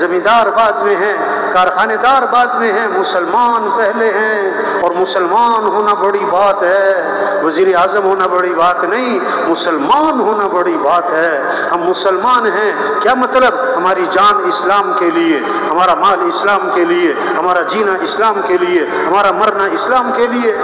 زمیندار بعد میں ہیں، کارخانے دار بعد میں ہیں، مسلمان پہلے ہیں۔ اور مسلمان ہونا بڑی بات ہے، وزیر اعظم ہونا بڑی بات نہیں، مسلمان ہونا بڑی بات ہے۔ ہم مسلمان ہیں، کیا مطلب؟ ہماری جان اسلام کے لیے، ہمارا مال اسلام کے لیے، ہمارا جینا اسلام کے لیے، ہمارا مرنا اسلام کے لیے۔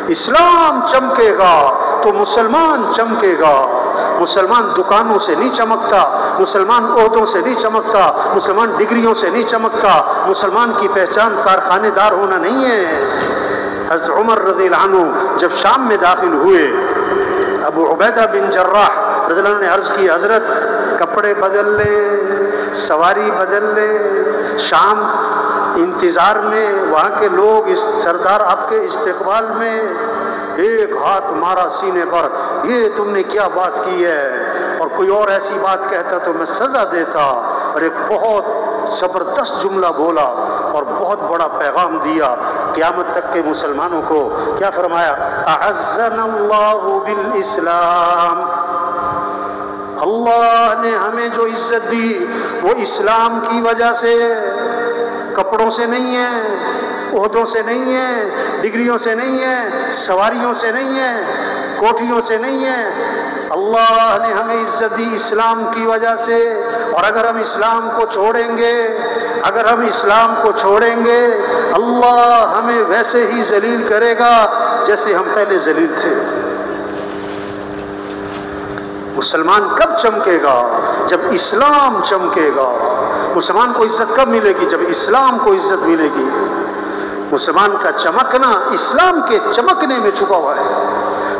اسلام چمکے گا تو مسلمان چمکے گا۔ مسلمان دکانوں سے نہیں چمکتا، مسلمان عہدوں سے نہیں چمکتا، مسلمان ڈگریوں سے نہیں چمکتا۔ مسلمان کی پہچان کارخانے دار ہونا نہیں ہے۔ حضرت عمر رضی اللہ عنہ جب شام میں داخل ہوئے، ابو عبیدہ بن جراح رضی اللہ عنہ نے عرض کی، حضرت کپڑے بدل لیں، سواری بدل لیں، شام انتظار میں، وہاں کے لوگ اس سردار آپ کے استقبال میں۔ ایک ہاتھ مارا سینے پر، یہ تم نے کیا بات کی ہے؟ اور کوئی اور ایسی بات کہتا تو میں سزا دیتا۔ اور ایک بہت زبردست جملہ بولا اور بہت بڑا پیغام دیا قیامت تک کے مسلمانوں کو۔ کیا فرمایا؟ اعزنا اللہ بالاسلام، اللہ نے ہمیں جو عزت دی وہ اسلام کی وجہ سے، کپڑوں سے نہیں ہے، عہدوں سے نہیں ہے، ڈگریوں سے نہیں ہے، سواریوں سے نہیں ہے، کوٹھیوں سے نہیں ہے۔ اللہ نے ہمیں عزت دی اسلام کی وجہ سے۔ اور اگر ہم اسلام کو چھوڑیں گے، اگر ہم اسلام کو چھوڑیں گے، اللہ ہمیں ویسے ہی ذلیل کرے گا جیسے ہم پہلے ذلیل تھے۔ مسلمان کب چمکے گا؟ جب اسلام چمکے گا۔ مسلمان کو عزت کب ملے گی؟ جب اسلام کو عزت ملے گی۔ مسلمان کا چمکنا اسلام کے چمکنے میں چھپا ہوا ہے۔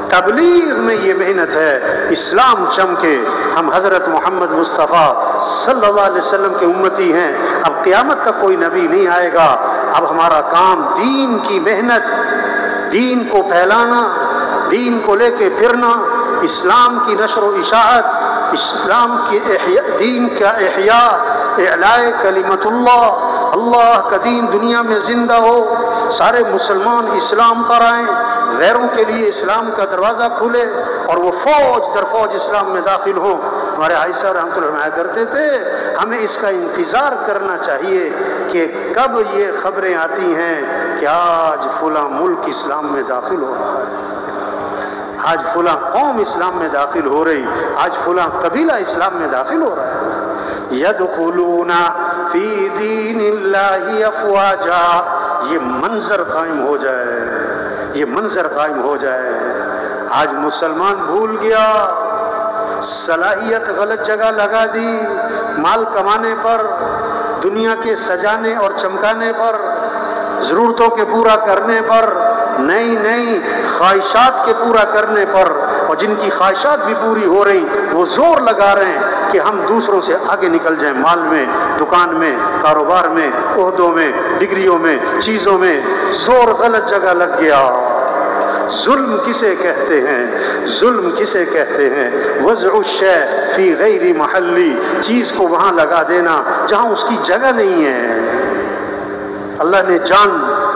تبلیغ میں یہ محنت ہے، اسلام چمکے۔ ہم حضرت محمد مصطفیٰ صلی اللہ علیہ وسلم کے امتی ہیں۔ اب قیامت تک کوئی نبی نہیں آئے گا۔ اب ہمارا کام دین کی محنت، دین کو پھیلانا، دین کو لے کے پھرنا، اسلام کی نشر و اشاعت، اسلام کی احیاء، دین کا احیاء، اعلاء کلمت اللہ، اللہ کا دین دنیا میں زندہ ہو، سارے مسلمان اسلام پر آئیں، غیروں کے لیے اسلام کا دروازہ کھلے اور وہ فوج در فوج اسلام میں داخل ہوں۔ ہمارے عائشہ رحمۃ اللہ علیہ کرتے تھے، ہمیں اس کا انتظار کرنا چاہیے کہ کب یہ خبریں آتی ہیں کہ آج فلاں ملک اسلام میں داخل ہو رہا ہے، آج فلاں قوم اسلام میں داخل ہو رہی، آج فلاں قبیلہ اسلام میں داخل ہو رہا ہے۔ یدخلون فی دین اللہ افواجا، یہ منظر قائم ہو جائے، یہ منظر قائم ہو جائے۔ آج مسلمان بھول گیا، صلاحیت غلط جگہ لگا دی، مال کمانے پر، دنیا کے سجانے اور چمکانے پر، ضرورتوں کے پورا کرنے پر، نہیں خواہشات کے پورا کرنے پر۔ اور جن کی خواہشات بھی پوری ہو رہی وہ زور لگا رہے ہیں کہ ہم دوسروں سے آگے نکل جائیں، مال میں، دکان میں، کاروبار میں، عہدوں میں، ڈگریوں میں، چیزوں میں۔ زور غلط جگہ لگ گیا۔ ظلم کسے کہتے ہیں؟ ظلم کسے کہتے ہیں؟ وضع الشیء فی غیر محلی، چیز کو وہاں لگا دینا جہاں اس کی جگہ نہیں ہے۔ اللہ نے جان،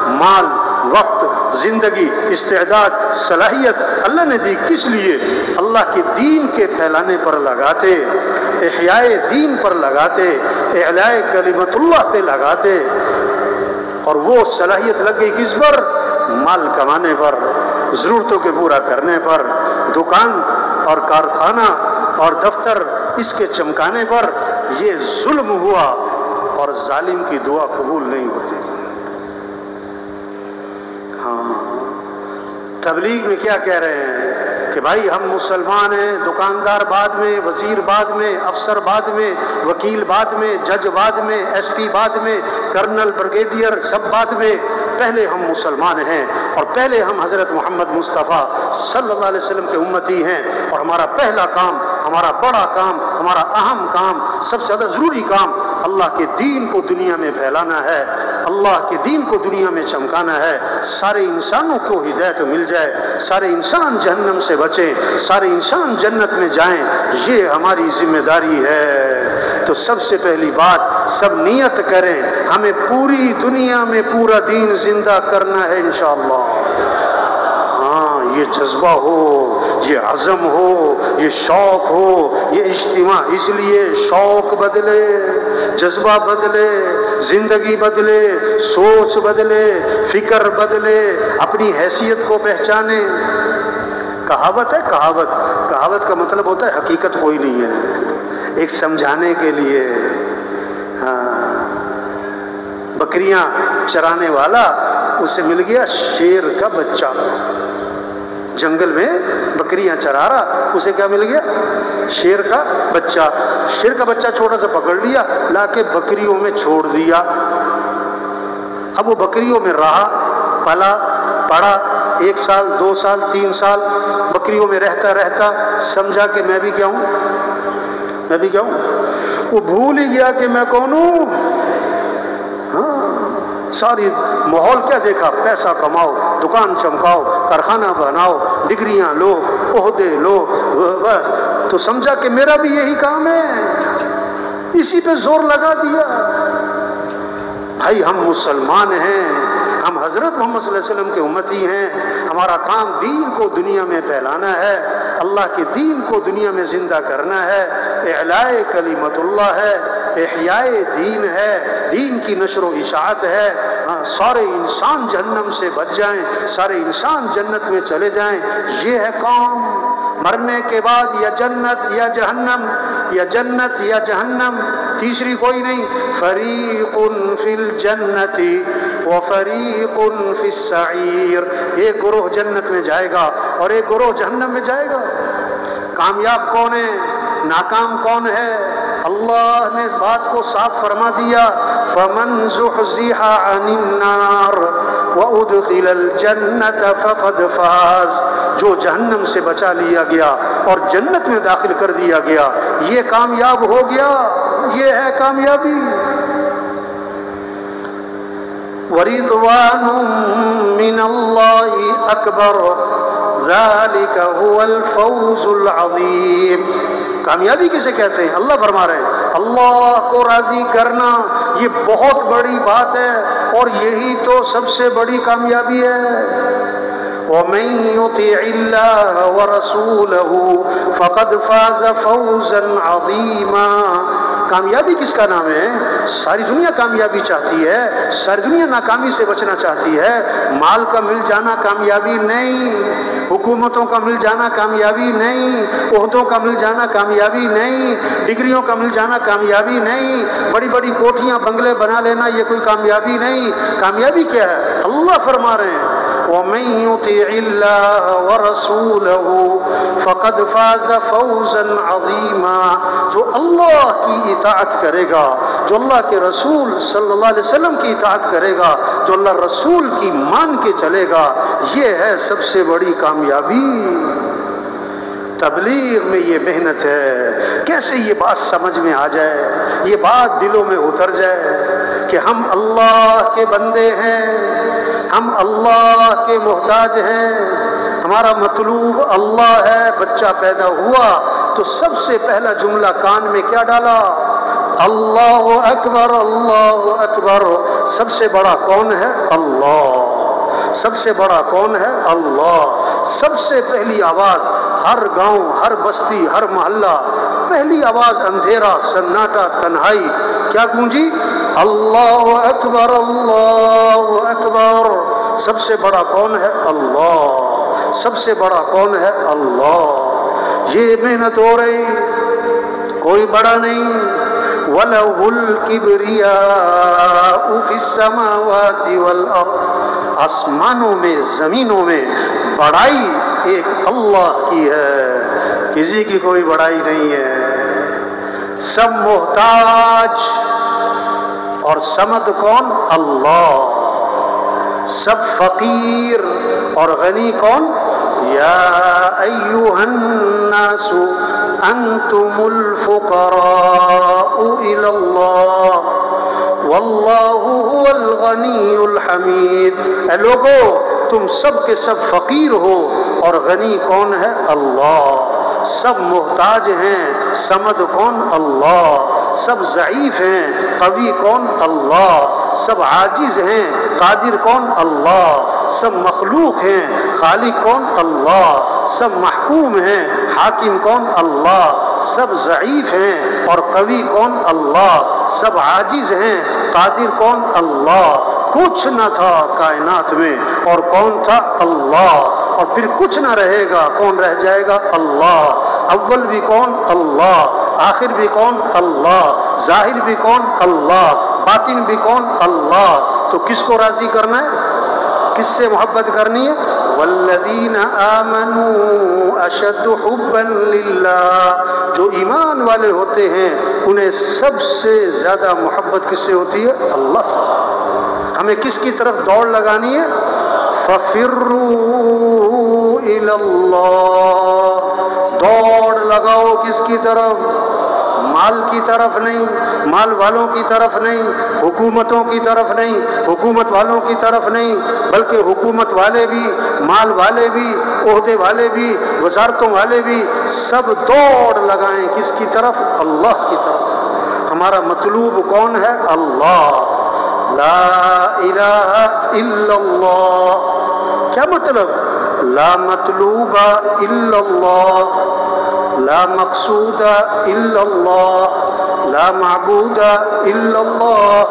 مال، وقت، زندگی، استعداد، صلاحیت اللہ نے دی کس لیے؟ اللہ کے دین کے پھیلانے پر لگاتے، احیاء دین پر لگاتے، اعلاء کلمت اللہ پہ لگاتے۔ اور وہ صلاحیت لگ گئی کس پر؟ مال کمانے پر، ضرورتوں کے پورا کرنے پر، دکان اور کارخانہ اور دفتر اس کے چمکانے پر۔ یہ ظلم ہوا اور ظالم کی دعا قبول نہیں ہوتی۔ تبلیغ میں کیا کہہ رہے ہیں کہ بھائی ہم مسلمان ہیں، دکاندار بعد میں، وزیر بعد میں، افسر بعد میں، وکیل بعد میں، جج بعد میں، ایس پی بعد میں، کرنل، بریگیڈیئر سب بعد میں، پہلے ہم مسلمان ہیں اور پہلے ہم حضرت محمد مصطفیٰ صلی اللہ علیہ وسلم کے امتی ہیں۔ اور ہمارا پہلا کام، ہمارا بڑا کام، ہمارا اہم کام، سب سے زیادہ ضروری کام اللہ کے دین کو دنیا میں پھیلانا ہے، اللہ کے دین کو دنیا میں چمکانا ہے، سارے انسانوں کو ہدایت مل جائے، سارے انسان جہنم سے بچیں، سارے انسان جنت میں جائیں، یہ ہماری ذمہ داری ہے۔ تو سب سے پہلی بات، سب نیت کریں، ہمیں پوری دنیا میں پورا دین زندہ کرنا ہے انشاءاللہ۔ ہاں یہ جذبہ ہو، یہ عزم ہو، یہ شوق ہو، یہ اجتماع. اس لیے شوق بدلے، جذبہ بدلے، زندگی بدلے، سوچ بدلے، فکر بدلے، اپنی حیثیت کو پہچانے. کہاوت ہے، کہاوت کا مطلب ہوتا ہے حقیقت کوئی نہیں ہے، ایک سمجھانے کے لیے. ہاں، بکریاں چرانے والا، اسے مل گیا شیر کا بچہ. جنگل میں بکریاں چرا رہا، اسے کیا مل گیا؟ شیر کا بچہ. شیر کا بچہ چھوٹا سا پکڑ لیا، لا کے بکریوں میں چھوڑ دیا. اب وہ بکریوں میں رہا، پلا پڑا، 1 سال 2 سال 3 سال بکریوں میں رہتا رہتا سمجھا کہ میں بھی کیا ہوں. وہ بھول ہی گیا کہ میں کون ہوں. ساری ماحول کیا دیکھا؟ پیسہ کماؤ، دکان چمکاؤ، کارخانہ بناؤ، ڈگریاں لو، عہدے لو، بس. تو سمجھا کہ میرا بھی یہی کام ہے، اسی پہ زور لگا دیا. بھائی ہم مسلمان ہیں، ہم حضرت محمد صلی اللہ علیہ وسلم کے امتی ہیں. ہمارا کام دین کو دنیا میں پھیلانا ہے، اللہ کے دین کو دنیا میں زندہ کرنا ہے. اعلاء کلمت اللہ ہے، احیاء دین ہے، دین کی نشر و اشاعت ہے. سارے انسان جہنم سے بچ جائیں، سارے انسان جنت میں چلے جائیں، یہ ہے کام. مرنے کے بعد یا جنت یا جہنم، یا جنت یا جہنم، تیسری کوئی نہیں. فریق فی الجنت وفریق فی السعیر. ایک گروہ جنت میں جائے گا اور ایک گروہ جہنم میں جائے گا. کامیاب کون ہے؟ ناکام کون ہے؟ اللہ نے اس بات کو صاف فرما دیا، فمن زحزح عن النار وادخل الجنة فقد فاز. جو جہنم سے بچا لیا گیا اور جنت میں داخل کر دیا گیا، یہ کامیاب ہو گیا. یہ ہے کامیابی. وَرِضْوَانٌ مِّنَ اللَّهِ أَكْبَرُ ذَلِكَ هُوَ الْفَوْزُ الْعَظِيمُ. کامیابی کسے کہتے ہیں؟ اللہ فرما رہے ہیں اللہ کو راضی کرنا یہ بہت بڑی بات ہے، اور یہی تو سب سے بڑی کامیابی ہے. وَمَن يُطِعِ اللَّهَ وَرَسُولَهُ فَقَدْ فَازَ فَوْزًا عَظِيمًا. کامیابی کس کا نام ہے؟ ساری دنیا کامیابی چاہتی ہے، ساری دنیا ناکامی سے بچنا چاہتی ہے. مال کا مل جانا کامیابی نہیں، حکومتوں کا مل جانا کامیابی نہیں، عہدوں کا مل جانا کامیابی نہیں، ڈگریوں کا مل جانا کامیابی نہیں، بڑی بڑی کوٹھیاں بنگلے بنا لینا یہ کوئی کامیابی نہیں. کامیابی کیا ہے؟ اللہ فرما رہے ہیں وَمَن يُطِعِ اللَّهَ وَرَسُولَهُ فَقَدْ فَازَ فَوْزًا عَظِيمًا. جو اللہ کی اطاعت کرے گا، جو اللہ کے رسول صلی اللہ علیہ وسلم کی اطاعت کرے گا، جو اللہ رسول کی مان کے چلے گا، یہ ہے سب سے بڑی کامیابی. تبلیغ میں یہ محنت ہے. کیسے یہ بات سمجھ میں آ جائے، یہ بات دلوں میں اتر جائے کہ ہم اللہ کے بندے ہیں، ہم اللہ کے محتاج ہیں، ہمارا مطلوب اللہ ہے. بچہ پیدا ہوا تو سب سے پہلا جملہ کان میں کیا ڈالا؟ اللہ اکبر، اللہ اکبر. سب سے بڑا کون ہے؟ اللہ. سب سے بڑا کون ہے؟ اللہ. سب سے پہلی آواز ہر گاؤں، ہر بستی، ہر محلہ، پہلی آواز اندھیرا، سناٹا، تنہائی، کیا گونجی؟ اللہ اکبر، اللہ اکبر. سب سے بڑا کون ہے؟ اللہ. سب سے بڑا کون ہے؟ اللہ. یہ محنت ہو رہی، کوئی بڑا نہیں. وَلَهُ الْكِبْرِيَاءُ فِي السَّمَاوَاتِ وَالْأَرْضِ. آسمانوں میں، زمینوں میں بڑائی ایک اللہ کی ہے، کسی کی کوئی بڑائی نہیں ہے. سب محتاج، اور سمد کون؟ اللہ. سب فقیر اور غنی کون؟ یا ایھا الناس انتم الفقراء الی اللہ واللہ هو الغنی الحمید. اے لوگو تم سب کے سب فقیر ہو، اور غنی کون ہے؟ اللہ. سب محتاج ہیں، سمد کون؟ اللہ. سب ضعیف ہیں، قوی کون؟ اللہ۔ سب عاجز ہیں، قادر کون؟ اللہ۔ سب مخلوق ہیں، خالق کون؟ اللہ۔ سب محکوم ہیں، حاکم کون؟ اللہ۔ سب ضعیف ہیں اور قوی کون؟ اللہ۔ سب عاجز ہیں، قادر کون؟ اللہ۔ کچھ نہ تھا کائنات میں اور کون تھا؟ اللہ۔ اور پھر کچھ نہ رہے گا، کون رہ جائے گا؟ اللہ۔ اول بھی کون؟ اللہ۔ آخر بھی کون؟ اللہ۔ ظاہر بھی کون؟ اللہ۔ باطن بھی کون؟ اللہ۔ تو کس کو راضی کرنا ہے؟ کس سے محبت کرنی ہے؟ والذین آمنوا اشد حبا للہ، جو ایمان والے ہوتے ہیں انہیں سب سے زیادہ محبت کس سے ہوتی ہے؟ اللہ سے۔ ہمیں کس کی طرف دوڑ لگانی ہے؟ فَفِرُّوا إِلَى اللَّهِ، دوڑ لگاؤ کس کی طرف؟ مال کی طرف نہیں، مال والوں کی طرف نہیں، حکومتوں کی طرف نہیں، حکومت والوں کی طرف نہیں، بلکہ حکومت والے بھی، مال والے بھی، عہدے والے بھی، وزارتوں والے بھی، سب دوڑ لگائیں کس کی طرف؟ اللہ کی طرف۔ ہمارا مطلوب کون ہے؟ اللہ۔ لا الہ الا اللہ۔ کیا مطلب؟ لا مطلوب الا اللہ، لا مقصود الا اللہ، لا معبود الا اللہ،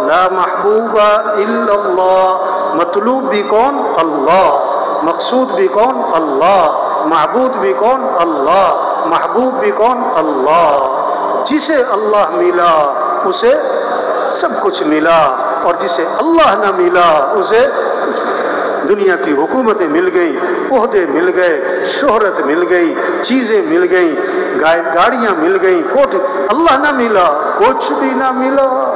لا محبوب الا اللہ۔ مطلوب بھی کون؟ اللہ۔ مقصود بھی کون؟ اللہ۔ معبود بھی کون؟ اللہ۔ محبوب بھی کون؟ اللہ۔ جسے اللہ ملا اسے سب کچھ ملا، اور جسے اللہ نہ ملا اسے دنیا کی حکومتیں مل گئیں، عہدے مل گئے، شہرت مل گئی، چیزیں مل گئیں، گاڑیاں مل گئیں، کوٹ، اللہ نہ ملا کچھ بھی نہ ملا۔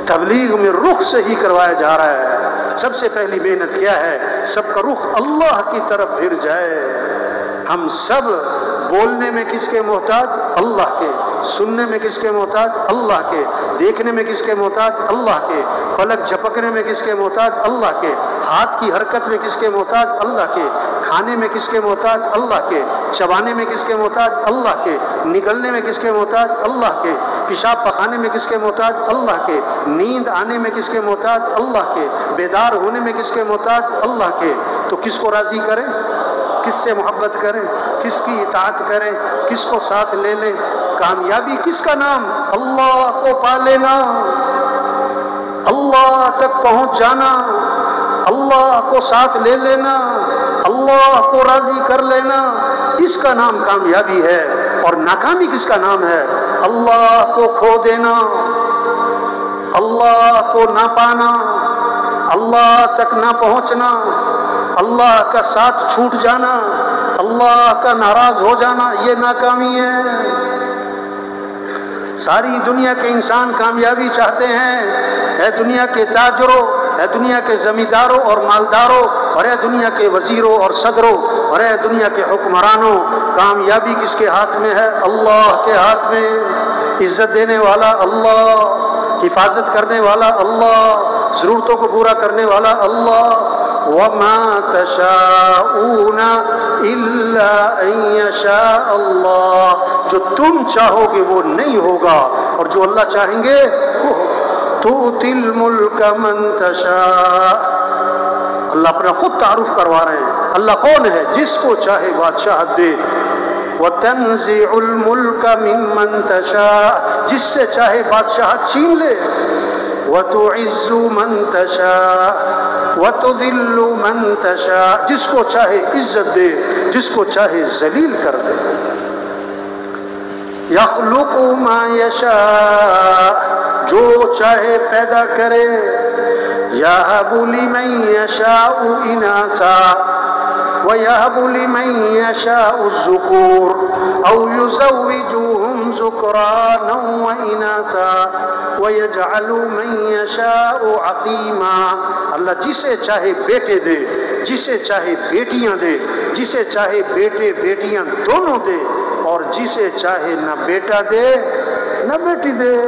تبلیغ میں رخ صحیح کروایا جا رہا ہے۔ سب سے پہلی محنت کیا ہے؟ سب کا رخ اللہ کی طرف پھر جائے۔ ہم سب بولنے میں کس کے محتاج؟ اللہ کے۔ سننے میں کس کے محتاج؟ اللہ کے۔ دیکھنے میں کس کے محتاج؟ اللہ کے۔ پلک جھپکنے میں کس کے محتاج؟ اللہ کے۔ ہاتھ کی حرکت میں کس کے محتاج؟ اللہ کے۔ کھانے میں کس کے محتاج؟ اللہ کے۔ چبانے میں کس کے محتاج؟ اللہ کے۔ نگلنے میں کس کے محتاج؟ اللہ کے۔ پیشاب پخانے میں کس کے محتاج؟ اللہ کے۔ نیند آنے میں کس کے محتاج؟ اللہ کے۔ بیدار ہونے میں کس کے محتاج؟ اللہ کے۔ تو کس کو راضی کریں؟ کس سے محبت کریں؟ کس کی اطاعت کریں؟ کس کو ساتھ لے لیں؟ کامیابی کس کا نام؟ اللہ کو پا لینا، اللہ تک پہنچ جانا، اللہ کو ساتھ لے لینا، اللہ کو راضی کر لینا، اس کا نام کامیابی ہے۔ اور ناکامی کس کا نام ہے؟ اللہ کو کھو دینا، اللہ کو نہ پانا، اللہ تک نہ پہنچنا، اللہ کا ساتھ چھوٹ جانا، اللہ کا ناراض ہو جانا، یہ ناکامی ہے۔ ساری دنیا کے انسان کامیابی چاہتے ہیں، اے دنیا کے تاجروں، اے دنیا کے زمینداروں اور مالداروں، اور اے دنیا کے وزیروں اور صدروں، اور اے دنیا کے حکمرانوں، کامیابی کس کے ہاتھ میں ہے؟ اللہ کے ہاتھ میں۔ عزت دینے والا اللہ، حفاظت کرنے والا اللہ، ضرورتوں کو پورا کرنے والا اللہ۔ وَمَا تَشَاءُونَ إِلَّا أَن يَشَاءَ اللَّهُ، جو تم چاہو گے وہ نہیں ہوگا، اور جو اللہ چاہیں گے وہ ہوگا۔ تُؤْتِي الْمُلْكَ مَن تَشَاءُ، اللہ اپنا خود تعارف کروا رہے ہیں۔ اللہ کون ہے؟ جس کو چاہے بادشاہت دے۔ وَتَنزِعُ الْمُلْكَ مِمَّن تَشَاءُ، جس سے چاہے بادشاہت چھین لے۔ وَتُعِزُّ مَن تَشَاءُ وَتُذِلُّ مَن تَشَاءُ، جس کو چاہے عزت دے، جس کو چاہے ذلیل کر دے۔ يَخْلُقُ مَا يَشَاءُ، جو چاہے پیدا کرے۔ يَهَبُ لِمَن يَشَاءُ إِنَاثًا وَيَهَبُ لِمَن يَشَاءُ الذُّكُورَ أَوْ يُزَوِّجُهُمْ ذُكْرَانًا وَإِنَاثًا وَيَجْعَلُ مَن يَشَاءُ عَقِيمًا، اللہ جسے چاہے بیٹے دے، جسے چاہے بیٹیاں دے، جسے چاہے بیٹے بیٹیاں دونوں دے، اور جسے چاہے نہ بیٹا دے نہ بیٹی دے۔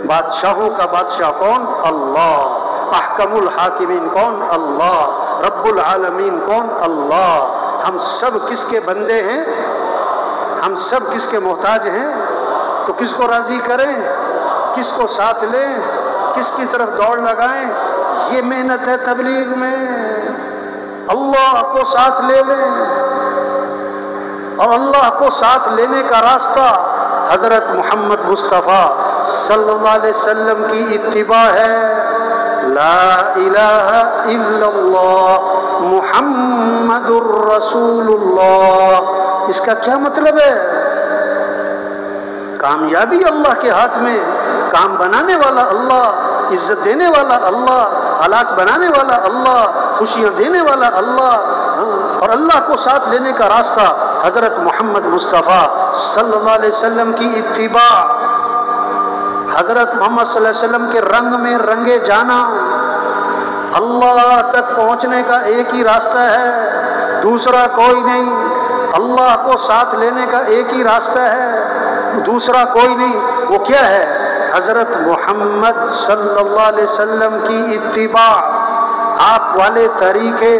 بادشاہوں کا بادشاہ کون؟ اللہ۔ احکم الحاکمین کون؟ اللہ۔ رب العالمین کون؟ اللہ۔ ہم سب کس کے بندے ہیں؟ ہم سب کس کے محتاج ہیں؟ تو کس کو راضی کریں، کس کو ساتھ لیں، کس کی طرف دوڑ لگائیں؟ یہ محنت ہے تبلیغ میں، اللہ کو ساتھ لے لیں، اور اللہ کو ساتھ لینے کا راستہ حضرت محمد مصطفیٰ صلی اللہ علیہ وسلم کی اتباع ہے۔ لا الہ الا اللہ محمد الرسول اللہ، اس کا کیا مطلب ہے؟ کامیابی اللہ کے ہاتھ میں، کام بنانے والا اللہ، عزت دینے والا اللہ، حالات بنانے والا اللہ، خوشیاں دینے والا اللہ، اور اللہ کو ساتھ لینے کا راستہ حضرت محمد مصطفیٰ صلی اللہ علیہ وسلم کی اتباع، حضرت محمد صلی اللہ علیہ وسلم کے رنگ میں رنگے جانا۔ اللہ تک پہنچنے کا ایک ہی راستہ ہے، دوسرا کوئی نہیں۔ اللہ کو ساتھ لینے کا ایک ہی راستہ ہے، دوسرا کوئی نہیں۔ وہ کیا ہے؟ حضرت محمد صلی اللہ علیہ وسلم کی اتباع، آپ والے طریقے،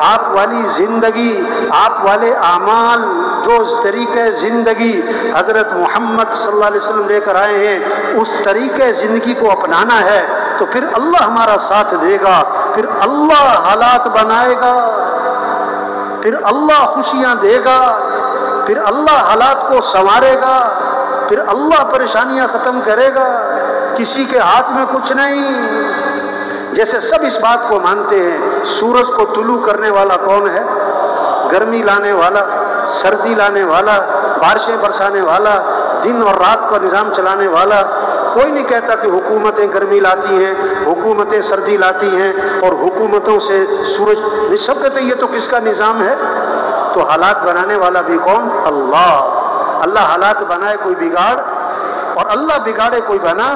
آپ والی زندگی، آپ والے اعمال، جو طریقے زندگی حضرت محمد صلی اللہ علیہ وسلم لے کر آئے ہیں، اس طریقے زندگی کو اپنانا ہے، تو پھر اللہ ہمارا ساتھ دے گا، پھر اللہ حالات بنائے گا، پھر اللہ خوشیاں دے گا، پھر اللہ حالات کو سنوارے گا، پھر اللہ پریشانیاں ختم کرے گا۔ کسی کے ہاتھ میں کچھ نہیں۔ جیسے سب اس بات کو مانتے ہیں، سورج کو طلوع کرنے والا کون ہے؟ گرمی لانے والا، سردی لانے والا، بارشیں برسانے والا، دن اور رات کا نظام چلانے والا۔ کوئی نہیں کہتا کہ حکومتیں گرمی لاتی ہیں، حکومتیں سردی لاتی ہیں، اور حکومتوں سے سورج، سب کہتے ہیں یہ تو کس کا نظام ہے؟ تو حالات بنانے والا بھی کون؟ اللہ۔ اللہ حالات بنائے کوئی بگاڑ، اور اللہ بگاڑے کوئی بنا۔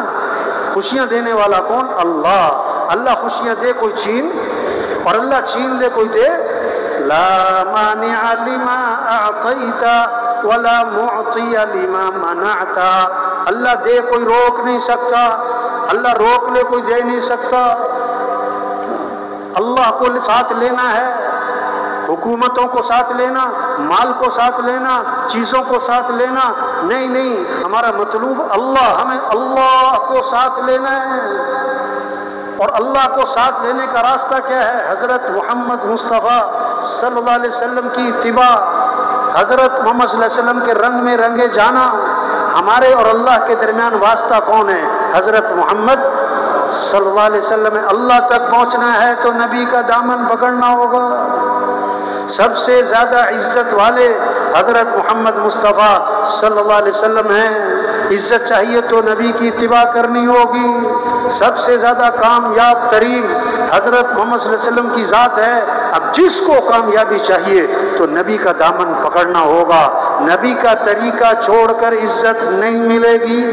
خوشیاں دینے والا کون؟ اللہ۔ اللہ خوشیاں دے کوئی چھین، اور اللہ چھین دے کوئی دے۔ لا مانع لما اعطیت ولا معطی لما منعت۔ اللہ دے کوئی روک نہیں سکتا، اللہ روک لے کوئی دے نہیں سکتا۔ اللہ کو ساتھ لینا ہے، حکومتوں کو ساتھ لینا، مال کو ساتھ لینا، چیزوں کو ساتھ لینا نہیں، نہیں، ہمارا مطلوب اللہ، ہمیں اللہ کو ساتھ لینا ہے۔ اور اللہ کو ساتھ لینے کا راستہ کیا ہے؟ حضرت محمد مصطفیٰ صلی اللہ علیہ وسلم کی اتباع، حضرت محمد صلی اللہ علیہ وسلم کے رنگ میں رنگے جانا۔ ہمارے اور اللہ کے درمیان واسطہ کون ہے؟ حضرت محمد صلی اللہ علیہ وسلم۔ اللہ تک پہنچنا ہے تو نبی کا دامن پکڑنا ہوگا۔ سب سے زیادہ عزت والے حضرت محمد مصطفیٰ صلی اللہ علیہ وسلم ہیں۔ عزت چاہیے تو نبی کی اتباع کرنی ہوگی۔ سب سے زیادہ کامیاب ترین حضرت محمد صلی اللہ علیہ وسلم کی ذات ہے۔ اب جس کو کامیابی چاہیے تو نبی کا دامن پکڑنا ہوگا۔ نبی کا طریقہ چھوڑ کر عزت نہیں ملے گی،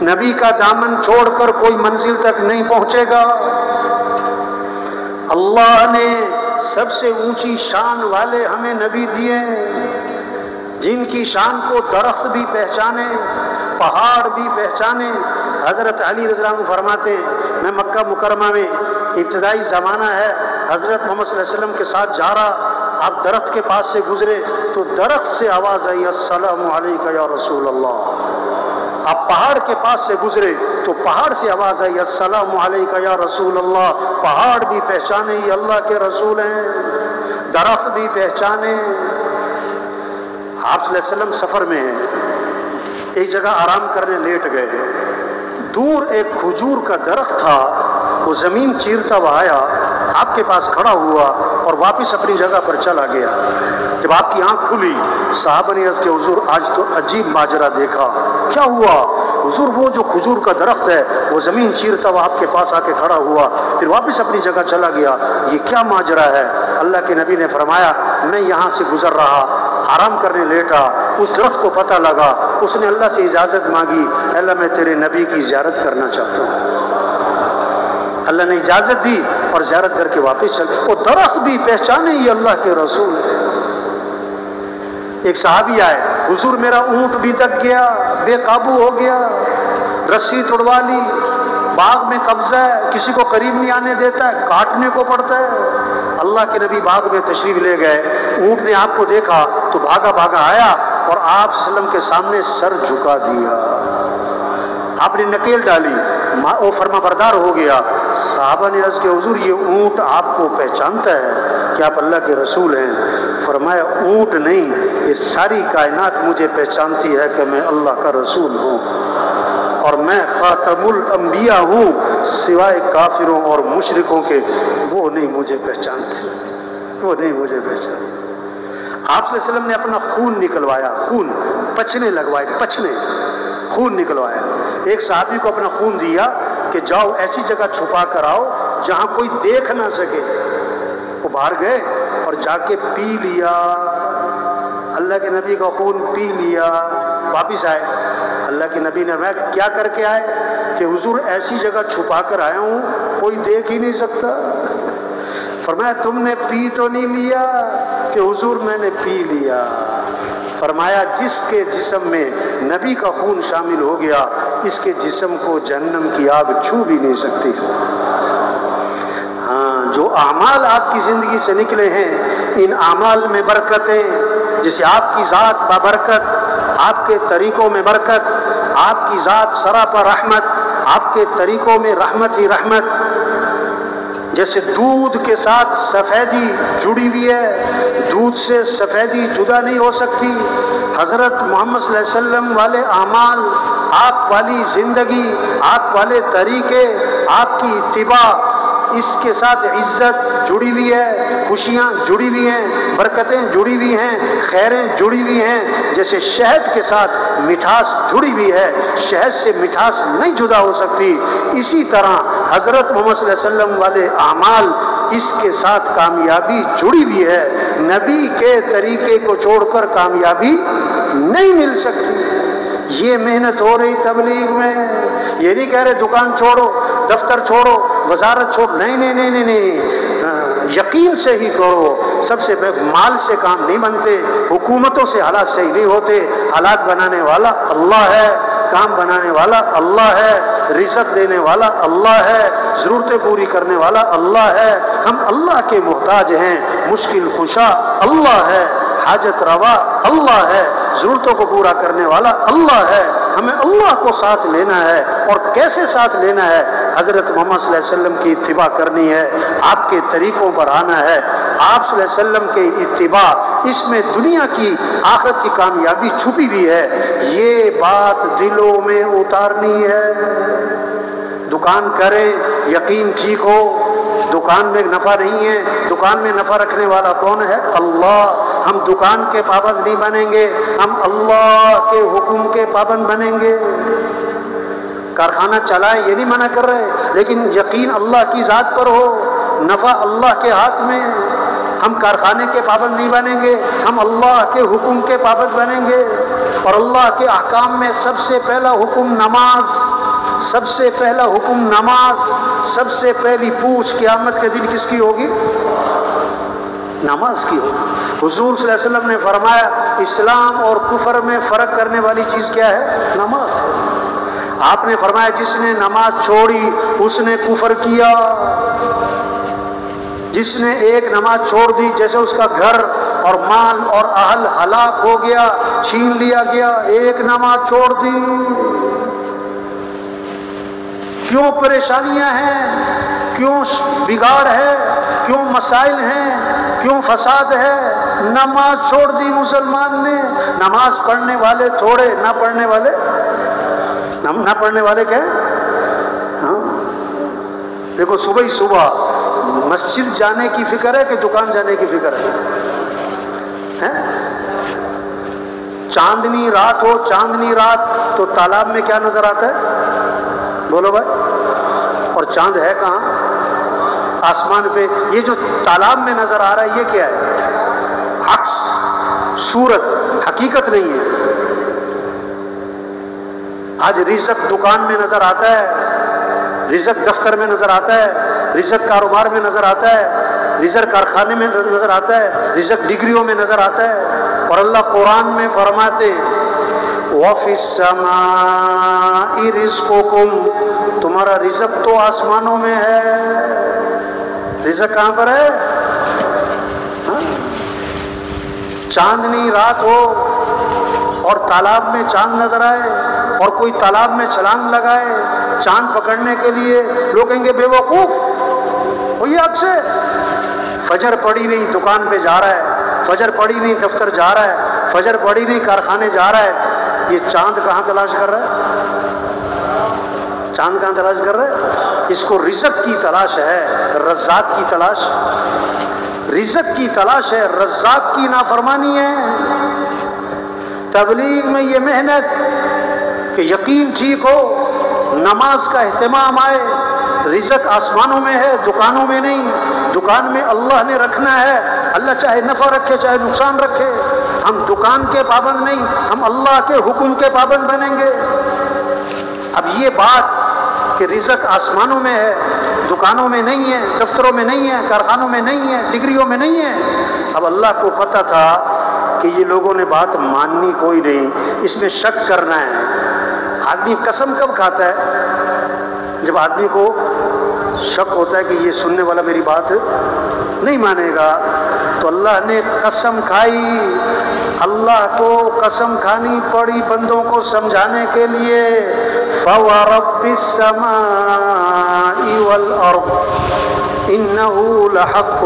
نبی کا دامن چھوڑ کر کوئی منزل تک نہیں پہنچے گا۔ اللہ نے سب سے اونچی شان والے ہمیں نبی دیے، جن کی شان کو درخت بھی پہچانے، پہاڑ بھی پہچانے۔ حضرت علی رضی اللہ عنہ فرماتے ہیں، میں مکہ مکرمہ میں ابتدائی زمانہ ہے، حضرت محمد صلی اللہ علیہ وسلم کے ساتھ جا رہا، آپ درخت کے پاس سے گزرے تو درخت سے آواز آئی، السلام علیکہ یا رسول اللہ۔ آپ پہاڑ کے پاس سے گزرے تو پہاڑ سے آواز آئی، السلام علیکہ یا رسول اللہ۔ پہاڑ بھی پہچانے یہ اللہ کے رسول ہیں، درخت بھی پہچانے۔ آپ صلی اللہ علیہ وسلم سفر میں ہیں، ایک جگہ آرام کرنے لیٹ گئے، دور ایک کھجور کا درخت تھا، وہ زمین چیرتا ہوا آیا، آپ کے پاس کھڑا ہوا اور واپس اپنی جگہ پر چلا گیا۔ جب آپ کی آنکھ کھلی، صحابہ نے عرض کیا، حضور آج تو عجیب ماجرا دیکھا۔ کیا ہوا؟ حضور وہ جو کھجور کا درخت ہے وہ زمین چیرتا ہوا آپ کے پاس آ کے کھڑا ہوا، پھر واپس اپنی جگہ چلا گیا، یہ کیا ماجرا ہے؟ اللہ کے نبی نے فرمایا، میں یہاں سے گزر رہا، آرام کرنے لیٹا، اس درخت کو پتہ لگا، اس نے اللہ سے اجازت مانگی، اللہ میں تیرے نبی کی زیارت کرنا چاہتا ہوں۔ اللہ نے اجازت دی اور زیارت کر کے واپس چل گئے۔ وہ درخت بھی پہچانے یہ اللہ کے رسول ہے۔ ایک صحابی آئے، حضور میرا اونٹ بھی دک گیا، بے قابو ہو گیا، رسی توڑوا لی، باغ میں قبضہ ہے، کسی کو قریب نہیں آنے دیتا ہے، کاٹنے کو پڑتا ہے۔ اللہ کے نبی باغ میں تشریف لے گئے، اونٹ نے آپ کو دیکھا تو بھاگا بھاگا آیا اور آپ صلی اللہ علیہ وسلم کے سامنے سر جھکا دیا. آپ نے نکیل ڈالی، وہ فرما بردار ہو گیا. صحابہ نے عرض کیا حضور یہ اونٹ آپ کو پہچانتا ہے کہ آپ اللہ کے رسول ہیں؟ فرمایا اونٹ نہیں، یہ ساری کائنات مجھے پہچانتی ہے کہ میں اللہ کا رسول ہوں اور میں خاتم الانبیاء ہوں، سوائے کافروں اور مشرکوں کے وہ نہیں مجھے پہچانتے، وہ نہیں مجھے پہچانتے. آپ صلی اللہ علیہ وسلم نے اپنا خون نکلوایا، خون پچھنے لگوائے، پچھنے خون نکلوایا. ایک صحابی کو اپنا خون دیا کہ جاؤ ایسی جگہ چھپا کر آؤ جہاں کوئی دیکھ نہ سکے. وہ باہر گئے اور جا کے پی لیا، اللہ کے نبی کا خون پی لیا. واپس آئے، اللہ کے نبی نے میں کیا کر کے آئے؟ کہ حضور ایسی جگہ چھپا کر آیا ہوں کوئی دیکھ ہی نہیں سکتا. فرمایا تم نے پی تو نہیں لیا؟ کہ حضور میں نے پی لیا. فرمایا جس کے جسم میں نبی کا خون شامل ہو گیا اس کے جسم کو جہنم کی آگ چھو بھی نہیں سکتی. ہاں، جو اعمال آپ کی زندگی سے نکلے ہیں ان اعمال میں برکتیں، جیسے آپ کی ذات بابرکت، آپ کے طریقوں میں برکت، آپ کی ذات سراپا رحمت، آپ کے طریقوں میں رحمت ہی رحمت. جیسے دودھ کے ساتھ سفیدی جڑی ہوئی ہے، دودھ سے سفیدی جدا نہیں ہو سکتی. حضرت محمد صلی اللہ علیہ وسلم والے اعمال، آپ والی زندگی، آپ والے طریقے، آپ کی اتباع، اس کے ساتھ عزت جڑی ہوئی ہے، خوشیاں جڑی ہوئی ہیں، برکتیں جڑی ہوئی ہیں، خیریں جڑی ہوئی ہیں. جیسے شہد کے ساتھ مٹھاس جڑی ہوئی ہے، شہد سے مٹھاس نہیں جدا ہو سکتی، اسی طرح حضرت محمد صلی اللہ علیہ وسلم والے اعمال اس کے ساتھ کامیابی جڑی ہوئی ہے. نبی کے طریقے کو چھوڑ کر کامیابی نہیں مل سکتی. یہ محنت ہو رہی تبلیغ میں. یہ نہیں کہہ رہے دکان چھوڑو، دفتر چھوڑو، وزارت چھوڑو، نہیں نہیں نہیں نہیں نہیں، یقین سے ہی کرو. سب سے مال سے کام نہیں بنتے، حکومتوں سے حالات صحیح نہیں ہوتے. حالات بنانے والا اللہ ہے، کام بنانے والا اللہ ہے، رزق دینے والا اللہ ہے، ضرورتیں پوری کرنے والا اللہ ہے. ہم اللہ کے محتاج ہیں. مشکل کشا اللہ ہے، حاجت روا اللہ ہے، ضرورتوں کو پورا کرنے والا اللہ ہے. ہمیں اللہ کو ساتھ لینا ہے. اور کیسے ساتھ لینا ہے؟ حضرت محمد صلی اللہ علیہ وسلم کی اتباع کرنی ہے، آپ کے طریقوں پر آنا ہے. آپ صلی اللہ علیہ وسلم کی اتباع، اس میں دنیا کی آخرت کی کامیابی چھپی ہوئی ہے. یہ بات دلوں میں اتارنی ہے. دکان کریں، یقین ٹھیک ہو، دکان میں نفع نہیں ہے. دکان میں نفع رکھنے والا کون ہے؟ اللہ. ہم دکان کے پابند نہیں بنیں گے، ہم اللہ کے حکم کے پابند بنیں گے. کارخانہ چلائیں یہ نہیں منع کر رہے، لیکن یقین اللہ کی ذات پر ہو، نفع اللہ کے ہاتھ میں. ہم کارخانے کے پابند نہیں بنیں گے، ہم اللہ کے حکم کے پابند بنیں گے. اور اللہ کے احکام میں سب سے پہلا حکم نماز، سب سے پہلا حکم نماز. سب سے پہلی پوچھ قیامت کے دن کس کی ہوگی؟ نماز کی ہوگی. حضور صلی اللہ علیہ وسلم نے فرمایا اسلام اور کفر میں فرق کرنے والی چیز کیا ہے؟ نماز ہے. آپ نے فرمایا جس نے نماز چھوڑی اس نے کفر کیا. جس نے ایک نماز چھوڑ دی جیسے اس کا گھر اور مال اور اہل ہلاک ہو گیا، چھین لیا گیا. ایک نماز چھوڑ دی. کیوں پریشانیاں ہیں؟ کیوں بگاڑ ہے؟ کیوں مسائل ہیں؟ کیوں فساد ہے؟ نماز چھوڑ دی مسلمان نے. نماز پڑھنے والے تھوڑے، نہ پڑھنے والے، نہ پڑھنے والے کیا؟ ہاں دیکھو، صبح ہی صبح مسجد جانے کی فکر ہے کہ دکان جانے کی فکر ہے؟ چاندنی رات ہو، چاندنی رات تو تالاب میں کیا نظر آتا ہے؟ بولو بھائی. اور چاند ہے کہاں؟ آسمان پہ. یہ جو تالاب میں نظر آ رہا ہے یہ کیا ہے؟ عکس، صورت، حقیقت نہیں ہے. آج رزق دکان میں نظر آتا ہے، رزق دفتر میں نظر آتا ہے، رزق کاروبار میں نظر آتا ہے، رزق کارخانے میں نظر آتا ہے، رزق ڈگریوں میں نظر آتا ہے. اور اللہ قرآن میں فرماتے وَفِي السَّمَاءِ رِزْقُكُمْ، تمہارا رزق تو آسمانوں میں ہے. رزق کہاں پر ہے؟ چاندنی رات ہو، اور تالاب میں چاند نظر آئے اور کوئی تالاب میں چھلانگ لگائے چاند پکڑنے کے لیے، لوگ کہیں گے بے وقوف، وہی آپ سے فجر پڑی نہیں دکان پہ جا رہا ہے، فجر پڑی نہیں دفتر جا رہا ہے، فجر پڑی نہیں کارخانے جا رہا ہے، یہ چاند کہاں تلاش کر رہا ہے؟ چاند کہاں تلاش کر رہا ہے؟ اس کو رزق کی تلاش ہے، رزاق کی تلاش، رزق کی تلاش ہے، رزاق کی نافرمانی ہے۔ تبلیغ میں یہ محنت کہ یقین ٹھیک ہو، نماز کا اہتمام آئے، رزق آسمانوں میں ہے، دکانوں میں نہیں، دکان میں اللہ نے رکھنا ہے، اللہ چاہے نفع رکھے چاہے نقصان رکھے، ہم دکان کے پابند نہیں، ہم اللہ کے حکم کے پابند بنیں گے۔ اب یہ بات کہ رزق آسمانوں میں ہے، دکانوں میں نہیں ہے، دفتروں میں نہیں ہے، کارخانوں میں نہیں ہے، ڈگریوں میں نہیں ہے، اب اللہ کو پتہ تھا کہ یہ لوگوں نے بات ماننی کوئی نہیں، اس میں شک کرنا ہے۔ آدمی قسم کب کھاتا ہے؟ جب آدمی کو شک ہوتا ہے کہ یہ سننے والا میری بات نہیں مانے گا، تو اللہ نے قسم کھائی، اللہ کو قسم کھانی پڑی بندوں کو سمجھانے کے لیے، فَوَرَبِّ السَّمَاءِ وَالْأَرْضِ إِنَّهُ لَحَقٌّ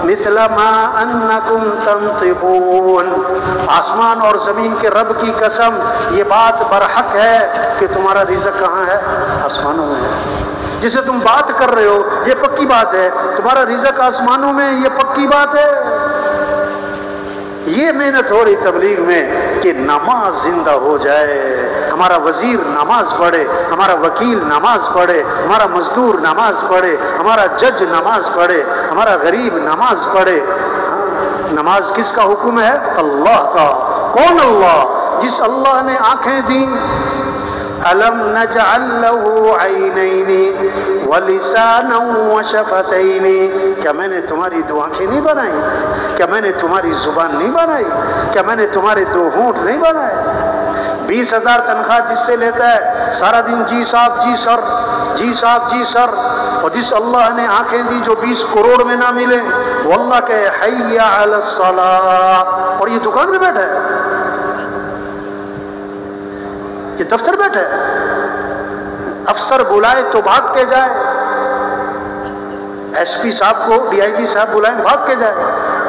مِثْلَ مَا أَنَّكُمْ تَنطِقُونَ، آسمان اور زمین کے رب کی قسم، یہ بات برحق ہے کہ تمہارا رزق کہاں ہے؟ آسمانوں میں ہے۔ جسے تم بات کر رہے ہو یہ پکی بات ہے، تمہارا رزق آسمانوں میں، یہ پکی بات ہے۔ یہ محنت ہو رہی تبلیغ میں کہ نماز زندہ ہو جائے، ہمارا وزیر نماز پڑھے، ہمارا وکیل نماز پڑھے، ہمارا مزدور نماز پڑھے، ہمارا جج نماز پڑھے، ہمارا غریب نماز پڑھے۔ نماز کس کا حکم ہے؟ اللہ کا۔ کون اللہ؟ جس اللہ نے آنکھیں دیں۔ أَلَمْ نَجْعَلْ لَهُ عَيْنَيْنِ وَلِسَانًا وَشَفَتَيْنِ، کیا میں نے تمہاری دو آنکھیں نہیں بنائی؟ کیا میں نے تمہاری زبان نہیں بنائی؟ کیا میں نے تمہارے دو ہونٹ نہیں بنائے؟ 20,000 تنخواہ جس سے لیتا ہے، سارا دن جی صاحب جی سر، جی صاحب جی سر، اور جس اللہ نے آنکھیں دی جو 20 کروڑ میں نہ ملے، وہ اللہ کہ حی علی الصلاۃ، اور یہ دکان میں بیٹھا ہے، یہ دفتر بیٹھا ہے، افسر بلائے تو بھاگ کے جائے، ایس پی صاحب کو ڈی آئی جی صاحب بلائیں بھاگ کے جائے،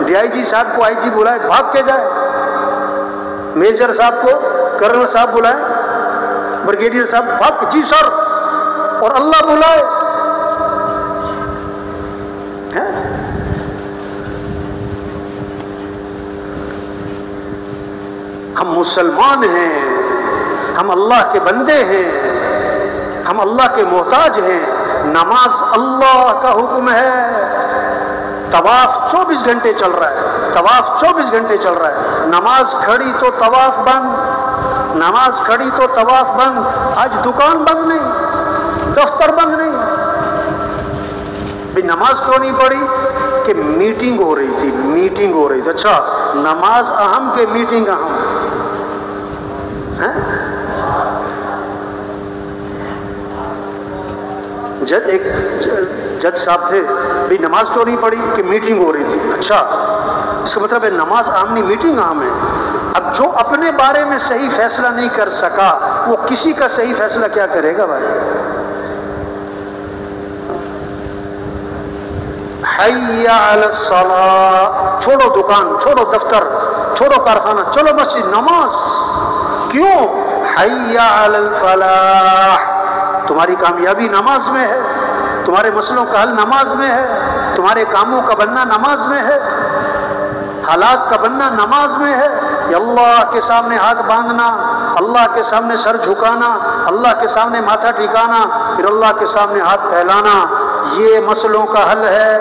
ڈی آئی جی صاحب کو آئی جی بلائے بھاگ کے جائے، میجر صاحب کو کرنل صاحب بلائیں، بریگیڈیئر صاحب بھاگ کے جی سر، اور اللہ بلائے۔ ہم مسلمان ہیں، ہم اللہ کے بندے ہیں، ہم اللہ کے محتاج ہیں، نماز اللہ کا حکم ہے۔ طواف 24 گھنٹے چل رہا ہے، طواف 24 گھنٹے چل رہا ہے، نماز کھڑی تو طواف بند، نماز کھڑی تو طواف بند۔ آج دکان بند نہیں، دفتر بند نہیں، بھی نماز کیوں نہیں پڑھی؟ کہ میٹنگ ہو رہی تھی، میٹنگ ہو رہی تھی۔ اچھا، نماز اہم کہ میٹنگ اہم؟ ایک جج صاحب تھے، بھی نماز کیوں نہیں پڑھی؟ کہ میٹنگ ہو رہی تھی۔ اچھا، اس کا مطلب ہے نماز اہم نہیں، میٹنگ اہم ہے۔ اب جو اپنے بارے میں صحیح فیصلہ نہیں کر سکا، وہ کسی کا صحیح فیصلہ کیا کرے گا بھائی؟ حی علی الصلاۃ، چھوڑو دکان، چھوڑو دفتر، چھوڑو کارخانہ، چلو مسجد، نماز۔ کیوں؟ حی علی الفلاح، تمہاری کامیابی نماز میں ہے، تمہارے مسئلوں کا حل نماز میں ہے، تمہارے کاموں کا بننا نماز میں ہے، حالات کا بننا نماز میں ہے۔ یہ اللہ کے سامنے ہاتھ باندھنا، اللہ کے سامنے سر جھکانا، اللہ کے سامنے ماتھا ٹھکانا، پھر اللہ کے سامنے ہاتھ پھیلانا، یہ مسئلوں کا حل ہے۔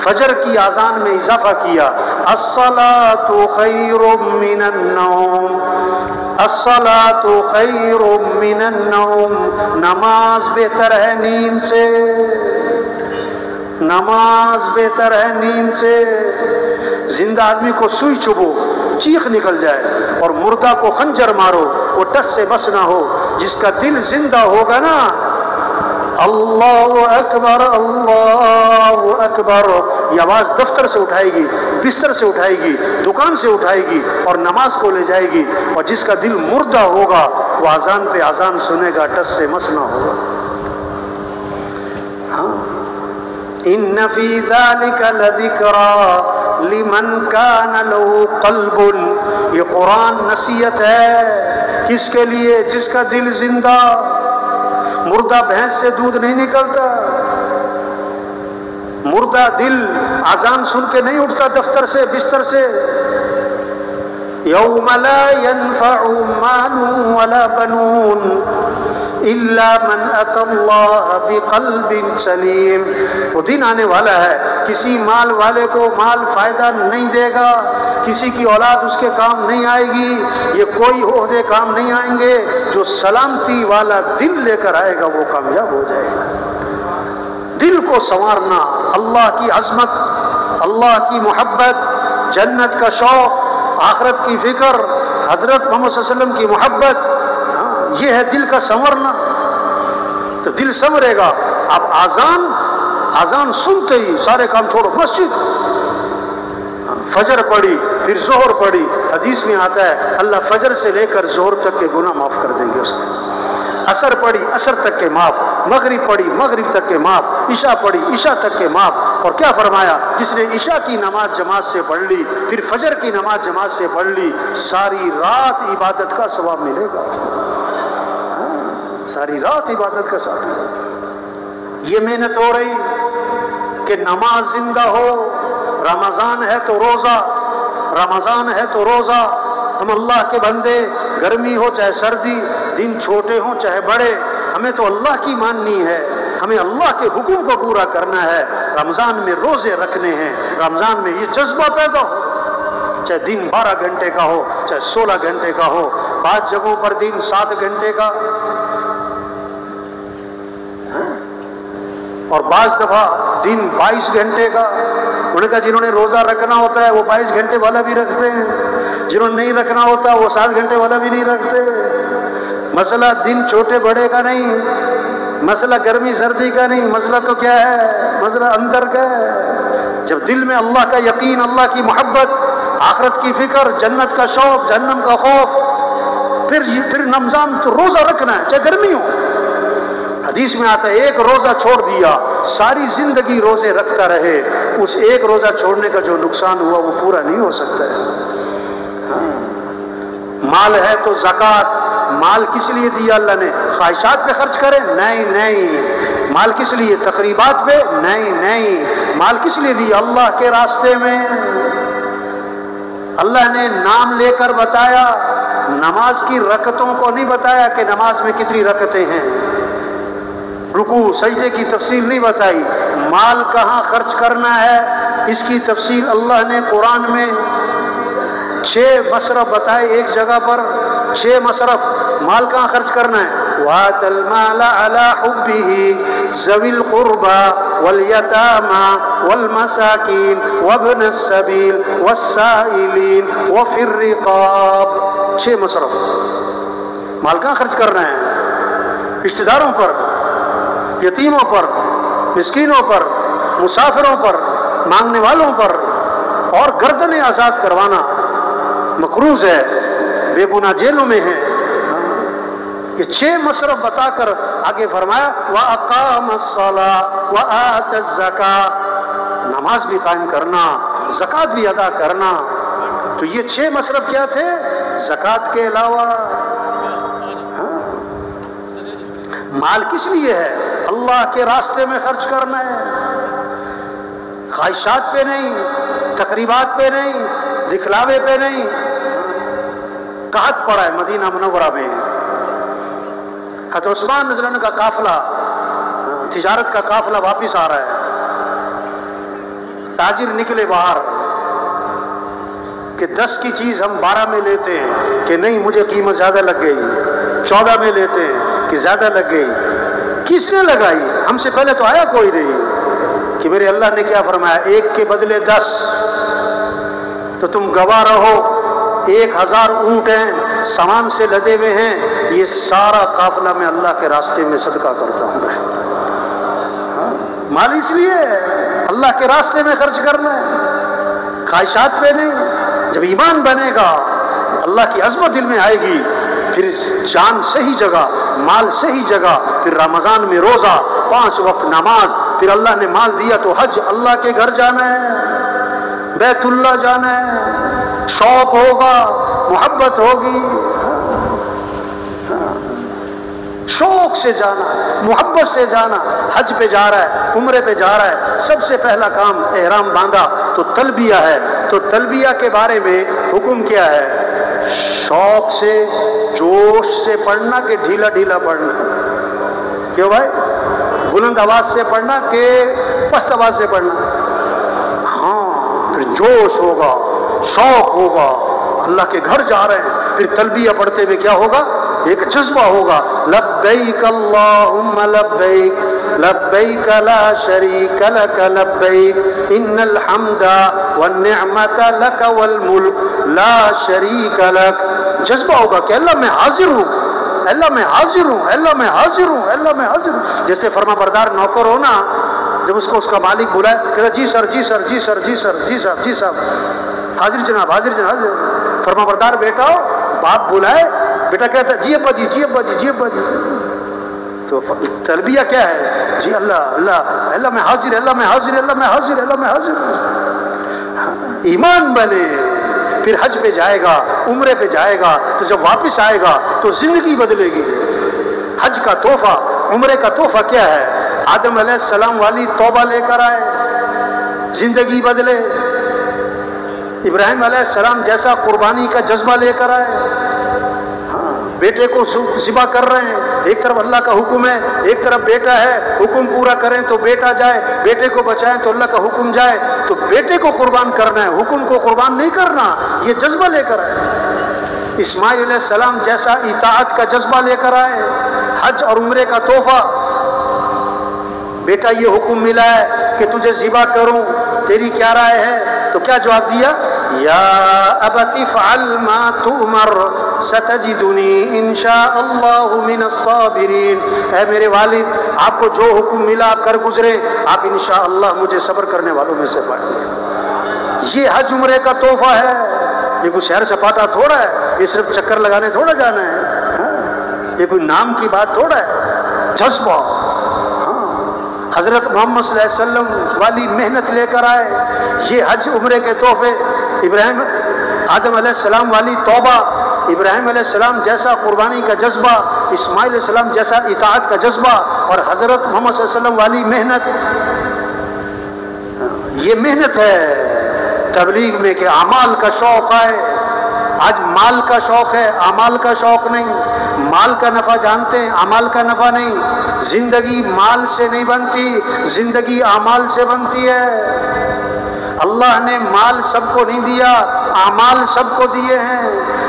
فجر کی اذان میں اضافہ کیا، الصلاۃ خیر من النوم، الصلاۃ خیر من النوم، نماز بہتر ہے نیند سے، نماز بہتر ہے نیند سے۔ زندہ آدمی کو سوئی چبھو چیخ نکل جائے، اور مردہ کو خنجر مارو وہ ٹس سے بس نہ ہو۔ جس کا دل زندہ ہوگا نا، اللہ اکبر اللہ اکبر، یہ آواز دفتر سے اٹھائے گی، بستر سے اٹھائے گی، دکان سے اٹھائے گی اور نماز کو لے جائے گی، اور جس کا دل مردہ ہوگا وہ اذان پہ اذان سنے گا، ٹس سے مس نہ ہوگا۔ ہاں، ان فی ذلک لذکری لمن کان لہ قلب، یہ قرآن نصیحت ہے کس کے لیے؟ جس کا دل زندہ، مردہ بھینس سے دودھ نہیں نکلتا، مردہ دل اذان سن کے نہیں اٹھتا دفتر سے بستر سے۔ یوم لا ينفع مال ولا بنون الا من اتى الله بقلب سلیم، وہ دن آنے والا ہے کسی مال والے کو مال فائدہ نہیں دے گا، کسی کی اولاد اس کے کام نہیں آئے گی، یہ کوئی عہدے کام نہیں آئیں گے، جو سلامتی والا دل لے کر آئے گا وہ کامیاب ہو جائے گا۔ دل کو سنوارنا، اللہ کی عظمت، اللہ کی محبت، جنت کا شوق، آخرت کی فکر، حضرت محمد صلی اللہ علیہ وسلم کی محبت، یہ ہے دل کا سنورنا۔ تو دل سنورے گا۔ اب آزان سنتے ہی سارے کام چھوڑو، مسجد، فجر پڑھی پھر ظہر پڑھی، حدیث میں آتا ہے اللہ فجر سے لے کر ظہر تک کے گناہ معاف کر دیں گے اس میں۔ عصر پڑھی عصر تک کے معاف، مغرب پڑھی مغرب تک کے معاف، عشاء پڑھی عشاء تک کے معاف۔ اور کیا فرمایا؟ جس نے عشاء کی نماز جماعت سے پڑھ لی، پھر فجر کی نماز جماعت سے پڑھ لی، ساری رات عبادت کا ثواب ملے گا، ساری رات عبادت کا ثواب۔ یہ محنت ہو رہی کہ نماز زندہ ہو، رمضان ہے تو روزہ، رمضان ہے تو روزہ۔ ہم اللہ کے بندے، گرمی ہو چاہے سردی، دن چھوٹے ہوں چاہے بڑے، ہمیں تو اللہ کی ماننی ہے، ہمیں اللہ کے حکم کو پورا کرنا ہے۔ رمضان میں روزے رکھنے ہیں، رمضان میں یہ جذبہ پیدا ہو، چاہے دن 12 گھنٹے کا ہو چاہے 16 گھنٹے کا ہو، بعض جگہوں پر دن 7 گھنٹے کا، اور بعض دفعہ دن 22 گھنٹے کا۔ انہوں نے کہا جنہوں نے روزہ رکھنا ہوتا ہے وہ 22 گھنٹے والا بھی رکھتے ہیں، جنہوں نے نہیں رکھنا ہوتا وہ 7 گھنٹے والا بھی نہیں رکھتے۔ مسئلہ دن چھوٹے بڑے کا نہیں، مسئلہ گرمی سردی کا نہیں، مسئلہ تو کیا ہے؟ مسئلہ اندر کا ہے۔ جب دل میں اللہ کا یقین، اللہ کی محبت، آخرت کی فکر، جنت کا شوق، جہنم کا خوف، پھر رمضان تو روزہ رکھنا ہے چاہے گرمی ہو۔ حدیث میں آتا ہے ایک روزہ چھوڑ دیا ساری زندگی روزے رکھتا رہے، اس ایک روزہ چھوڑنے کا جو نقصان ہوا وہ پورا نہیں ہو سکتا ہے۔ مال ہے تو زکوٰۃ، مال کس لیے دیا اللہ نے؟ خواہشات پہ خرچ کرے؟ نہیں۔ مال کس لیے؟ تقریبات پہ؟ نہیں۔ مال کس لیے دیا؟ اللہ کے راستے میں۔ اللہ نے نام لے کر بتایا، نماز کی رکعتوں کو نہیں بتایا کہ نماز میں کتنی رکعتیں ہیں، رکوع سجدے کی تفصیل نہیں بتائی، مال کہاں خرچ کرنا ہے اس کی تفصیل اللہ نے قرآن میں 6 مصرف بتائے، ایک جگہ پر 6 مصرف، مال کہاں خرچ کرنا ہے۔ وَآتَى الْمَالَ عَلَى حُبِّهِ ذَوِي الْقُرْبَى وَالْيَتَامَى وَالْمَسَاكِينِ وَابْنَ السَّبِيلِ وَالسَّائِلِينَ وَفِي الرِّقَابِ، 6 مصرف۔ مال کہاں خرچ کرنا ہے؟ رشتہ داروں پر، یتیموں پر، مسکینوں پر، مسافروں پر، مانگنے والوں پر، اور گردنیں آزاد کروانا مقروض ہے، بے گناہ جیلوں میں ہیں۔ یہ 6 مصرف بتا کر آگے فرمایا وَأَقَامَ الصَّلَاةَ وَآتَى الزَّكَاةَ، نماز بھی قائم کرنا، زکوٰۃ بھی ادا کرنا۔ تو یہ 6 مصرف کیا تھے زکوٰۃ کے علاوہ؟ مال کس لیے ہے؟ اللہ کے راستے میں خرچ کرنا ہے، خواہشات پہ نہیں، تقریبات پہ نہیں، دکھلاوے پہ نہیں۔ قحط پڑا ہے مدینہ منورہ میں، حضرت عثمان رضی اللہ عنہ کا قافلہ، تجارت کا قافلہ واپس آ رہا ہے، تاجر نکلے باہر کہ 10 کی چیز ہم 12 میں لیتے ہیں، کہ نہیں مجھے قیمت زیادہ لگ گئی، 14 میں لیتے ہیں کہ زیادہ لگ گئی۔ کس نے لگائی؟ ہم سے پہلے تو آیا کوئی نہیں کہ میرے اللہ نے کیا فرمایا 1 کے بدلے 10، تو تم گواہ رہو 1000 اونٹ ہیں، سامان سے لدے ہوئے ہیں، یہ سارا قافلہ میں اللہ کے راستے میں صدقہ کرتا ہوں۔ مال اس لیے اللہ کے راستے میں خرچ کرنا ہے، خواہشات پہ نہیں۔ جب ایمان بنے گا، اللہ کی عظمت دل میں آئے گی، پھر جان صحیح جگہ، مال صحیح جگہ، پھر رمضان میں روزہ، 5 وقت نماز، پھر اللہ نے مال دیا تو حج، اللہ کے گھر جانا ہے، بیت اللہ جانا ہے، شوق ہوگا، محبت ہوگی، شوق سے جانا، محبت سے جانا۔ حج پہ جا رہا ہے، عمرے پہ جا رہا ہے، سب سے پہلا کام احرام باندھا تو تلبیہ ہے، تو تلبیہ کے بارے میں حکم کیا ہے؟ شوق سے، جوش سے پڑھنا کہ ڈھیلا ڈھیلا پڑھنا؟ کیوں بھائی؟ بلند آواز سے پڑھنا کہ پست آواز سے پڑھنا؟ ہاں، پھر جوش ہوگا، شوق ہوگا، اللہ کے گھر جا رہے ہیں، پھر تلبیہ پڑھتے ہوئے کیا ہوگا؟ ایک جذبہ ہوگا، لبیک اللہم لبیک لبیک لا شریک لک لبیک ان الحمد والنعمت لک والملک لا شریک لک۔ جذبہ ہوگا کہ اللہ میں حاضر ہوں، اللہ میں حاضر ہوں، اللہ میں حاضر ہوں، اللہ میں حاضر ہوں۔ جیسے فرما بردار نوکر ہونا، جب اس کو اس کا مالک بلائے کہتا جی سر جی سر جی سر جی سر جی صاحب جی صاحب، حاضر جناب حاضر جناب حاضر۔ فرما بردار بیٹا ہو، باپ بلائے، بیٹا کہتا ہے جی ابا جی جی ابا جی جی ابا جی۔ تو تلبیہ کیا ہے؟ جی اللہ اللہ اللہ میں حاضر، اللہ میں حاضر، اللہ میں حاضر، اللہ میں حاضر۔ ایمان بنے، پھر حج پہ جائے گا، عمرے پہ جائے گا، تو جب واپس آئے گا تو زندگی بدلے گی۔ حج کا تحفہ، عمرے کا تحفہ کیا ہے؟ آدم علیہ السلام والی توبہ لے کر آئے، زندگی بدلے۔ ابراہیم علیہ السلام جیسا قربانی کا جذبہ لے کر آئے، بیٹے کو ذبح کر رہے ہیں، ایک طرف اللہ کا حکم ہے، ایک طرف بیٹا ہے، حکم پورا کریں تو بیٹا جائے، بیٹے کو بچائیں تو اللہ کا حکم جائے، تو بیٹے کو قربان کرنا ہے، حکم کو قربان نہیں کرنا، یہ جذبہ لے کر آئے۔ اسماعیل علیہ السلام جیسا اطاعت کا جذبہ لے کر آئے، حج اور عمرے کا تحفہ۔ بیٹا یہ حکم ملا ہے کہ تجھے ذبح کروں، تیری کیا رائے ہے؟ تو کیا جواب دیا؟ یا ابت افعل ما تؤمر ستجدنی انشاء اللہ من الصابرین۔ اے میرے والد، آپ کو جو حکم ملا آپ کر گزرے، آپ انشاءاللہ مجھے صبر کرنے والوں میں سے پائیں گے۔ یہ حج عمرے کا تحفہ ہے، یہ کوئی شہر سپاٹا تھوڑا ہے، یہ صرف چکر لگانے تھوڑا جانا ہے، یہ کوئی نام کی بات تھوڑا ہے، جذبہ۔ حضرت محمد صلی اللہ علیہ وسلم والی محنت لے کر آئے، یہ حج عمرے کے تحفے۔ ابراہیم آدم علیہ السلام والی توبہ، ابراہیم علیہ السلام جیسا قربانی کا جذبہ، اسماعیل علیہ السلام جیسا اطاعت کا جذبہ، اور حضرت محمد صلی اللہ علیہ وسلم والی محنت۔ یہ محنت ہے تبلیغ میں کہ اعمال کا شوق آئے۔ آج مال کا شوق ہے، اعمال کا شوق نہیں۔ مال کا نفع جانتے ہیں، اعمال کا نفع نہیں۔ زندگی مال سے نہیں بنتی، زندگی اعمال سے بنتی ہے۔ اللہ نے مال سب کو نہیں دیا، اعمال سب کو دیے ہیں۔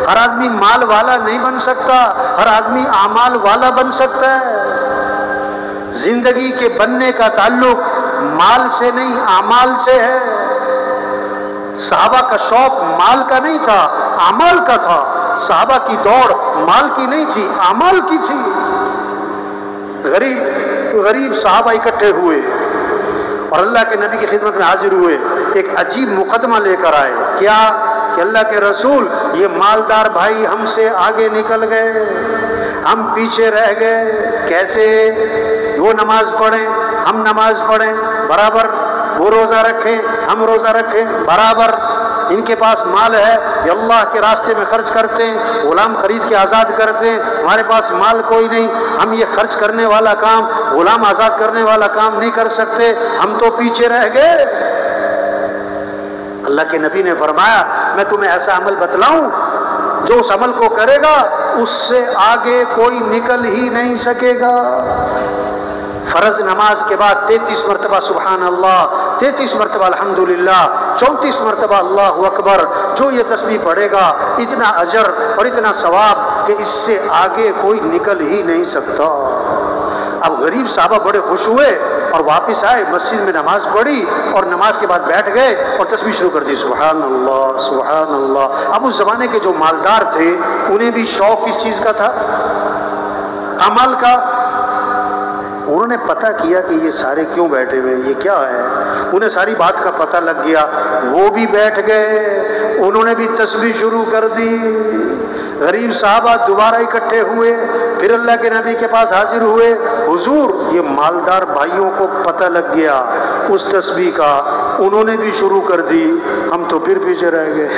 ہر آدمی مال والا نہیں بن سکتا، ہر آدمی اعمال والا بن سکتا ہے۔ زندگی کے بننے کا تعلق مال سے نہیں، اعمال سے ہے۔ صحابہ کا شوق مال کا نہیں تھا، اعمال کا تھا۔ صحابہ کی دوڑ مال کی نہیں تھی، اعمال کی تھی۔ غریب صحابہ اکٹھے ہوئے اور اللہ کے نبی کی خدمت میں حاضر ہوئے، ایک عجیب مقدمہ لے کر آئے۔ کیا؟ کہ اللہ کے رسول، یہ مالدار بھائی ہم سے آگے نکل گئے، ہم پیچھے رہ گئے۔ کیسے؟ وہ نماز پڑھیں ہم نماز پڑھیں برابر، وہ روزہ رکھیں ہم روزہ رکھیں برابر، ان کے پاس مال ہے، یہ اللہ کے راستے میں خرچ کرتے ہیں، غلام خرید کے آزاد کرتے ہیں، ہمارے پاس مال کوئی نہیں، ہم یہ خرچ کرنے والا کام، غلام آزاد کرنے والا کام نہیں کر سکتے، ہم تو پیچھے رہ گئے۔ اللہ کے نبی نے فرمایا میں تمہیں ایسا عمل بتلاؤں جو اس عمل کو کرے گا اس سے آگے کوئی نکل ہی نہیں سکے گا۔ فرض نماز کے بعد 33 مرتبہ سبحان اللہ، 33 مرتبہ الحمدللہ، 34 مرتبہ اللہ اکبر، جو یہ تسبیح پڑھے گا اتنا اجر اور اتنا ثواب کہ اس سے آگے کوئی نکل ہی نہیں سکتا۔ اب غریب صحابہ بڑے خوش ہوئے اور واپس آئے، مسجد میں نماز پڑھی اور نماز کے بعد بیٹھ گئے اور تسبیح شروع کر دی، سبحان اللہ سبحان اللہ۔ اب اس زمانے کے جو مالدار تھے انہیں بھی شوق کس چیز کا تھا؟ عمل کا۔ انہوں نے پتہ کیا کہ یہ سارے کیوں بیٹھے ہوئے، یہ کیا ہے، انہیں ساری بات کا پتہ لگ گیا، وہ بھی بیٹھ گئے، انہوں نے بھی تسبیح شروع کر دی۔ غریب صحابہ دوبارہ اکٹھے ہوئے، پھر اللہ کے نبی کے پاس حاضر ہوئے، حضور یہ مالدار بھائیوں کو پتہ لگ گیا اس تسبیح کا، انہوں نے بھی شروع کر دی، ہم تو پھر پیچھے رہ گئے۔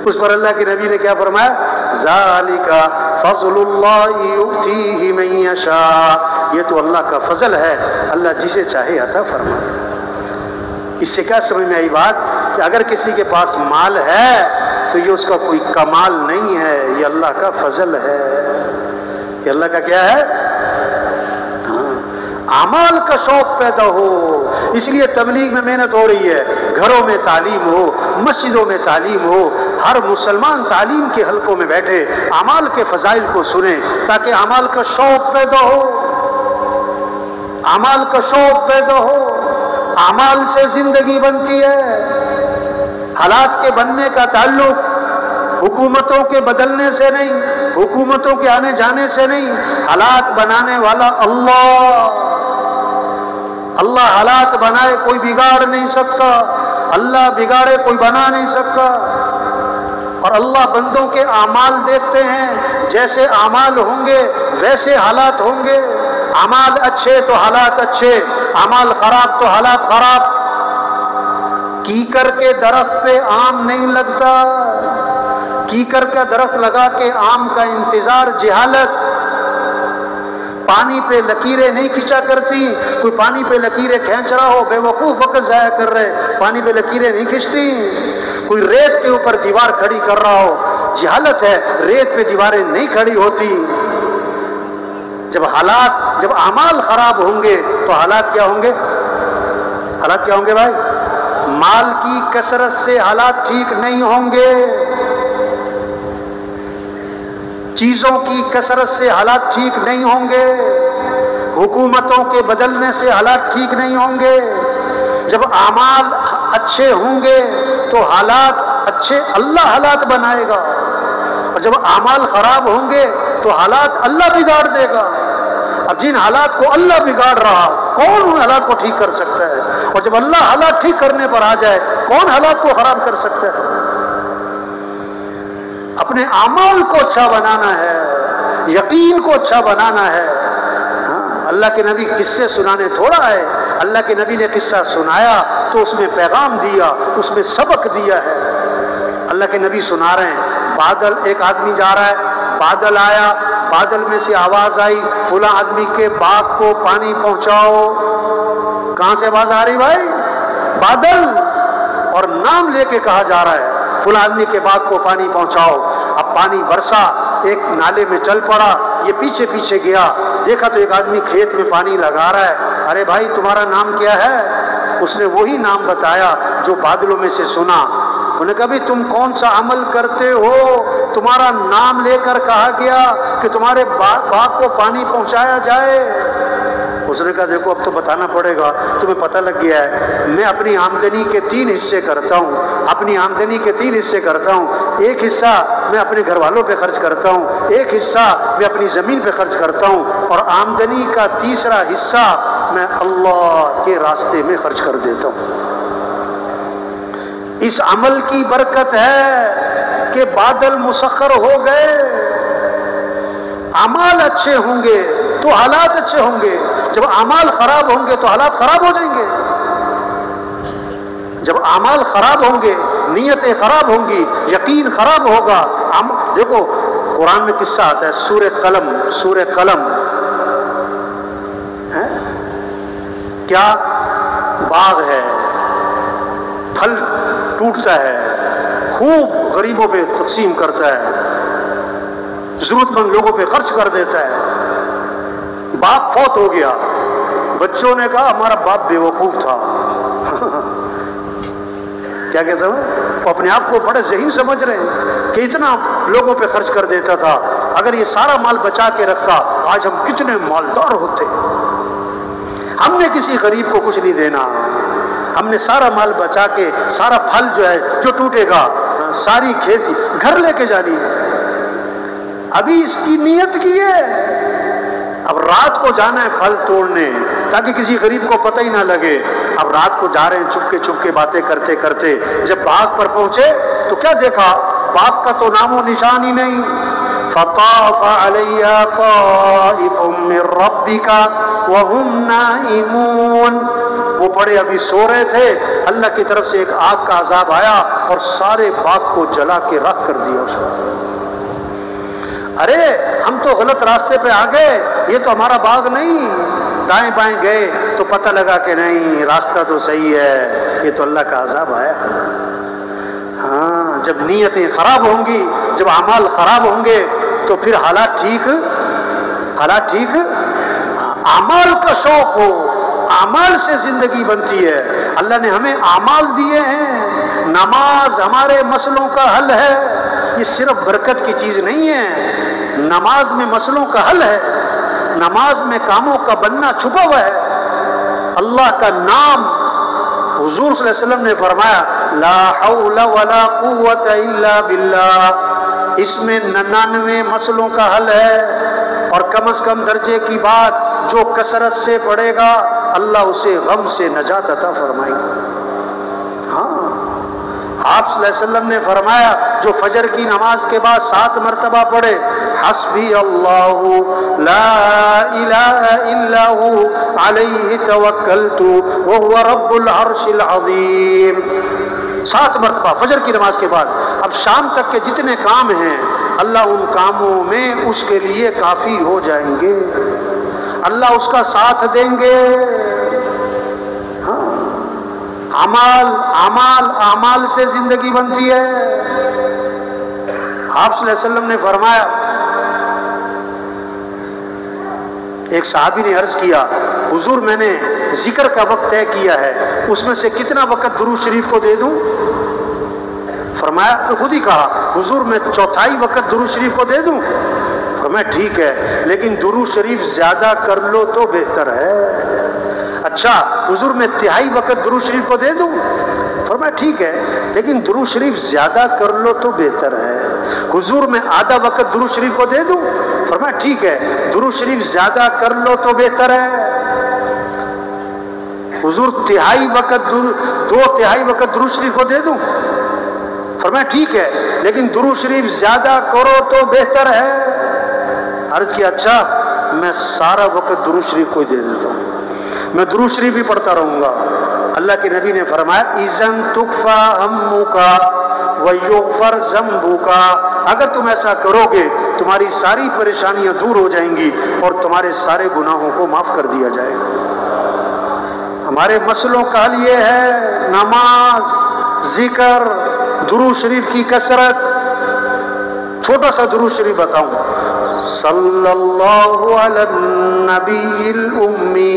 اس پر اللہ کے نبی نے کیا فرمایا؟ ذالک فضل اللہ یؤتیہ من یشاء، یہ تو اللہ کا فضل ہے، اللہ جسے چاہے عطا فرمائے۔ اس سے کیا سمجھ میں آئی بات کہ اگر کسی کے پاس مال ہے تو یہ اس کا کوئی کمال نہیں ہے، یہ اللہ کا فضل ہے، یہ اللہ کا کیا ہے؟ اعمال کا شوق پیدا ہو۔ اس لیے تبلیغ میں محنت ہو رہی ہے، گھروں میں تعلیم ہو، مسجدوں میں تعلیم ہو، ہر مسلمان تعلیم کے حلقوں میں بیٹھے اعمال کے فضائل کو سنیں تاکہ اعمال کا شوق پیدا ہو، اعمال کا شوق پیدا ہو۔ اعمال سے زندگی بنتی ہے۔ حالات کے بننے کا تعلق حکومتوں کے بدلنے سے نہیں، حکومتوں کے آنے جانے سے نہیں، حالات بنانے والا اللہ۔ اللہ حالات بنائے کوئی بگاڑ نہیں سکتا، اللہ بگاڑے کوئی بنا نہیں سکتا۔ اور اللہ بندوں کے اعمال دیکھتے ہیں، جیسے اعمال ہوں گے ویسے حالات ہوں گے۔ اعمال اچھے تو حالات اچھے، اعمال خراب تو حالات خراب۔ کیکر کے درخت پہ آم نہیں لگتا، کیکر کا درخت لگا کے آم کا انتظار جہالت۔ پانی پہ لکیریں نہیں کھینچا کرتی، کوئی پانی پہ لکیریں کھینچ رہا ہو بے وقوف وقت ضائع کر رہے، پانی پہ لکیریں نہیں کھینچتی۔ کوئی ریت کے اوپر دیوار کھڑی کر رہا ہو، جہالت ہے، ریت پہ دیواریں نہیں کھڑی ہوتی۔ جب اعمال خراب ہوں گے تو حالات کیا ہوں گے؟ حالات کیا ہوں گے بھائی؟ مال کی کثرت سے حالات ٹھیک نہیں ہوں گے، چیزوں کی کثرت سے حالات ٹھیک نہیں ہوں گے، حکومتوں کے بدلنے سے حالات ٹھیک نہیں ہوں گے۔ جب اعمال اچھے ہوں گے تو حالات اچھے اللہ حالات بنائے گا، اور جب اعمال خراب ہوں گے تو حالات اللہ بگاڑ دے گا۔ اب جن حالات کو اللہ بگاڑ رہا، کون ان حالات کو ٹھیک کر سکتا ہے؟ اور جب اللہ حالات ٹھیک کرنے پر آ جائے، کون حالات کو خراب کر سکتا ہے؟ اپنے اعمال کو اچھا بنانا ہے، یقین کو اچھا بنانا ہے۔ اللہ کے نبی قصے سنانے تھوڑا ہے، اللہ کے نبی نے قصہ سنایا تو اس میں پیغام دیا، اس میں سبق دیا ہے۔ اللہ کے نبی سنا رہے ہیں، بادل، ایک آدمی جا رہا ہے، بادل آیا، بادل میں سے آواز آئی فلاں آدمی کے باغ کو پانی پہنچاؤ۔ کہاں سے آواز آ رہی بھائی؟ بادل، اور نام لے کے کہا جا رہا ہے فلاں آدمی کے باغ کو پانی پہنچاؤ۔ اب پانی برسا، ایک نالے میں چل پڑا، یہ پیچھے پیچھے گیا، دیکھا تو ایک آدمی کھیت میں پانی لگا رہا ہے۔ ارے بھائی تمہارا نام کیا ہے؟ اس نے وہی نام بتایا جو بادلوں میں سے سنا۔ انہوں نے کہا بھی تم کون سا عمل کرتے ہو؟ تمہارا نام لے کر کہا گیا کہ تمہارے باغ کو پانی پہنچایا جائے۔ اس نے کہا دیکھو اب تو بتانا پڑے گا، تمہیں پتہ لگ گیا ہے میں اپنی آمدنی کے 3 حصے کرتا ہوں، اپنی آمدنی کے 3 حصے کرتا ہوں۔ ایک حصہ میں اپنے گھر والوں پہ خرچ کرتا ہوں، ایک حصہ میں اپنی زمین پہ خرچ کرتا ہوں، اور آمدنی کا تیسرا حصہ میں اللہ کے راستے میں خرچ کر دیتا ہوں۔ اس عمل کی برکت ہے کہ بادل مسخر ہو گئے۔ اعمال اچھے ہوں گے تو حالات اچھے ہوں گے، جب اعمال خراب ہوں گے تو حالات خراب ہو جائیں گے۔ جب اعمال خراب ہوں گے، نیتیں خراب ہوں گی، یقین خراب ہوگا۔ دیکھو قرآن میں قصہ آتا ہے، سورہ قلم، سورہ قلم ہے کیا؟ باغ ہے، پھل ٹوٹتا ہے، خوب غریبوں پہ تقسیم کرتا ہے، ضرورت مند لوگوں پہ خرچ کر دیتا ہے۔ باپ فوت ہو گیا، بچوں نے کہا ہمارا باپ بے وقوف تھا۔ کیا کہتا ہوں؟ وہ اپنے آپ کو بڑے ذہین سمجھ رہے ہیں کہ اتنا لوگوں پہ خرچ کر دیتا تھا، اگر یہ سارا مال بچا کے رکھتا آج ہم کتنے مالدار ہوتے۔ ہم نے کسی غریب کو کچھ نہیں دینا، ہم نے سارا مال بچا کے سارا پھل جو ہے جو ٹوٹے گا، ساری کھیتی گھر لے کے جانی ہے۔ ابھی اس کی نیت کی ہے، اب رات کو جانا ہے پھل توڑنے تاکہ کسی غریب کو پتہ ہی نہ لگے. اب رات کو جا رہے ہیں چپ کے باتیں کرتے کرتے. جب باغ پر پہنچے تو کیا دیکھا؟ باغ کا تو نام و نشان ہی نہیں. فطاف علیہا طائف من ربک وہم نائمون. وہ بڑے ابھی سو رہے تھے، اللہ کی طرف سے ایک آگ کا عذاب آیا اور سارے باغ کو جلا کے راکھ کر دیا اس کو. ارے ہم تو غلط راستے پہ آ گئے، یہ تو ہمارا باغ نہیں. دائیں بائیں گئے تو پتہ لگا کہ نہیں، راستہ تو صحیح ہے، یہ تو اللہ کا عذاب آیا. ہاں، جب نیتیں خراب ہوں گی، جب اعمال خراب ہوں گے تو پھر حالات ٹھیک. اعمال کا شوق ہو، اعمال سے زندگی بنتی ہے. اللہ نے ہمیں اعمال دیے ہیں. نماز ہمارے مسئلوں کا حل ہے. یہ صرف برکت کی چیز نہیں ہے، نماز میں مسئلوں کا حل ہے. نماز میں کاموں کا بننا چھپا ہوا ہے. اللہ کا نام، حضور صلی اللہ علیہ وسلم نے فرمایا لا حول ولا قوت الا باللہ. اس میں 99 مسئلوں کا حل ہے. اور کم از کم درجے کی بات، جو کثرت سے پڑھے گا اللہ اسے غم سے نجات عطا فرمائے گا. ہاں، آپ صلی اللہ علیہ وسلم نے فرمایا جو فجر کی نماز کے بعد 7 مرتبہ پڑھے حسبی اللہ لا الہ الا ہو علیہ توکلت وہو رب العرش العظیم. 7 مرتبہ فجر کی نماز کے بعد. اب شام تک کے جتنے کام ہیں اللہ ان کاموں میں اس کے لیے کافی ہو جائیں گے، اللہ اس کا ساتھ دیں گے. ہاں، اعمال سے زندگی بنتی ہے. آپ صلی اللہ علیہ وسلم نے فرمایا، ایک صحابی نے عرض کیا حضور میں نے ذکر کا وقت طے کیا ہے، اس میں سے کتنا وقت درود شریف کو دے دوں؟ فرمایا، تو خود ہی کہا حضور میں 1/4 وقت درود شریف کو دے دوں؟ فرمایا ٹھیک ہے، لیکن درود شریف زیادہ کر لو تو بہتر ہے. اچھا حضور میں 1/3 وقت درود شریف کو دے دوں؟ فرمایا ٹھیک ہے، لیکن درود شریف زیادہ کر لو تو بہتر ہے. حضور میں آدھا وقت درود شریف کو دے دوں؟ فرمایا ٹھیک ہے، درود شریف زیادہ کر لو تو بہتر ہے. حضور 2/3 وقت درود شریف کو دے دوں؟ فرمایا ٹھیک ہے، لیکن درود شریف زیادہ کرو تو بہتر ہے. عرض کیا اچھا میں سارا وقت درود شریف کو دے دیتا ہوں، میں درود شریف بھی پڑھتا رہوں گا. اللہ کے نبی نے فرمایا اذن تکفا ہمک ویغفر ذنبک. اگر تم ایسا کرو گے تمہاری ساری پریشانیاں دور ہو جائیں گی اور تمہارے سارے گناہوں کو معاف کر دیا جائے گا. ہمارے مسئلوں کا حل یہ ہے نماز، ذکر، درود شریف کی کثرت. چھوٹا سا درود شریف بتاؤں، صلی اللہ علی النبی الامی،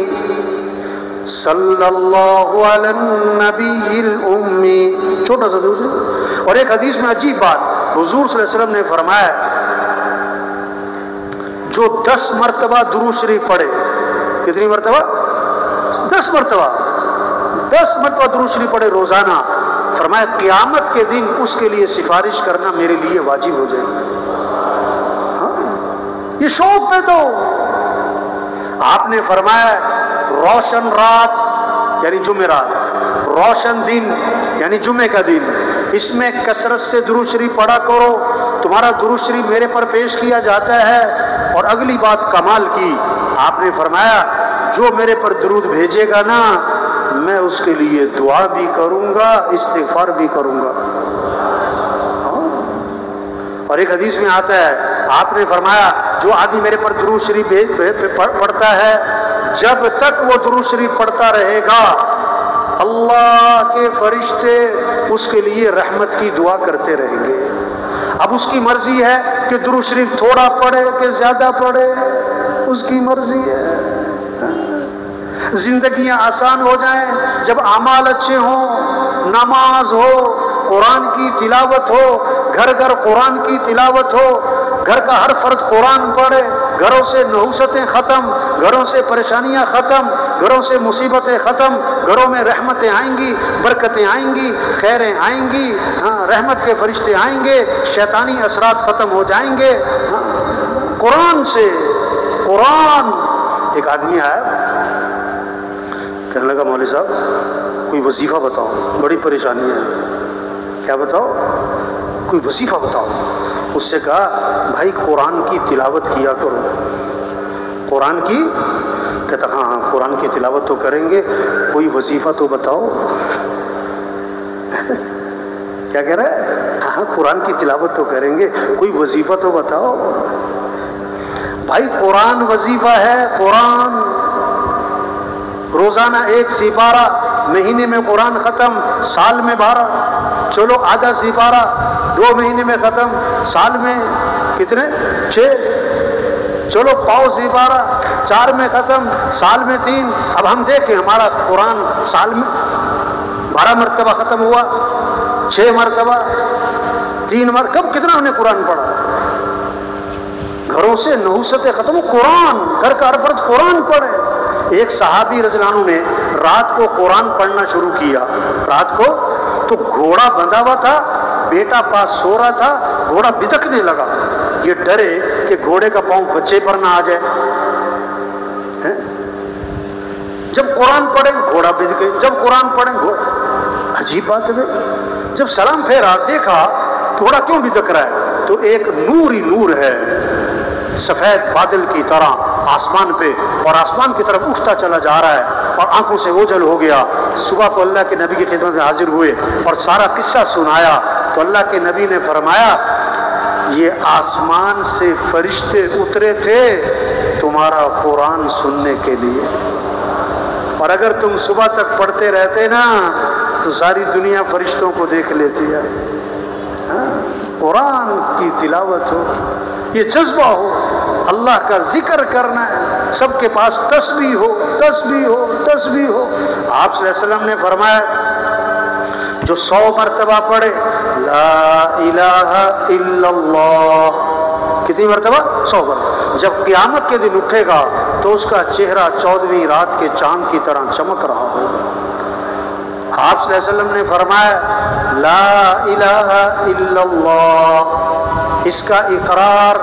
صلی اللہ علی النبی الامی. چھوٹا سا درود شریف. اور ایک حدیث میں عجیب بات، حضور صلی اللہ علیہ وسلم نے فرمایا جو 10 مرتبہ درود شریف پڑھے. کتنی مرتبہ؟ 10 مرتبہ. 10 مرتبہ درود شریف پڑھے روزانہ. فرمایا قیامت کے دن اس کے لیے سفارش کرنا میرے لیے واجب ہو جائے گا. یہ شوق ہے. تو آپ نے فرمایا روشن رات یعنی جمعرات، روشن دن یعنی جمعے کا دن، اس میں کثرت سے درود شریف پڑھا کرو. تمہارا درود شریف میرے پر پیش کیا جاتا ہے. اور اگلی بات کمال کی، آپ نے فرمایا جو میرے پر درود بھیجے گا نا میں اس کے لیے دعا بھی کروں گا، استغفار بھی کروں گا. اور ایک حدیث میں آتا ہے آپ نے فرمایا جو آدمی میرے پر درود شریف پڑھتا ہے جب تک وہ درود شریف پڑھتا رہے گا اللہ کے فرشتے اس کے لیے رحمت کی دعا کرتے رہیں گے. اب اس کی مرضی ہے کہ درود شریف تھوڑا پڑھے کہ زیادہ پڑھے، اس کی مرضی ہے. زندگیاں آسان ہو جائیں جب اعمال اچھے ہوں، نماز ہو، قرآن کی تلاوت ہو، گھر گھر قرآن کی تلاوت ہو، گھر کا ہر فرد قرآن پڑھے، گھروں سے نحوستیں ختم، گھروں سے پریشانیاں ختم، گھروں سے مصیبتیں ختم، گھروں میں رحمتیں آئیں گی، برکتیں آئیں گی، خیریں آئیں گی. رحمت کے فرشتے آئیں گے، شیطانی اثرات ختم ہو جائیں گے. قرآن سے قرآن. ایک آدمی آیا, کہنے لگا مولوی صاحب کوئی وظیفہ بتاؤ, بڑی پریشانی ہے. کیا بتاؤ؟ کوئی وظیفہ بتاؤ. اس سے کہا بھائی قرآن کی تلاوت کیا کرو. قرآن کی؟ کہتا ہاں ہاں قرآن کی تلاوت تو کریں گے, کوئی وظیفہ تو بتاؤ. کیا کہہ رہا ہے؟ ہاں قرآن کی تلاوت تو کریں گے, کوئی وظیفہ تو بتاؤ. بھائی قرآن وظیفہ ہے. قرآن روزانہ 1 سپارہ, مہینے میں قرآن ختم, سال میں 12. چلو آدھا سپارہ 2 مہینے میں ختم, سال میں کتنے 6. چلو پاؤ سپارہ 4 میں ختم, سال میں 3. اب ہم دیکھیں ہمارا قرآن سال میں 12 مرتبہ ختم ہوا, 6 مرتبہ, 3 مرتبہ, کب کتنا ہم نے قرآن پڑھا؟ گھروں سے نحوستیں ختم. قرآن گھر کا ہر فرد قرآن پڑھے. ایک صحابی رضی اللہ عنہ نے رات کو قرآن پڑھنا شروع کیا. رات کو تو گھوڑا بندھا ہوا تھا, بیٹا پاس سو رہا تھا, گھوڑا بدکنے لگا. یہ ڈرے کہ گھوڑے کا پاؤں بچے پر نہ آ جائے. جب قرآن پڑھیں گھوڑا بدکے, جب قرآن پڑھیں گھوڑا. عجیب بات ہے. جب سلام پھیرا دیکھا گھوڑا کیوں بدک رہا ہے, تو ایک نور ہی نور ہے سفید بادل کی طرح آسمان پہ, اور آسمان کی طرف اٹھتا چلا جا رہا ہے, اور آنکھوں سے اوجھل ہو گیا. صبح کو اللہ کے نبی کی خدمت میں حاضر ہوئے اور سارا قصہ سنایا, تو اللہ کے نبی نے فرمایا یہ آسمان سے فرشتے اترے تھے تمہارا قرآن سننے کے لیے, اور اگر تم صبح تک پڑھتے رہتے نا تو ساری دنیا فرشتوں کو دیکھ لیتی ہے. قرآن کی تلاوت ہو, یہ جذبہ ہو, اللہ کا ذکر کرنا ہے. سب کے پاس تسبیح ہو, تسبیح ہو, تسبیح ہو. آپ صلی اللہ علیہ وسلم نے فرمایا جو 100 مرتبہ پڑھے لا الہ الا اللہ, کتنی مرتبہ؟ 100 مرتبہ. جب قیامت کے دن اٹھے گا تو اس کا چہرہ 14ویں رات کے چاند کی طرح چمک رہا ہوگا. آپ صلی اللہ علیہ وسلم نے فرمایا لا الہ الا اللہ, اس کا اقرار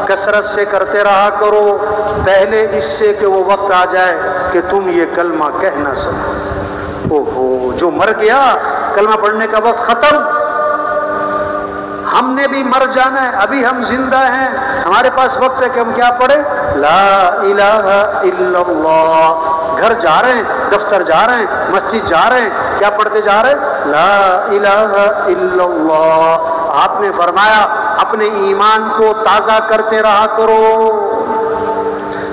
کثرت سے کرتے رہا کرو, پہلے اس سے کہ وہ وقت آ جائے کہ تم یہ کلمہ کہہ نہ سکو. اوہو, جو مر گیا کلمہ پڑھنے کا وقت ختم. ہم نے بھی مر جانا ہے, ابھی ہم زندہ ہیں, ہمارے پاس وقت ہے کہ ہم کیا پڑھیں لا الہ الا اللہ. گھر جا رہے ہیں, دفتر جا رہے ہیں, مسجد جا رہے ہیں, کیا پڑھتے جا رہے ہیں لا الہ الا اللہ. آپ نے فرمایا اپنے ایمان کو تازہ کرتے رہا کرو.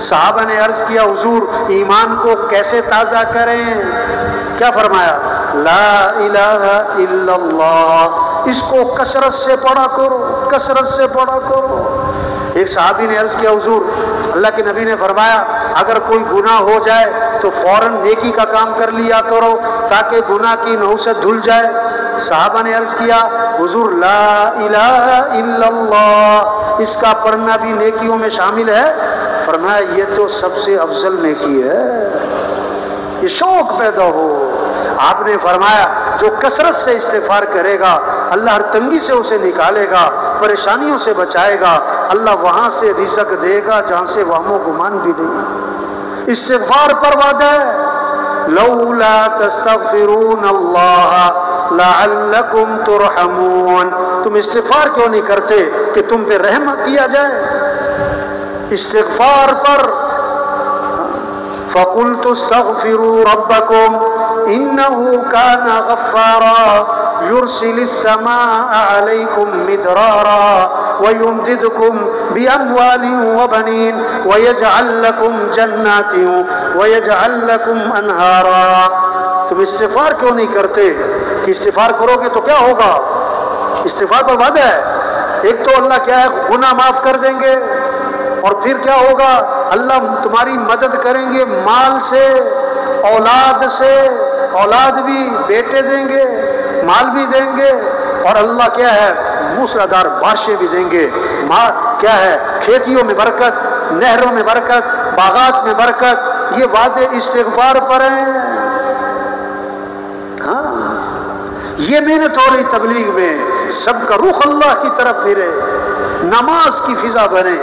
صحابہ نے عرض کیا حضور ایمان کو کیسے تازہ کریں؟ کیا فرمایا لا الہ الا اللہ. اس کو کثرت سے پڑھا کرو, کثرت سے پڑھا کرو. ایک صحابی نے عرض کیا حضور اللہ کے نبی نے فرمایا اگر کوئی گناہ ہو جائے تو فوراً نیکی کا کام کر لیا کرو تاکہ گناہ کی نحوست دھل جائے. صحابہ نے عرض کیا حضور لا الہ الا اللہ اس کا پڑھنا بھی نیکیوں میں شامل ہے؟ فرمایا یہ تو سب سے افضل نیکی ہے, یہ شوق پیدا ہو. آپ نے فرمایا جو کثرت سے استغفار کرے گا اللہ ہر تنگی سے اسے نکالے گا, پریشانیوں سے بچائے گا, اللہ وہاں سے رزق دے گا جہاں سے وہم و گمان بھی نہیں. استغفار پر وعدہ ہے لولا تستغفرون اللہ لعلکم ترحمون. تم استغفار کیوں نہیں کرتے کہ تم پہ رحم کیا جائے؟ استغفار پر فَقُلْتُ اسْتَغْفِرُوا رَبَّكُمْ إِنَّهُ كَانَ غَفَّارًا يُرْسِلِ السَّمَاءَ عَلَيْكُمْ مِدْرَارًا وَيُمْدِدْكُمْ بِأَمْوَالٍ وَبَنِينَ وَيَجْعَلْ لَكُمْ جَنَّاتٍ وَيَجْعَلْ لَكُمْ أَنْهَارًا. تم استغفار کیوں نہیں کرتے کہ استغفار کرو گے تو کیا ہوگا؟ استغفار پر وعدہ ہے. ایک تو اللہ کیا ہے گناہ معاف کر دیں گے, اور پھر کیا ہوگا اللہ تمہاری مدد کریں گے مال سے, اولاد سے, اولاد بھی بیٹے دیں گے, مال بھی دیں گے, اور اللہ کیا ہے موسلادھار بارشیں بھی دیں گے. کیا ہے کھیتیوں میں برکت, نہروں میں برکت, باغات میں برکت. یہ وعدے استغفار پر ہیں. ہاں یہ محنت ہو رہی تبلیغ میں, سب کا رخ اللہ کی طرف پھرے, نماز کی فضا بنے,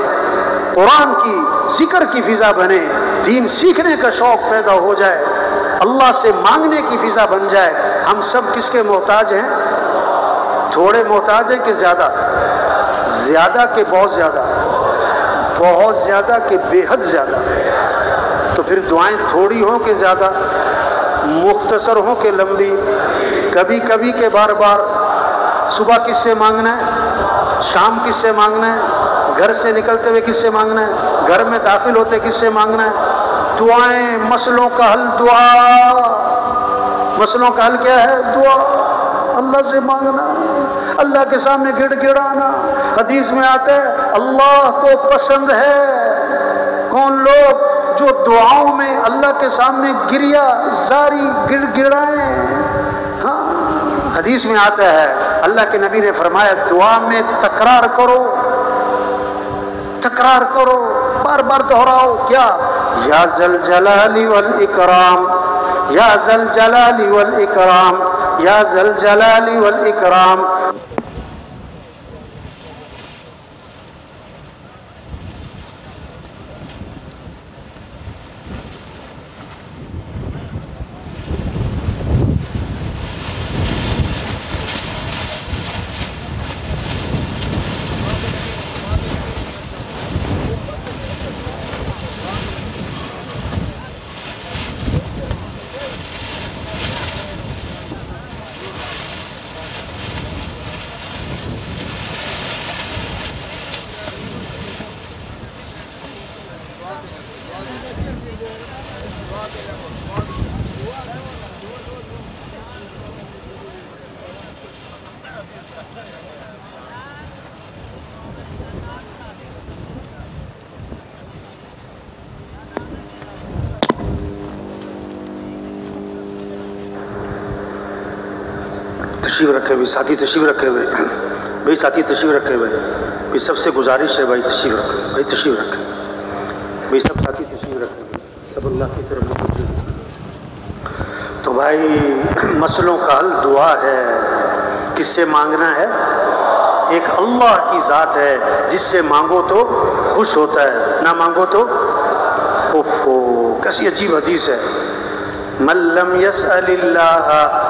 قرآن کی ذکر کی فضا بنے، دین سیکھنے کا شوق پیدا ہو جائے، اللہ سے مانگنے کی فضا بن جائے۔ ہم سب کس کے محتاج ہیں؟ تھوڑے محتاج ہیں کہ زیادہ؟ زیادہ کہ بہت زیادہ؟ بہت زیادہ کہ بے حد زیادہ؟ تو پھر دعائیں تھوڑی ہوں کہ زیادہ، مختصر ہوں کہ لمبی، کبھی کبھی کہ بار بار؟ صبح کس سے مانگنا ہے؟ شام کس سے مانگنا ہے؟ گھر سے نکلتے ہوئے کس سے مانگنا ہے؟ گھر میں داخل ہوتے کس سے مانگنا ہے؟ دعائیں، مسئلوں کا حل دعا۔ مسئلوں کا حل کیا ہے؟ دعا، اللہ سے مانگنا، اللہ کے سامنے گڑ گڑانا۔ حدیث میں آتا ہے اللہ کو پسند ہے کون لوگ جو دعاؤں میں اللہ کے سامنے گریا زاری گڑ گڑائیں۔ ہاں، حدیث میں آتا ہے اللہ کے نبی نے فرمایا دعا میں تکرار کرو، تکرار کرو، بار بار دہراؤ۔ کیا؟ یا ذل جلال والاکرام، یا ذل جلال والاکرام، یا ذل جلال والاکرام۔ تشریف رکھے ہوئے ساتھی، تشریف رکھے ہوئے بھائی، ساتھی تشریف رکھے ہوئے بھائی، سب سے گزارش ہے بھائی تشریف رکھے، بھائی تشریف رکھے بھائی، سب ساتھی تشریف رکھے ہوئے، سب اللہ کی طرف متوجہ۔ تو بھائی مسئلوں کا حل دعا ہے۔ کس سے مانگنا ہے؟ ایک اللہ کی ذات ہے جس سے مانگو تو خوش ہوتا ہے، نہ مانگو تو اوفو۔ کیسی عجیب حدیث ہے، من لم یسأل اللہ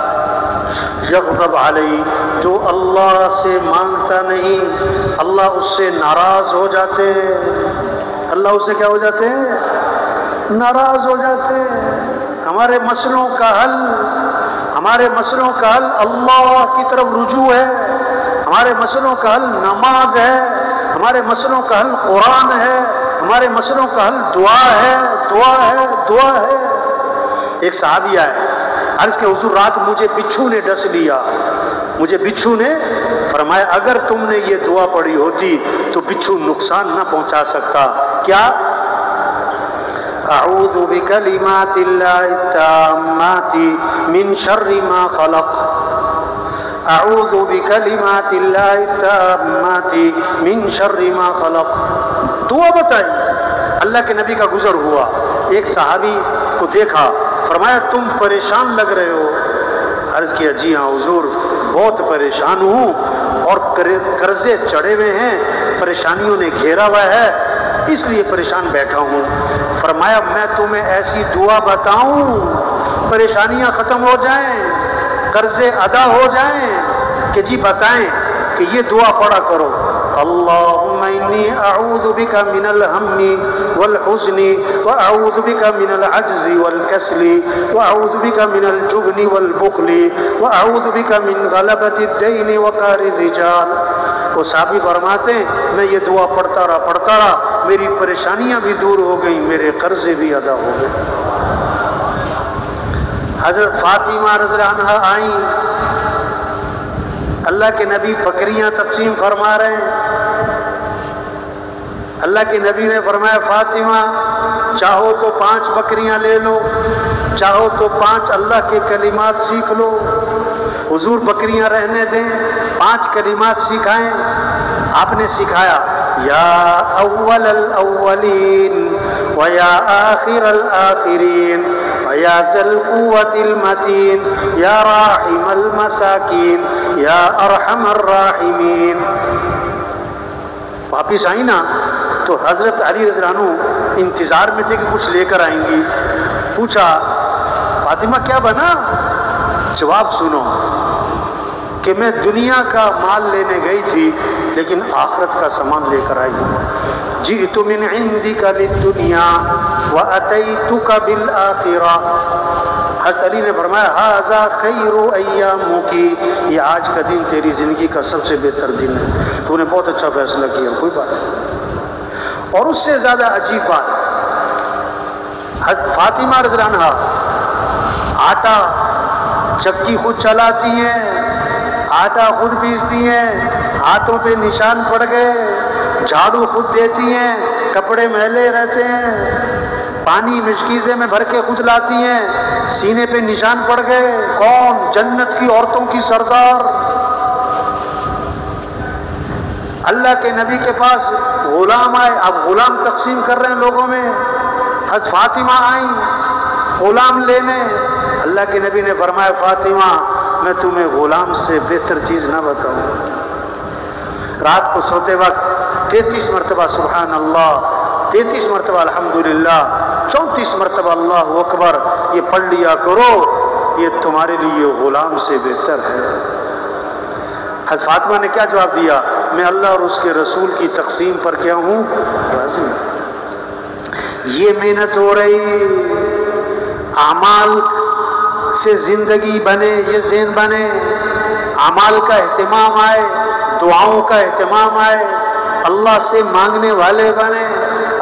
یغضب علیہ، جو اللہ سے مانگتا نہیں اللہ اس سے ناراض ہو جاتے ہیں۔ اللہ اس سے کیا ہو جاتے ہیں؟ ناراض ہو جاتے ہیں۔ ہمارے مسئلوں کا حل، ہمارے مسئلوں کا حل اللہ کی طرف رجوع ہے، ہمارے مسئلوں کا حل نماز ہے، ہمارے مسئلوں کا حل قرآن ہے، ہمارے مسئلوں کا حل دعا ہے، دعا ہے، دعا ہے۔ ایک صحابی آئے، عرض کہ حضور رات مجھے بچھو نے ڈس لیا، مجھے بچھو نے فرمایا اگر تم نے یہ دعا پڑھی ہوتی تو بچھو نقصان نہ پہنچا سکتا۔ کیا؟ اعوذ بکلمات اللہ التامات من شر ما خلق، اعوذ بکلمات اللہ التامات من شر ما خلق۔ دعا بتائی، اللہ کے نبی کا گزر ہوا، ایک صحابی کو دیکھا، فرمایا تم پریشان لگ رہے ہو۔ عرض کیا جی ہاں حضور بہت پریشان ہوں اور قرضے چڑھے ہوئے ہیں، پریشانیوں نے گھیرا ہوا ہے اس لیے پریشان بیٹھا ہوں۔ فرمایا میں تمہیں ایسی دعا بتاؤں پریشانیاں ختم ہو جائیں، قرضے ادا ہو جائیں؟ کہ جی بتائیں۔ کہ یہ دعا پڑھا کرو، اللہم انی اعوذ بک من الہم والحزن واعوذ بک من العجز والکسل واعوذ بک من الجبن والبخل واعوذ بک من غلبۃ الدین وقہر الرجال۔ وہ صحابی فرماتے ہیں میں یہ دعا پڑھتا رہا، میری پریشانیاں بھی دور ہو گئیں، میرے قرضے بھی ادا ہو گئے۔ حضرت فاطمہ رضی اللہ عنہا آئیں، اللہ کے نبی بکریاں تقسیم فرما رہے ہیں۔ اللہ کے نبی نے فرمایا فاطمہ چاہو تو 5 بکریاں لے لو، چاہو تو 5 اللہ کے کلمات سیکھ لو۔ حضور بکریاں رہنے دیں، 5 کلمات سکھائیں۔ آپ نے سکھایا یا اول الاولین ویا آخر الاخرین ویا ذی القوۃ المتین یا راحم المساکین یا ارحم الراحمین۔ واپس آئی نا، تو حضرت علی رضی اللہ عنہ انتظار میں تھے کہ کچھ لے کر آئیں گی. پوچھا فاطمہ کیا بنا؟ جواب سنو کہ میں دنیا کا مال لینے گئی تھی لیکن آخرت کا سامان لے کر آئی ہوں. جئت من عندک للدنیا واتیتک بالآخرہ. حضرت علی نے فرمایا ھذا خیر ایامک، یہ آج کا دن تیری زندگی کا سب سے بہتر دن ہے، تو نے بہت اچھا فیصلہ کیا. کوئی بات نہیں. اور اس سے زیادہ عجیب بات، حضرت فاطمہ رضی اللہ عنہا آٹا چکی خود چلاتی ہیں، آٹا خود پیستی ہیں، ہاتھوں پہ نشان پڑ گئے، جھاڑو خود دیتی ہیں، کپڑے میلے رہتے ہیں، پانی مشکیزے میں بھر کے خود لاتی ہیں، سینے پہ نشان پڑ گئے. کون؟ جنت کی عورتوں کی سردار. اللہ کے نبی کے پاس غلام آئے، اب غلام تقسیم کر رہے ہیں لوگوں میں. حضرت فاطمہ آئیں غلام لینے. اللہ کے نبی نے فرمایا فاطمہ میں تمہیں غلام سے بہتر چیز نہ بتاؤں. رات کو سوتے وقت 33 مرتبہ سبحان اللہ، 33 مرتبہ الحمدللہ، 34 مرتبہ اللہ اکبر یہ پڑھ لیا کرو، یہ تمہارے لیے غلام سے بہتر ہے. حضرت فاطمہ نے کیا جواب دیا؟ میں اللہ اور اس کے رسول کی تقسیم پر کیا ہوں؟ راضی. یہ محنت ہو رہی، اعمال سے زندگی بنے، یہ ذہن بنے، اعمال کا اہتمام آئے، دعاؤں کا اہتمام آئے، اللہ سے مانگنے والے بنے،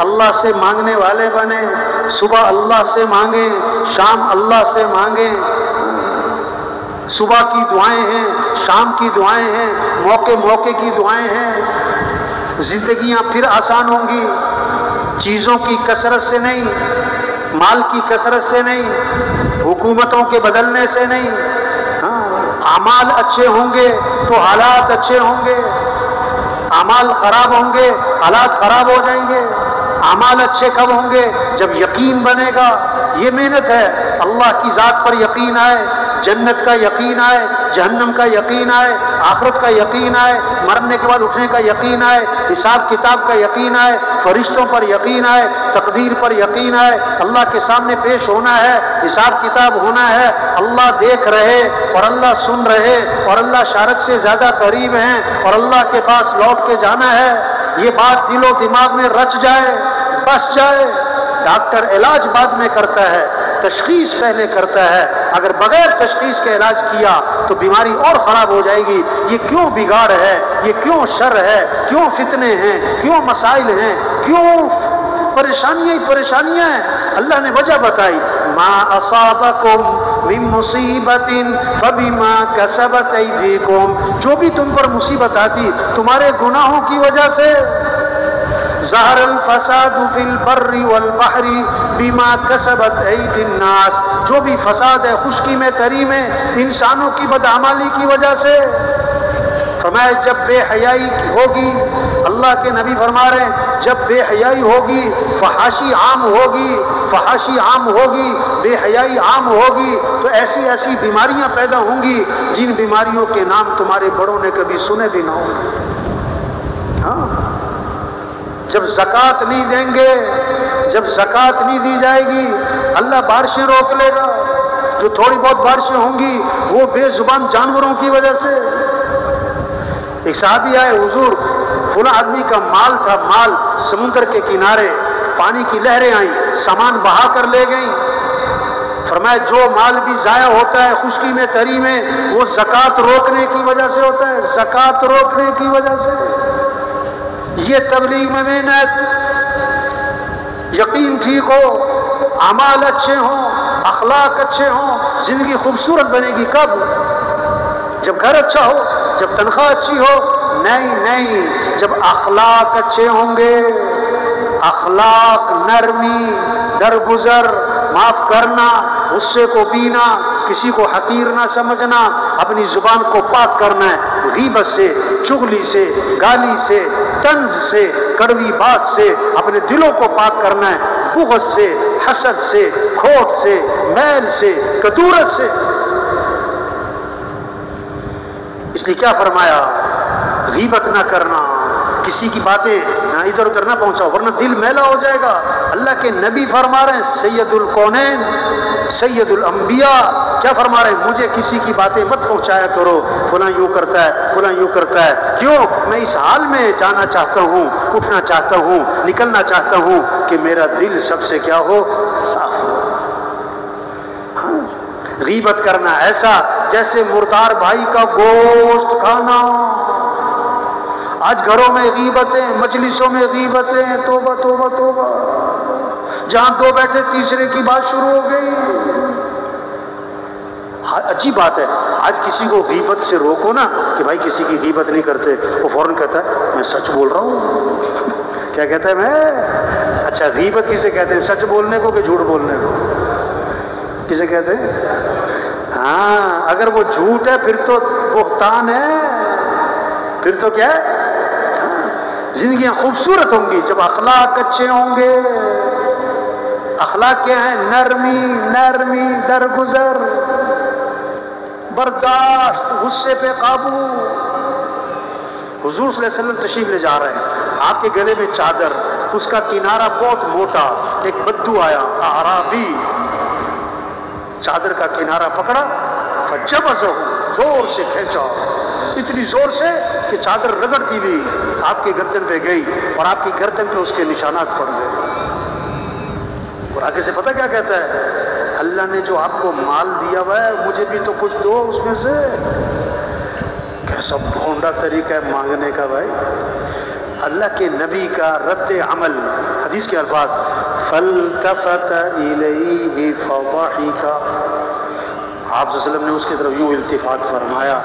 اللہ سے مانگنے والے بنے. صبح اللہ سے مانگیں، شام اللہ سے مانگیں. صبح کی دعائیں ہیں، شام کی دعائیں ہیں، موقع موقع کی دعائیں ہیں. زندگیاں پھر آسان ہوں گی، چیزوں کی کثرت سے نہیں، مال کی کثرت سے نہیں، حکومتوں کے بدلنے سے نہیں. اعمال اچھے ہوں گے تو حالات اچھے ہوں گے، اعمال خراب ہوں گے حالات خراب ہو جائیں گے. اعمال اچھے کب ہوں گے؟ جب یقین بنے گا. یہ محنت ہے، اللہ کی ذات پر یقین آئے، جنت کا یقین آئے، جہنم کا یقین آئے، آخرت کا یقین آئے، مرنے کے بعد اٹھنے کا یقین آئے، حساب کتاب کا یقین آئے، فرشتوں پر یقین آئے، تقدیر پر یقین آئے، اللہ کے سامنے پیش ہونا ہے، حساب کتاب ہونا ہے، اللہ دیکھ رہے اور اللہ سن رہے اور اللہ شارک سے زیادہ قریب ہیں اور اللہ کے پاس لوٹ کے جانا ہے. یہ بات دل و دماغ میں رچ جائے، بس جائے. ڈاکٹر علاج بعد میں کرتا ہے، تشخیص پہلے کرتا ہے. اگر بغیر تشخیص کے علاج کیا تو بیماری اور خراب ہو جائے گی. یہ کیوں بگاڑ ہے، یہ کیوں شر ہے، کیوں فتنے ہیں، کیوں مسائل ہیں، کیوں پریشانیاں ہی پریشانیاں ہیں. اللہ نے وجہ بتائی، ما اصابکم من مصیبت فبما کسبت ایدیکم. جو بھی تم پر مصیبت آتی تمہارے گناہوں کی وجہ سے. ظہر الفساد فی البر والبحر بما کسبت ایدی الناس. جو بھی فساد ہے خشکی میں تری میں انسانوں کی بدعمالی کی وجہ سے. فرمایا جب بے حیائی ہوگی، اللہ کے نبی فرما رہے ہیں جب بے حیائی ہوگی، فحاشی عام ہوگی، فحاشی عام ہوگی، بے حیائی عام ہوگی تو ایسی ایسی بیماریاں پیدا ہوں گی جن بیماریوں کے نام تمہارے بڑوں نے کبھی سنے بھی نہ ہوں گے. ہاں، جب زکوٰۃ نہیں دیں گے، جب زکوٰۃ نہیں دی جائے گی اللہ بارشیں روک لے گا. جو تھوڑی بہت بارشیں ہوں گی وہ بے زبان جانوروں کی وجہ سے. ایک صحابی آئے، حضور فلاں آدمی کا مال تھا، مال سمندر کے کنارے، پانی کی لہریں آئیں، سامان بہا کر لے گئیں. فرمایا جو مال بھی ضائع ہوتا ہے خشکی میں تری میں وہ زکوٰۃ روکنے کی وجہ سے ہوتا ہے، زکوٰۃ روکنے کی وجہ سے. یہ تبلیغ میں محنت، یقین ٹھیک ہو، اعمال اچھے ہوں، اخلاق اچھے ہوں، زندگی خوبصورت بنے گی. کب؟ جب گھر اچھا ہو، جب تنخواہ اچھی ہو. نہیں، جب اخلاق اچھے ہوں گے. اخلاق، نرمی، درگزر، معاف کرنا، غصے کو پینا، کسی کو حقیر نہ سمجھنا، اپنی زبان کو پاک کرنا ہے غیبت سے، چغلی سے، گالی سے، طنز سے، کڑوی بات سے. اپنے دلوں کو پاک کرنا ہے بغض سے، حسد سے، کھوٹ سے، میل سے، کدورت سے. اس لیے کیا فرمایا؟ غیبت نہ کرنا، کسی کی باتیں ادھر ادھر نہ پہنچاؤ ورنہ دل میلا ہو جائے گا۔ اللہ کے نبی فرما رہے ہیں سید الکونین سید الانبیاء، کیا فرما رہے ہیں؟ مجھے کسی کی باتیں مت پہنچایا کرو، فلاں یوں کرتا ہے فلاں یوں کرتا ہے۔ کیوں؟ میں اس حال میں جانا چاہتا ہوں، اٹھنا چاہتا ہوں، نکلنا چاہتا ہوں کہ میرا دل سب سے کیا ہو؟ صاف ہو۔ غیبت کرنا ایسا جیسے مردار بھائی کا گوشت کھانا۔ آج گھروں میں غیبتیں، مجلسوں میں غیبتیں، توبہ توبہ توبہ، جہاں دو بیٹھے تیسرے کی بات شروع ہو گئی۔ عجیب بات ہے، آج کسی کو غیبت سے روکو نا کہ بھائی کسی کی غیبت نہیں کرتے، وہ فوراً کہتا ہے میں سچ بول رہا ہوں۔ کیا کہتا ہے؟ میں اچھا غیبت کسے کہتے ہیں؟ سچ بولنے کو کہ جھوٹ بولنے کو؟ کسے کہتے ہیں؟ ہاں، اگر وہ جھوٹ ہے پھر تو بہتان ہے، پھر تو کیا ہے؟ زندگیاں خوبصورت ہوں گی جب اخلاق اچھے ہوں گے۔ اخلاق کیا ہے؟ نرمی، نرمی، درگزر، برداشت، غصے پہ قابو۔ حضور صلی اللہ علیہ وسلم تشریف لے جا رہے ہیں، آپ کے گلے میں چادر، اس کا کنارہ بہت موٹا، ایک بدو آیا اعرابی، چادر کا کنارہ پکڑا، فجبزہ، زور سے کھینچا، اتنی زور سے کہ چادر رگڑتی ہوئی آپ کی گردن پہ گئی اور آپ کی گردن پہ اس کے نشانات پڑ گئے۔ اور آگے سے پتہ کیا کہتا ہے؟ اللہ نے جو آپ کو مال دیا ہوا ہے مجھے بھی تو کچھ دو اس میں سے۔ کیسا بھونڈا طریقہ ہے مانگنے کا بھائی۔ اللہ کے نبی کا رد عمل، حدیث کے الفاظ فَالْتَفَتَ إِلَيْهِ فَضَحِكَ، آپ صلی اللہ علیہ وسلم نے اس کی طرف یوں التفات فرمایا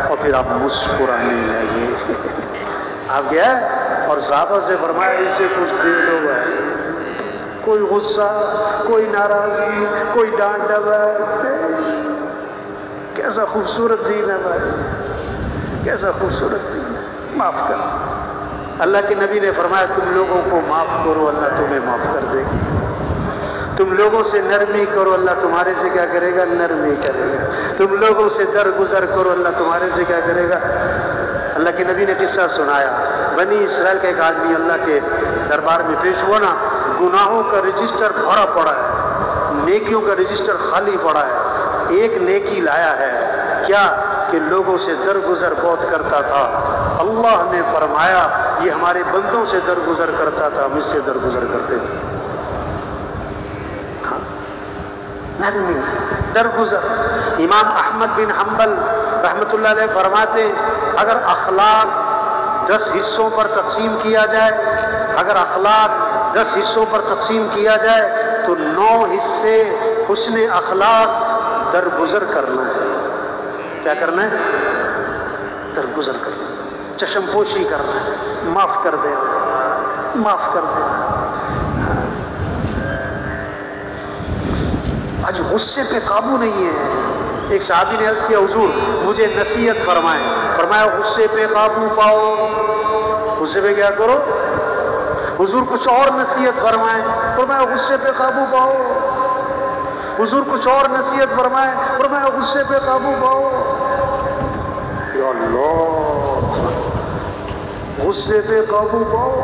اور پھر آپ مسکرانے لگے۔ آپ گیا اور صحابہ سے فرمایا اسے کچھ دے دو بھائی، کوئی غصہ، کوئی ناراضگی، کوئی ڈانٹ ڈپٹ۔ کیسا خوبصورت دین ہے بھائی، کیسا خوبصورت دین ہے، معاف کر۔ اللہ کے نبی نے فرمایا تم لوگوں کو معاف کرو اللہ تمہیں معاف کر دے گا، تم لوگوں سے نرمی کرو اللہ تمہارے سے کیا کرے گا؟ نرمی کرے گا، تم لوگوں سے درگزر کرو اللہ تمہارے سے کیا کرے گا؟ اللہ کے نبی نے قصہ سنایا، بنی اسرائیل کا ایک آدمی اللہ کے دربار میں پیش ہوا نا، گناہوں کا رجسٹر بھرا پڑا ہے، نیکیوں کا رجسٹر خالی پڑا ہے، ایک نیکی لایا ہے، کیا کہ لوگوں سے درگزر بہت کرتا تھا۔ اللہ نے فرمایا یہ ہمارے بندوں سے درگزر کرتا تھا، ہم اس سے درگزر کرتے تھے۔ نرمی، درگزر۔ امام احمد بن حنبل رحمۃ اللہ علیہ فرماتے ہیں اگر اخلاق 10 حصوں پر تقسیم کیا جائے، اگر اخلاق 10 حصوں پر تقسیم کیا جائے تو 9 حصے حسن اخلاق درگزر کرنا ہے۔ کیا کرنا ہے؟ درگزر کرنا، چشم پوشی کرنا ہے، معاف کر دینا، معاف کر دینا۔ آج غصے پہ قابو نہیں ہے۔ ایک صحابی نے عرض کیا حضور مجھے نصیحت فرمائیں، فرمایا غصے پہ قابو پاؤ۔ غصے پہ کیا کرو؟ حضور کچھ اور نصیحت فرمائیں، فرمایا غصے پہ قابو پاؤ۔ حضور کچھ اور نصیحت فرمائیں، فرمایا غصے پہ قابو پاؤ۔ یا اللہ، غصے پہ قابو پاؤ۔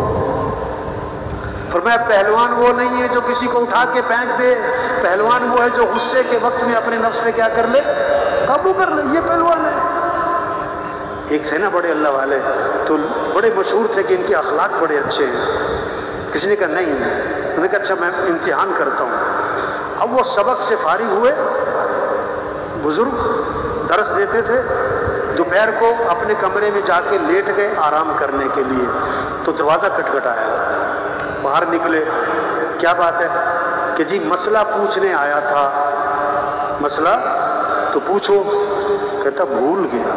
فرمایا پہلوان وہ نہیں ہے جو کسی کو اٹھا کے پھینک دے، پہلوان وہ ہے جو غصے کے وقت میں اپنے نفس پہ کیا کر لے؟ قابو کر لے، یہ پہلوان ہے۔ ایک تھے نا بڑے اللہ والے، تو بڑے مشہور تھے کہ ان کے اخلاق بڑے اچھے ہیں۔ کسی نے کہا نہیں، انہوں نے کہا اچھا میں امتحان کرتا ہوں۔ اب وہ سبق سے فارغ ہوئے، بزرگ درس دیتے تھے، دوپہر کو اپنے کمرے میں جا کے لیٹ گئے آرام کرنے کے لیے، تو دروازہ کھٹکھٹایا، باہر نکلے، کیا بات ہے کہ جی مسئلہ پوچھنے آیا تھا۔ مسئلہ تو پوچھو، کہتا بھول گیا۔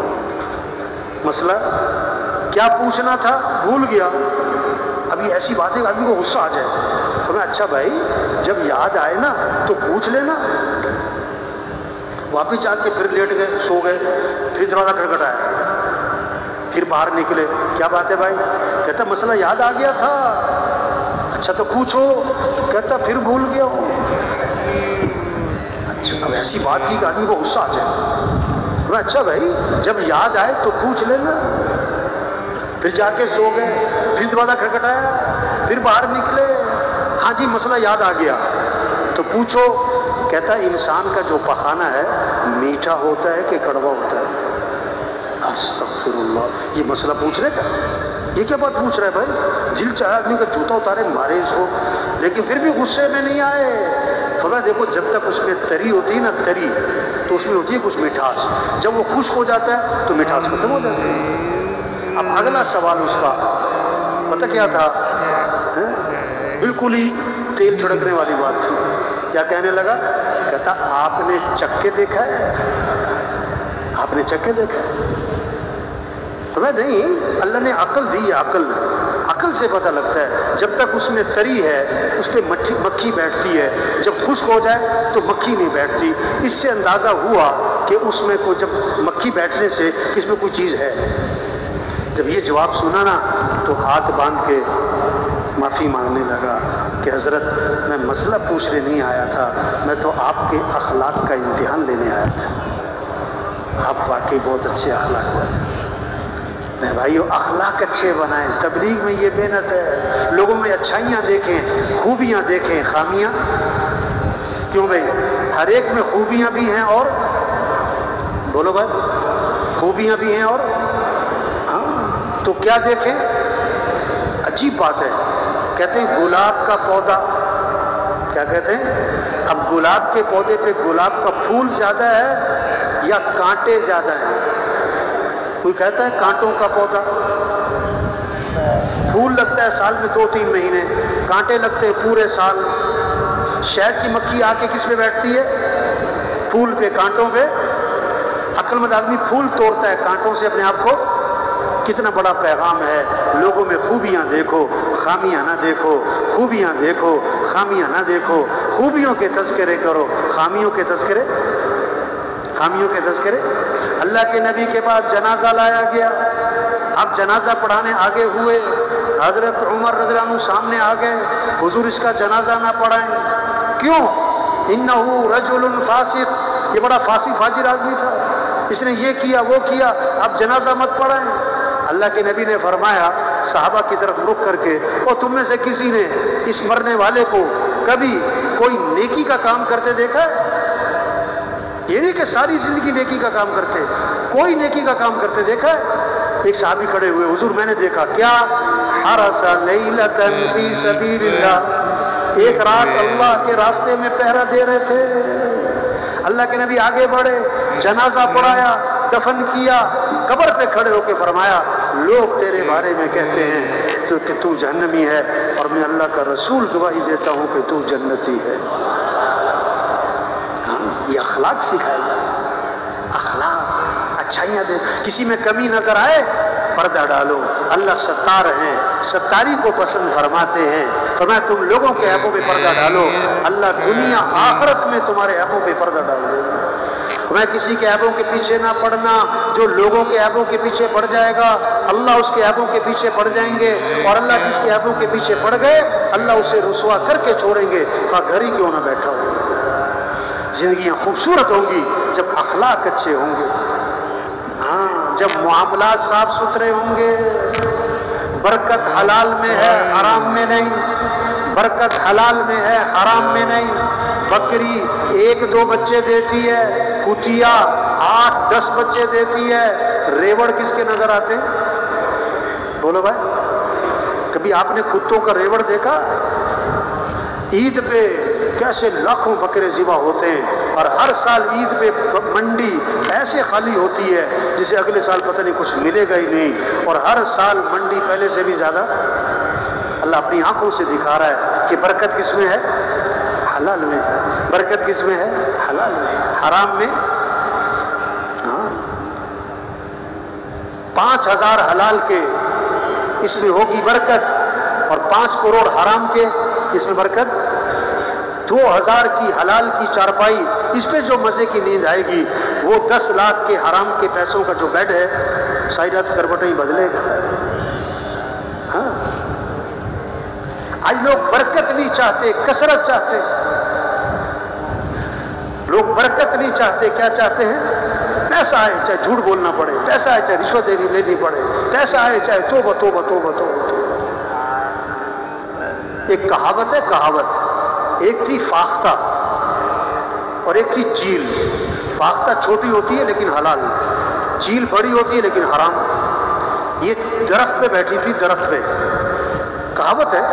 مسئلہ کیا پوچھنا تھا؟ بھول گیا۔ ابھی ایسی بات ہے آدمی کو غصہ آ جائے، تو میں اچھا بھائی جب یاد آئے نا تو پوچھ لینا۔ واپس جا کے پھر لیٹ گئے، سو گئے، پھر دروازہ کھٹکھٹایا، پھر باہر نکلے، کیا بات ہے بھائی؟ کہتا مسئلہ یاد آ گیا تھا۔ اچھا تو پوچھو، کہتا پھر بھول گیا ہوں۔ اچھا اب ایسی بات کی کہ آدمی کو غصہ آ جائے، میں اچھا بھائی جب یاد آئے تو پوچھ لینا۔ پھر جا کے سو گئے، پھر دروازہ کھٹکھٹایا، پھر باہر نکلے، ہاں جی مسئلہ یاد آ گیا، تو پوچھو، کہتا ہے انسان کا جو پخانہ ہے میٹھا ہوتا ہے کہ کڑوا ہوتا ہے؟ استغفر اللہ، یہ مسئلہ پوچھنے کا، یہ کیا بات پوچھ رہا ہے بھائی؟ جل چاہے آدمی کا جوتا اتارے مارے اس کو، لیکن پھر بھی غصے میں نہیں آئے۔ فرمایا دیکھو جب تک اس میں تری ہوتی ہے نا، تری تو اس میں ہوتی ہے کچھ مٹھاس، جب وہ خشک ہو جاتا ہے تو مٹھاس ختم ہو جاتی ہے۔ اب اگلا سوال اس کا پتہ کیا تھا؟ بالکل ہی تیل چھڑکنے والی بات تھی۔ کیا کہنے لگا؟ کہتا آپ نے چکے دیکھا ہے؟ آپ نے چکے دیکھا ہے؟ نہیں، اللہ نے عقل دی ہے، عقل سے پتہ لگتا ہے۔ جب تک اس میں تری ہے اس پہ مکھی بیٹھتی ہے، جب خشک ہو جائے تو مکھی نہیں بیٹھتی۔ اس سے اندازہ ہوا کہ اس میں کوئی، جب مکھی بیٹھنے سے اس میں کوئی چیز ہے۔ جب یہ جواب سنا نا تو ہاتھ باندھ کے معافی مانگنے لگا کہ حضرت میں مسئلہ پوچھنے نہیں آیا تھا، میں تو آپ کے اخلاق کا امتحان لینے آیا تھا۔ آپ واقعی بہت اچھے اخلاق والے۔ میں بھائیو اخلاق اچھے بنائیں، تبلیغ میں یہ محنت ہے، لوگوں میں اچھائیاں دیکھیں، خوبیاں دیکھیں، خامیاں کیوں بھائی؟ ہر ایک میں خوبیاں بھی ہیں اور بولو بھائی، خوبیاں بھی ہیں اور ہاں، تو کیا دیکھیں؟ عجیب بات ہے، کہتے ہیں گلاب کا پودا، کیا کہتے ہیں؟ اب گلاب کے پودے پہ گلاب کا پھول زیادہ ہے یا کانٹے زیادہ ہیں؟ کوئی کہتا ہے کانٹوں کا پودا، پھول لگتا ہے سال میں 2-3 مہینے، کانٹے لگتے ہیں پورے سال۔ شہد کی مکھی آ کے کس پہ بیٹھتی ہے؟ پھول پہ، کانٹوں پہ۔ عقل مند آدمی پھول توڑتا ہے کانٹوں سے اپنے آپ کو۔ کتنا بڑا پیغام ہے، لوگوں میں خوبیاں دیکھو، خامیاں نہ دیکھو، خوبیاں دیکھو، خامیاں نہ دیکھو، خوبیوں کے تذکرے کرو، خامیوں کے تذکرے اللہ کے نبی کے پاس جنازہ لایا گیا، اب جنازہ پڑھانے آگے ہوئے، حضرت عمر رضی اللہ عنہ سامنے آ گئے، حضور اس کا جنازہ نہ پڑھائیں۔ کیوں؟ انہو رجل فاسق، یہ بڑا فاسق فاجر آدمی تھا، اس نے یہ کیا وہ کیا، اب جنازہ مت پڑھائیں۔ اللہ کے نبی نے فرمایا صحابہ کی طرف رخ کر کے، اور تم میں سے کسی نے اس مرنے والے کو کبھی کوئی نیکی کا کام کرتے دیکھا ہے؟ یہ نہیں کہ ساری زندگی نیکی کا کام کرتے، کوئی نیکی کا کام کرتے دیکھا ہے؟ ایک صحابی کھڑے ہوئے، حضور میں نے دیکھا۔ کیا؟ حرس لیلۃ فی سبیل اللہ، ایک رات اللہ کے راستے میں پہرا دے رہے تھے۔ اللہ کے نبی آگے بڑھے، جنازہ پڑھایا، دفن کیا، قبر پہ کھڑے ہو کے فرمایا لوگ تیرے بارے میں کہتے ہیں کہ تو جہنمی ہے، اور میں اللہ کا رسول گواہی دیتا ہوں کہ تو جنتی ہے۔ یہ اخلاق سکھائے جائے، اخلاق، اچھائیاں دے۔ کسی میں کمی نظر آئے پردہ ڈالو، اللہ ستار ہیں، ستاری کو پسند فرماتے ہیں۔ فرمایا تم لوگوں کے عیبوں پہ پردہ ڈالو، اللہ دنیا آخرت میں تمہارے عیبوں پہ پردہ ڈال دے گا۔ میں کسی کے عیبوں کے پیچھے نہ پڑنا، جو لوگوں کے عیبوں کے پیچھے پڑ جائے گا اللہ اس کے عیبوں کے پیچھے پڑ جائیں گے، اور اللہ جس کے عیبوں کے پیچھے پڑ گئے اللہ اسے رسوا کر کے چھوڑیں گے، خواہ گھر ہی کیوں نہ بیٹھا ہو۔ زندگیاں خوبصورت ہوں گی جب اخلاق اچھے ہوں گے، ہاں جب معاملات صاف ستھرے ہوں گے۔ برکت حلال میں ہے، حرام میں نہیں، برکت حلال میں ہے، حرام میں نہیں۔ بکری 1-2 بچے دیتی ہے، کتیا 8-10 بچے دیتی ہے، ریوڑ کس کے نظر آتے ہیں؟ بولو بھائی، کبھی آپ نے کتوں کا ریوڑ دیکھا؟ عید پہ کیسے لاکھوں بکرے ذبح ہوتے ہیں، اور ہر سال عید پہ منڈی ایسے خالی ہوتی ہے جسے اگلے سال پتہ نہیں کچھ ملے گا ہی نہیں، اور ہر سال منڈی پہلے سے بھی زیادہ۔ اللہ اپنی آنکھوں سے دکھا رہا ہے کہ برکت کس میں ہے؟ حلال میں۔ برکت کس میں ہے؟ حلال میں۔ حرام میں 5000 حلال کے اس میں ہوگی برکت، اور 5 کروڑ حرام کے اس میں برکت۔ 2000 کی حلال کی چارپائی، اس پہ جو مزے کی نیند آئے گی، وہ 10 لاکھ کے حرام کے پیسوں کا جو بیڈ ہے ساری رات کروٹیں ہی بدلے گا۔ ہاں آج لوگ برکت نہیں چاہتے، کثرت چاہتے ہیں۔ لوگ برکت نہیں چاہتے، کیا چاہتے ہیں؟ پیسہ آئے چاہے جھوٹ بولنا پڑے، پیسہ آئے چاہے رشوت لینی پڑے، پیسہ آئے چاہے توبہ توبہ توبہ توبہ۔ ایک کہاوت ہے، کہاوت، ایک تھی فاختہ اور ایک تھی چیل۔ فاختہ چھوٹی ہوتی ہے لیکن حلال، چیل بڑی ہوتی ہے لیکن حرام۔ یہ درخت پہ بیٹھی تھی، درخت پہ، کہاوت ہے۔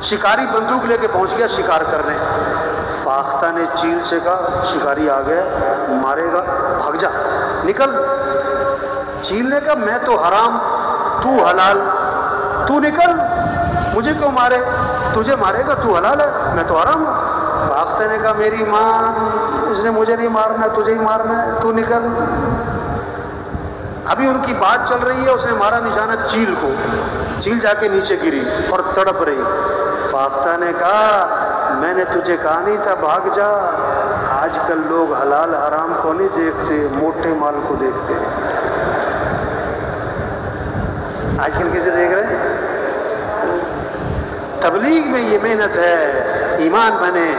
شکاری بندوق لے کے پہنچ گیا شکار کرنے، فاختہ نے چیل سے کہا، شکاری آ گیا مارے گا، بھاگ جا نکل۔ چیل نے کہا میں تو حرام تو حلال، تو نکل، مجھے کیوں مارے، تجھے مارے گا، تو حلال ہے، میں تو حرام ہوں۔ فاختہ نے کہا میری ماں، اس نے مجھے نہیں مارنا، تجھے ہی مارنا ہے، تو نکل۔ ابھی ان کی بات چل رہی ہے، اس نے مارا نشانہ چیل کو، چیل جا کے نیچے گری اور تڑپ رہی۔ فاختہ نے کہا میں نے تجھے کہا نہیں تھا بھاگ جا۔ آج کل لوگ حلال حرام کو نہیں دیکھتے، موٹے مال کو دیکھتے ہیں۔ آج کل کسے دیکھ رہے ہیں؟ تبلیغ میں یہ محنت ہے، ایمان بنے،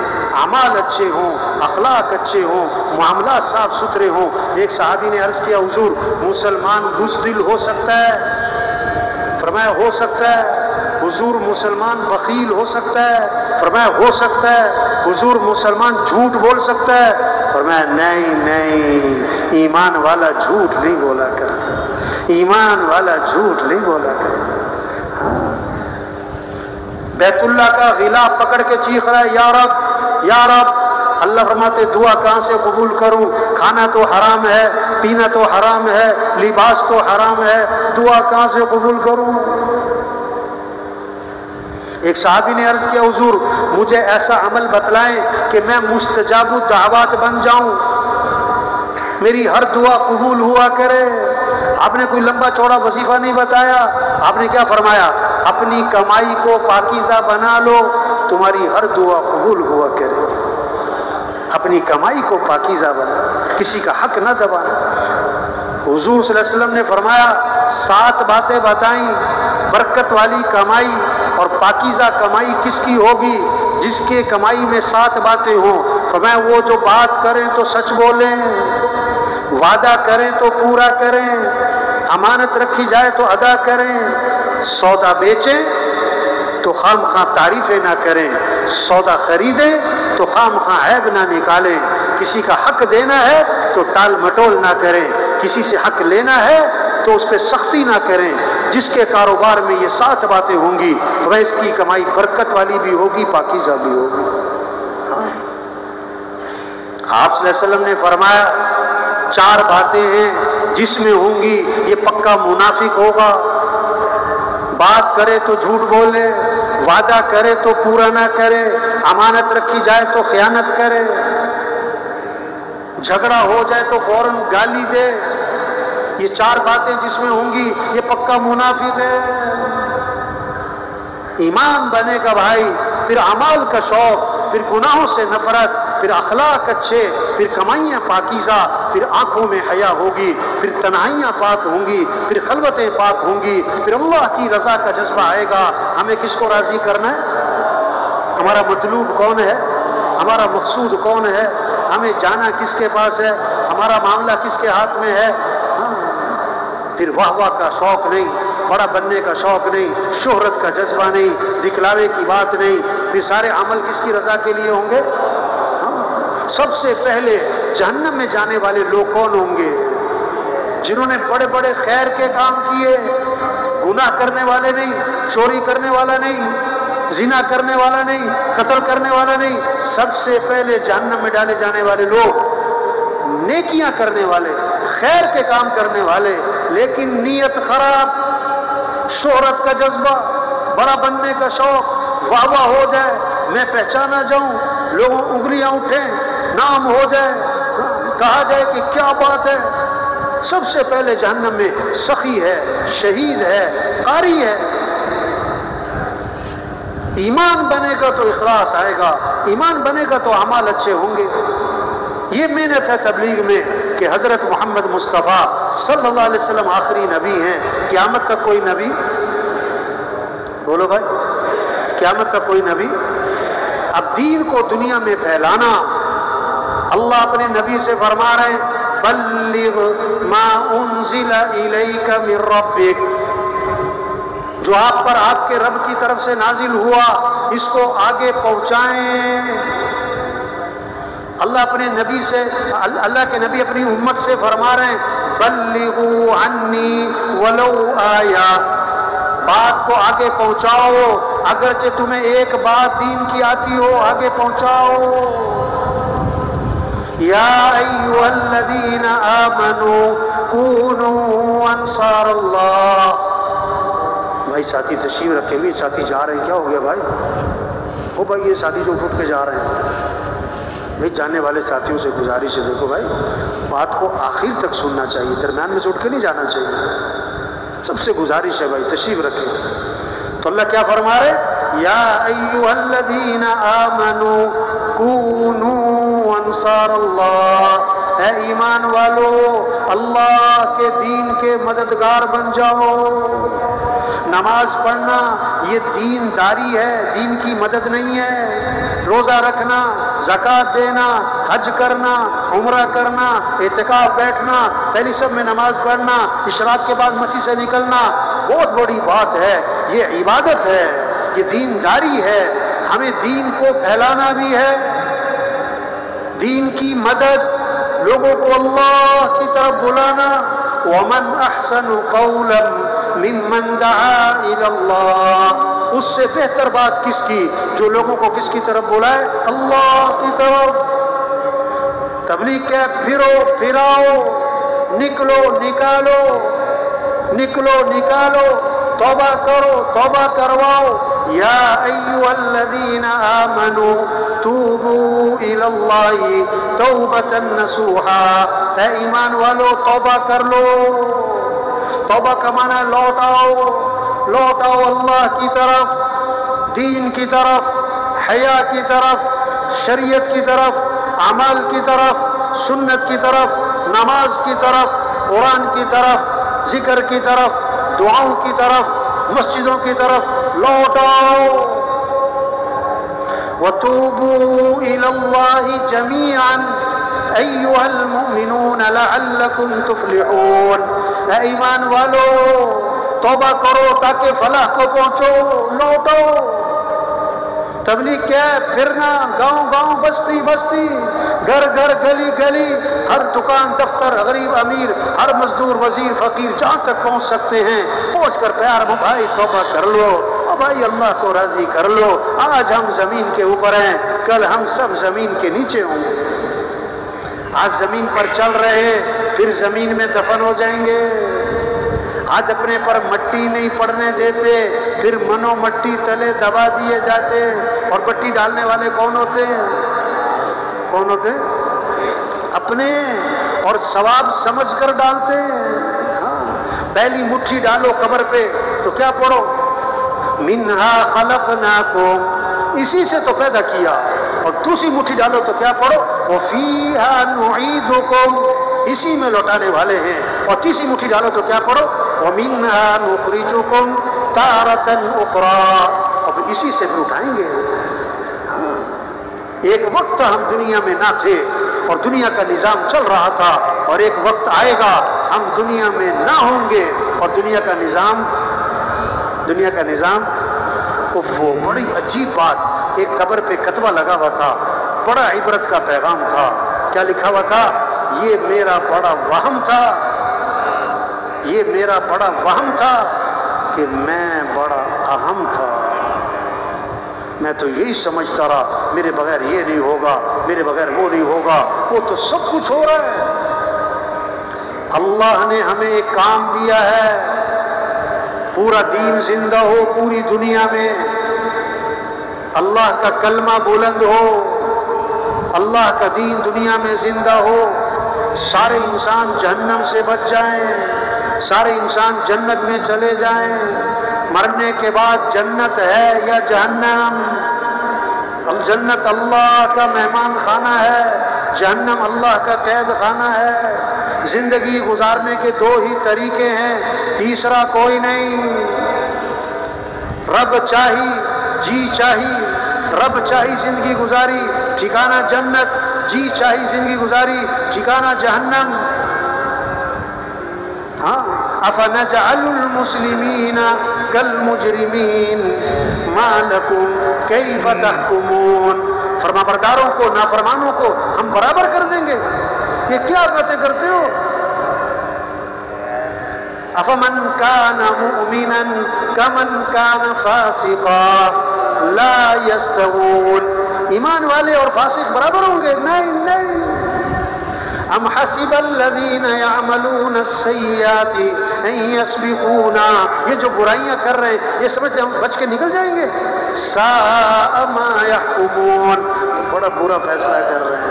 اعمال اچھے ہوں، اخلاق اچھے ہوں، معاملات صاف ستھرے ہوں۔ ایک صحابی نے عرض کیا حضور مسلمان بزدل ہو سکتا ہے؟ فرمایا ہو سکتا ہے۔ حضور مسلمان بخیل ہو سکتا ہے؟ فرمایا ہو سکتا ہے۔ حضور مسلمان جھوٹ بول سکتا ہے؟ فرمایا نہیں نہیں، ایمان والا جھوٹ نہیں بولا کرتا، ایمان والا جھوٹ نہیں بولا کرتا۔ بیت اللہ کا غلاف پکڑ کے چیخ رہا ہے یا رب یا رب۔ اللہ فرماتے دعا کہاں سے قبول کروں؟ کھانا تو حرام ہے، پینا تو حرام ہے، لباس تو حرام ہے، دعا کہاں سے قبول کروں؟ ایک صحابی نے عرض کیا حضور مجھے ایسا عمل بتلائیں کہ میں مستجاب الدعوات بن جاؤں، میری ہر دعا قبول ہوا کرے۔ آپ نے کوئی لمبا چوڑا وظیفہ نہیں بتایا، آپ نے کیا فرمایا؟ اپنی کمائی کو پاکیزہ بنا لو، تمہاری ہر دعا قبول ہوا کرے۔ اپنی کمائی کو پاکیزہ بنا، کسی کا حق نہ دبانا۔ حضور صلی اللہ علیہ وسلم نے فرمایا 7 باتیں بتائیں، برکت والی کمائی اور پاکیزہ کمائی کس کی ہوگی؟ جس کے کمائی میں 7 باتیں ہوں۔ فرمایا وہ جو بات کریں تو سچ بولیں، وعدہ کریں تو پورا کریں، امانت رکھی جائے تو ادا کریں، سودا بیچیں تو خام خواہ تعریفیں نہ کریں، سودا خریدیں تو خام خواہ عیب نہ نکالیں، کسی کا حق دینا ہے تو ٹال مٹول نہ کریں، کسی سے حق لینا ہے تو اس پہ سختی نہ کریں۔ جس کے کاروبار میں یہ 7 باتیں ہوں گی تو اس کی کمائی برکت والی بھی ہوگی، پاکیزہ بھی ہوگی۔ آپ صلی اللہ علیہ وسلم نے فرمایا 4 باتیں ہیں جس میں ہوں گی یہ پکا منافق ہوگا، بات کرے تو جھوٹ بولے، وعدہ کرے تو پورا نہ کرے، امانت رکھی جائے تو خیانت کرے، جھگڑا ہو جائے تو فوراً گالی دے۔ یہ 4 باتیں جس میں ہوں گی یہ پکا منافق ہے۔ ایمان بنے گا بھائی، پھر اعمال کا شوق، پھر گناہوں سے نفرت، پھر اخلاق اچھے، پھر کمائیاں پاکیزہ، پھر آنکھوں میں حیا ہوگی، پھر تنہائیاں پاک ہوں گی، پھر خلوتیں پاک ہوں گی، پھر اللہ کی رضا کا جذبہ آئے گا۔ ہمیں کس کو راضی کرنا ہے؟ ہمارا مطلوب کون ہے؟ ہمارا مقصود کون ہے؟ ہمیں جانا کس کے پاس ہے؟ ہمارا معاملہ کس کے ہاتھ میں ہے؟ پھر واہ واہ کا شوق نہیں، بڑا بننے کا شوق نہیں، شہرت کا جذبہ نہیں، دکھلاوے کی بات نہیں، پھر سارے عمل کس کی رضا کے لیے ہوں گے؟ سب سے پہلے جہنم میں جانے والے لوگ کون ہوں گے؟ جنہوں نے بڑے بڑے خیر کے کام کیے، گناہ کرنے والے نہیں، چوری کرنے والا نہیں، زنا کرنے والا نہیں، قتل کرنے والا نہیں، سب سے پہلے جہنم میں ڈالے جانے والے لوگ نیکیاں کرنے والے، خیر کے کام کرنے والے، لیکن نیت خراب، شہرت کا جذبہ، بڑا بننے کا شوق، واہ واہ ہو جائے، میں پہچانا جاؤں، لوگوں انگلیاں اٹھیں، نام ہو جائے، کہا جائے کہ کیا بات ہے۔ سب سے پہلے جہنم میں سخی ہے، شہید ہے، قاری ہے۔ ایمان بنے گا تو اخلاص آئے گا، ایمان بنے گا تو اعمال اچھے ہوں گے۔ یہ محنت ہے تبلیغ میں کہ حضرت محمد مصطفیٰ صلی اللہ علیہ وسلم آخری نبی ہیں، قیامت تک کوئی نبی، بولو بھائی، قیامت تک کوئی نبی۔ اب دین کو دنیا میں پھیلانا، اللہ اپنے نبی سے فرما رہے ہیں بلغ ما انزل الیک من ربک، جو آپ پر آپ کے رب کی طرف سے نازل ہوا اس کو آگے پہنچائیں۔ اللہ اپنے نبی سے، اللہ کے نبی اپنی امت سے فرما رہے ہیں بلغوا عنی ولو آیا، بات کو آگے پہنچاؤ، اگرچہ تمہیں ایک بات دین کی آتی ہو آگے پہنچاؤ۔ یا ایھا الذین آمنوا کونوا انصار اللہ۔ بھائی ساتھی تشریف رکھے ہوئے، ساتھی جا رہے ہیں، کیا ہو گیا بھائی؟ او بھائی یہ ساتھی جو اٹھ کے جا رہے ہیں، بھائی جانے والے ساتھیوں سے گزارش ہے، دیکھو بھائی بات کو آخر تک سننا چاہیے، درمیان میں سے اٹھ کے نہیں جانا چاہیے، سب سے گزارش ہے بھائی تشریف رکھے۔ تو اللہ کیا فرما رہے؟ یا ایھا الذین آمنوا کونوا انصار اللہ، اے ایمان والو اللہ کے دین کے مددگار بن جاؤ۔ نماز پڑھنا یہ دین داری ہے، دین کی مدد نہیں ہے۔ روزہ رکھنا، زکوٰۃ دینا، حج کرنا، عمرہ کرنا، اعتکاف بیٹھنا، پہلی سب میں نماز پڑھنا، اشراق کے بعد مسجد سے نکلنا بہت بڑی بات ہے، یہ عبادت ہے، یہ دین داری ہے۔ ہمیں دین کو پھیلانا بھی ہے، دین کی مدد، لوگوں کو اللہ کی طرف بلانا۔ وَمَنْ أَحْسَنُ قَوْلًا مِّمَّنْ دَعَا إِلَى اللَّهِ، اس سے بہتر بات کس کی جو لوگوں کو کس کی طرف بلائے؟ اللہ کی طرف۔ تبلیغ کیا؟ پھرو پھراؤ، نکلو نکالو، نکلو نکالو، توبہ کرو، توبہ کرواؤ۔ یا ایھا الذین آمنوا توبوا الی اللہ توبۃ نصوحا، اے ایمان والو توبہ کر لو۔ توبہ کا معنی ہے لوٹاؤ، لوٹاؤ اللہ کی طرف، دین کی طرف، حیا کی طرف، شریعت کی طرف، اعمال کی طرف، سنت کی طرف، نماز کی طرف، قرآن کی طرف، ذکر کی طرف، دعاؤں کی طرف، مسجدوں کی طرف لوٹاؤ۔ وَتُوبُوا إِلَى اللَّهِ جَمِيعًا أَيُّهَا الْمُؤْمِنُونَ لَعَلَّكُمْ تُفْلِحُونَ، اے ایمان والو توبہ کرو تاکہ فلاح کو پہنچو، لوٹو۔ تبلیغ کیا ہے؟ پھرنا، گاؤں گاؤں، بستی بستی، گھر گھر، گلی گلی، ہر دکان دفتر، غریب امیر، ہر مزدور وزیر فقیر، جہاں تک پہنچ سکتے ہیں پہنچ کر پیار بھائی توبہ کر لو، اور بھائی اللہ کو راضی کر لو۔ آج ہم زمین کے اوپر ہیں، کل ہم سب زمین کے نیچے ہوں گے۔ آج زمین پر چل رہے ہیں، پھر زمین میں دفن ہو جائیں گے۔ آج اپنے پر مٹی نہیں پڑنے دیتے، پھر منو مٹی تلے دبا دیے جاتے۔ اور مٹی ڈالنے والے کون ہوتے ہیں؟ کون ہوتے ہیں؟ اپنے، اور ثواب سمجھ کر ڈالتے ہیں۔ ہاں، پہلی مٹھی ڈالو قبر پہ تو کیا پڑھو؟ منہا خلقناکم، اسی سے تو پیدا کیا۔ اور دوسری مٹھی ڈالو تو کیا پڑھو؟ وفیہا نعیدکم، اسی میں لوٹانے والے ہیں۔ اور تیسری مٹھی ڈالو تو کیا پڑھو؟ ومنہا نخرجکم تارۃ اخری، اب اسی سے بھی اٹھائیں گے۔ ایک وقت ہم دنیا میں نہ تھے اور دنیا کا نظام چل رہا تھا، اور ایک وقت آئے گا ہم دنیا میں نہ ہوں گے اور دنیا کا نظام وہ بڑی عجیب بات، ایک قبر پہ کتبہ لگا ہوا تھا، بڑا عبرت کا پیغام تھا۔ کیا لکھا ہوا تھا؟ یہ میرا بڑا وہم تھا، یہ میرا بڑا وہم تھا کہ میں بڑا اہم تھا، میں تو یہی سمجھتا رہا میرے بغیر یہ نہیں ہوگا، میرے بغیر وہ نہیں ہوگا، وہ تو سب کچھ ہو رہا ہے۔ اللہ نے ہمیں ایک کام دیا ہے، پورا دین زندہ ہو پوری دنیا میں، اللہ کا کلمہ بلند ہو، اللہ کا دین دنیا میں زندہ ہو، سارے انسان جہنم سے بچ جائیں، سارے انسان جنت میں چلے جائیں۔ مرنے کے بعد جنت ہے یا جہنم؟ جنت اللہ کا مہمان خانہ ہے، جہنم اللہ کا قید خانہ ہے۔ زندگی گزارنے کے دو ہی طریقے ہیں، تیسرا کوئی نہیں۔ رب چاہی، جی چاہی، رب چاہی زندگی گزاری، ٹھکانہ جنت، جی چاہی زندگی گزاری، ٹھکانہ جہنم۔ ہاں افنجعل المسلمین کالمجرمین ما لکم کیف تحکمون، فرما برداروں کو نافرمانوں کو ہم برابر کر دیں گے، یہ کیا باتیں کرتے ہو؟ افمن کان مؤمنا کمن کان فاسقا لا یستوون، ایمان والے اور فاسق برابر ہوں گے؟ نہیں نہیں۔ ام حسب الذین یعملون السیئات ان یسبقونا، یہ جو برائیاں کر رہے ہیں یہ سمجھتے ہم بچ کے نکل جائیں گے؟ ساء ما یحکمون، بڑا برا فیصلہ کر رہے ہیں۔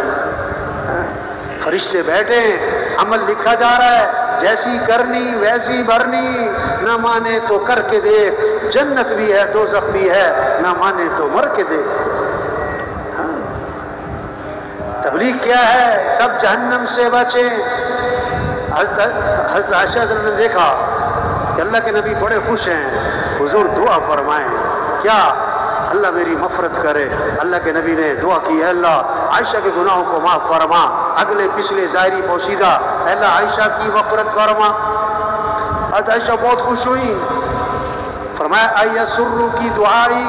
فرشتے بیٹھے ہیں، عمل لکھا جا رہا ہے، جیسی کرنی ویسی بھرنی، نہ مانے تو کر کے دیکھ، جنت بھی ہے دوزخ بھی ہے، نہ مانے تو مر کے دیکھ۔ تبلیغ کیا ہے؟ سب جہنم سے بچیں۔ حضرت عائشہ نے دیکھا کہ اللہ کے نبی بڑے خوش ہیں، حضور دعا فرمائیں، کیا؟ اللہ میری مغفرت کرے۔ اللہ کے نبی نے دعا کی، اے اللہ عائشہ کے گناہوں کو معاف فرما، اگلے پچھلے ظاہری پوشیدہ، اے اللہ عائشہ کی مغفرت فرما۔ حضرت عائشہ بہت خوش ہوئی، فرمایا ایسر کی دعائی،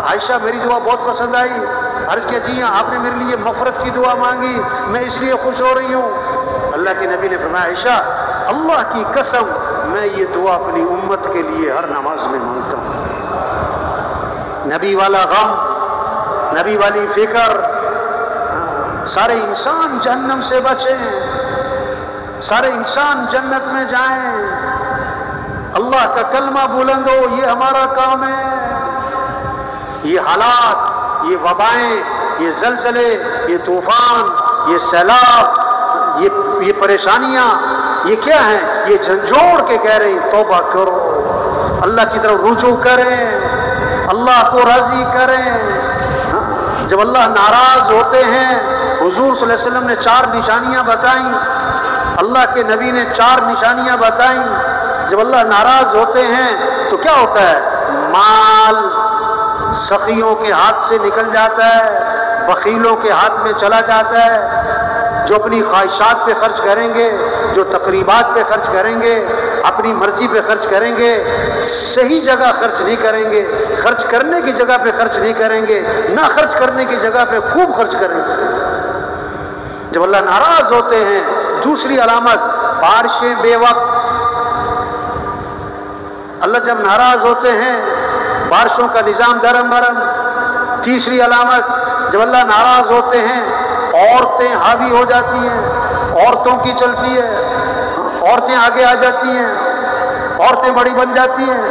عائشہ میری دعا بہت پسند آئی۔ عرض کیا جی ہاں، آپ نے میرے لیے مغفرت کی دعا مانگی، میں اس لیے خوش ہو رہی ہوں۔ اللہ کے نبی نے فرمایا عائشہ اللہ کی قسم میں یہ دعا اپنی امت کے لیے ہر نماز میں مانگتا ہوں۔ نبی والا غم، نبی والی فکر، سارے انسان جہنم سے بچیں، سارے انسان جنت میں جائیں، اللہ کا کلمہ بلند ہو، یہ ہمارا کام ہے۔ یہ حالات، یہ وبائیں، یہ زلزلے، یہ طوفان، یہ سیلاب، یہ پریشانیاں، یہ کیا ہیں؟ یہ جھنجھوڑ کے کہہ رہے ہیں توبہ کرو، اللہ کی طرف رجوع کریں، اللہ کو راضی کریں۔ جب اللہ ناراض ہوتے ہیں، حضور صلی اللہ علیہ وسلم نے 4 نشانیاں بتائیں، اللہ کے نبی نے 4 نشانیاں بتائیں۔ جب اللہ ناراض ہوتے ہیں تو کیا ہوتا ہے؟ مال سخیوں کے ہاتھ سے نکل جاتا ہے، بخیلوں کے ہاتھ میں چلا جاتا ہے، جو اپنی خواہشات پہ خرچ کریں گے، جو تقریبات پہ خرچ کریں گے، اپنی مرضی پہ خرچ کریں گے، صحیح جگہ خرچ نہیں کریں گے، خرچ کرنے کی جگہ پہ خرچ نہیں کریں گے، نہ خرچ کرنے کی جگہ پہ خوب خرچ کریں گے۔ جب اللہ ناراض ہوتے ہیں، دوسری علامت بارشیں بے وقت، اللہ جب ناراض ہوتے ہیں بارشوں کا نظام درم برم۔ تیسری علامت جب اللہ ناراض ہوتے ہیں عورتیں حاوی ہو جاتی ہیں، عورتوں کی چلتی ہے، عورتیں آگے آ جاتی ہیں، عورتیں بڑی بن جاتی ہیں۔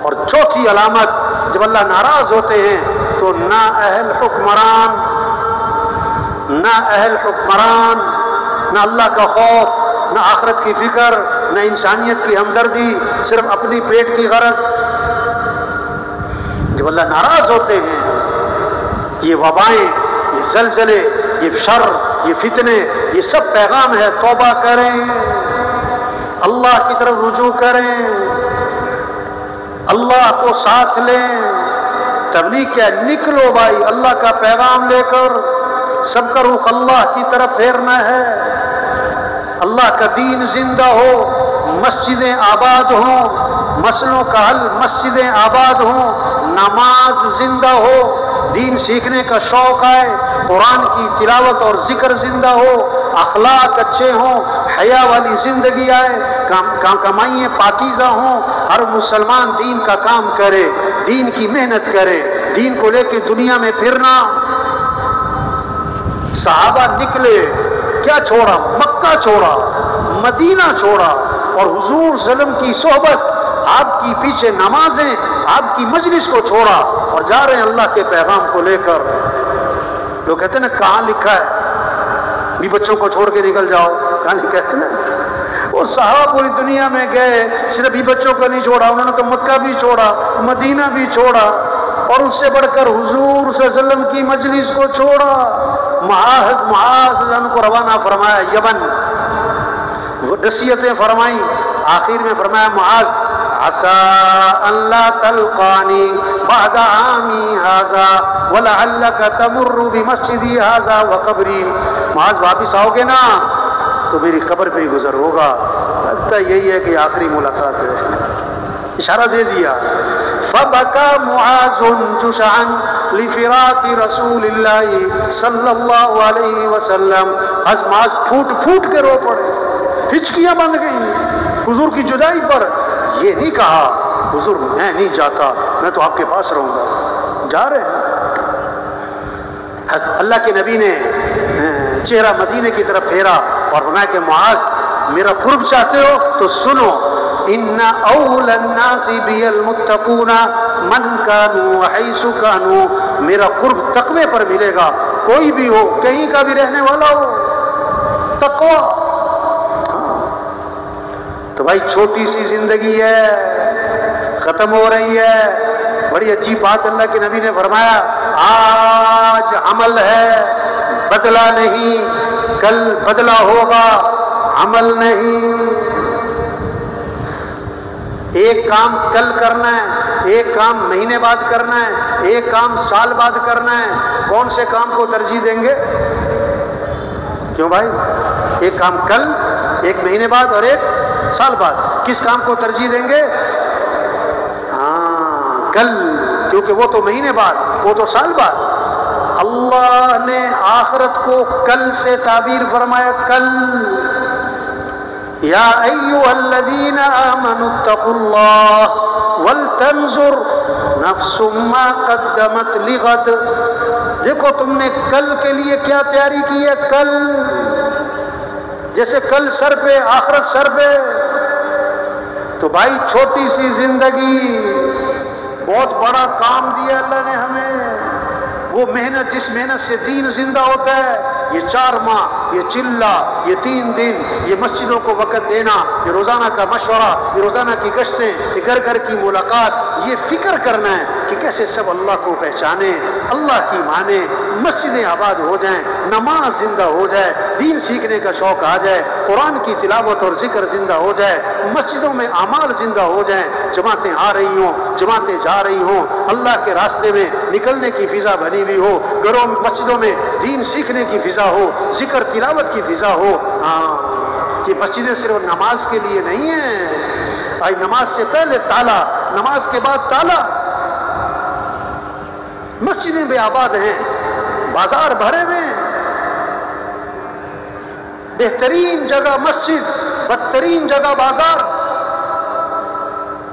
اور چوتھی علامت جب اللہ ناراض ہوتے ہیں تو نہ اہل حکمران، نہ اللہ کا خوف، نہ آخرت کی فکر، نہ انسانیت کی ہمدردی، صرف اپنی پیٹ کی غرض۔ جب اللہ ناراض ہوتے ہیں یہ وبائیں، یہ زلزلے، یہ شر، یہ فتنے، یہ سب پیغام ہے توبہ کریں، اللہ کی طرف رجوع کریں، اللہ کو ساتھ لیں۔ تبلیغ کیا؟ نکلو بھائی اللہ کا پیغام لے کر، سب کا رخ اللہ کی طرف پھیرنا ہے، اللہ کا دین زندہ ہو، مسجدیں آباد ہوں، مسئلوں کا حل مسجدیں آباد ہوں، نماز زندہ ہو، دین سیکھنے کا شوق آئے، قرآن کی تلاوت اور ذکر زندہ ہو، اخلاق اچھے ہوں، حیا والی زندگی آئے، کمائیاں پاکیزہ ہوں، ہر مسلمان دین کا کام کرے، دین کی محنت کرے، دین کو لے کے دنیا میں پھرنا۔ صحابہ نکلے، کیا چھوڑا؟ مکہ چھوڑا، مدینہ چھوڑا، اور حضور صلی اللہ علیہ وسلم کی صحبت، آپ کی پیچھے نمازیں، آپ کی مجلس کو چھوڑا اور جا رہے ہیں اللہ کے پیغام کو لے کر۔ لوگ کہتے ہیں نا کہاں لکھا ہے بھی بچوں کو چھوڑ کے نکل جاؤ، کہاں لکھا ہے نا؟ وہ صحابہ پوری دنیا میں گئے، صرف ہی بچوں کو نہیں چھوڑا، انہوں نے تو مکہ بھی چھوڑا، مدینہ بھی چھوڑا، اور اس سے بڑھ کر حضور صلی اللہ علیہ وسلم کی مجلس کو چھوڑا۔ معاذ کو روانہ فرمایا یمن، نصیحتیں فرمائیں، آخر میں فرمایا معاذ عسى ان لا تلقاني بعد عامي هذا ولعلك تمر بمسجدي هذا وقبري، معاذ واپس آؤ گے نا تو میری قبر پہ ہی گزر ہوگا، لگتا یہی ہے کہ آخری ملاقات ہے، اشارہ دے دیا۔ فبکا معاذ جشعا لفراق رسول اللہ صلی اللہ علیہ وسلم، معاذ پھوٹ پھوٹ کے رو پڑے، ہچکیاں بند گئیں حضور کی جدائی پر۔ یہ نہیں کہا حضور میں نہیں جاتا، میں تو آپ کے پاس رہوں گا، جا رہے ہیں۔ اللہ کے نبی نے چہرہ مدینے کی طرف پھیرا اور فرمایا کہ معاذ میرا قرب چاہتے ہو تو سنو، ان اول الناس بی المتقون من کانوا حیث کانوا، میرا قرب تقوی پر ملے گا، کوئی بھی ہو، کہیں کا بھی رہنے والا ہو، تقوی۔ تو بھائی چھوٹی سی زندگی ہے، ختم ہو رہی ہے۔ بڑی عجیب بات اللہ کے نبی نے فرمایا، آج عمل ہے بدلہ نہیں، کل بدلہ ہوگا عمل نہیں۔ ایک کام کل کرنا ہے، ایک کام مہینے بعد کرنا ہے، ایک کام سال بعد کرنا ہے، کون سے کام کو ترجیح دیں گے؟ کیوں بھائی؟ ایک کام کل، ایک مہینے بعد اور ایک سال بعد، کس کام کو ترجیح دیں گے؟ ہاں کل، کیونکہ وہ تو مہینے بعد، وہ تو سال بعد۔ اللہ نے آخرت کو کل سے تعبیر فرمایا، کل۔ یا ایھا الذین آمنوا اتقوا اللہ ولتنظر نفس ما قدمت لغد، دیکھو تم نے کل کے لیے کیا تیاری کی ہے، کل، جیسے کل سر پہ آخرت سر پہ۔ تو بھائی چھوٹی سی زندگی، بہت بڑا کام دیا اللہ نے ہمیں۔ وہ محنت جس محنت سے دین زندہ ہوتا ہے، یہ 4 ماہ، یہ چلہ، یہ 3 دن، یہ مسجدوں کو وقت دینا، یہ روزانہ کا مشورہ، یہ روزانہ کی گشتیں، یہ گھر گھر کی ملاقات، یہ فکر کرنا ہے کہ کیسے سب اللہ کو پہچانے، اللہ کی مانے، مسجدیں آباد ہو جائیں، نماز زندہ ہو جائے، دین سیکھنے کا شوق آ جائے، قرآن کی تلاوت اور ذکر زندہ ہو جائے، مسجدوں میں اعمال زندہ ہو جائیں، جماعتیں آ رہی ہوں، جماعتیں جا رہی ہوں، اللہ کے راستے میں نکلنے کی فضا بنی ہوئی ہو، گھروں مسجدوں میں دین سیکھنے کی فضا ہو، ذکر تلاوت کی فضا ہو۔ ہاں یہ مسجدیں صرف نماز کے لیے نہیں ہیں، آج نماز سے پہلے تالا، نماز کے بعد تالا۔ مسجدیں بھی آباد ہیں، بازار بھرے ہوئے ہیں، بہترین جگہ مسجد، بدترین جگہ بازار۔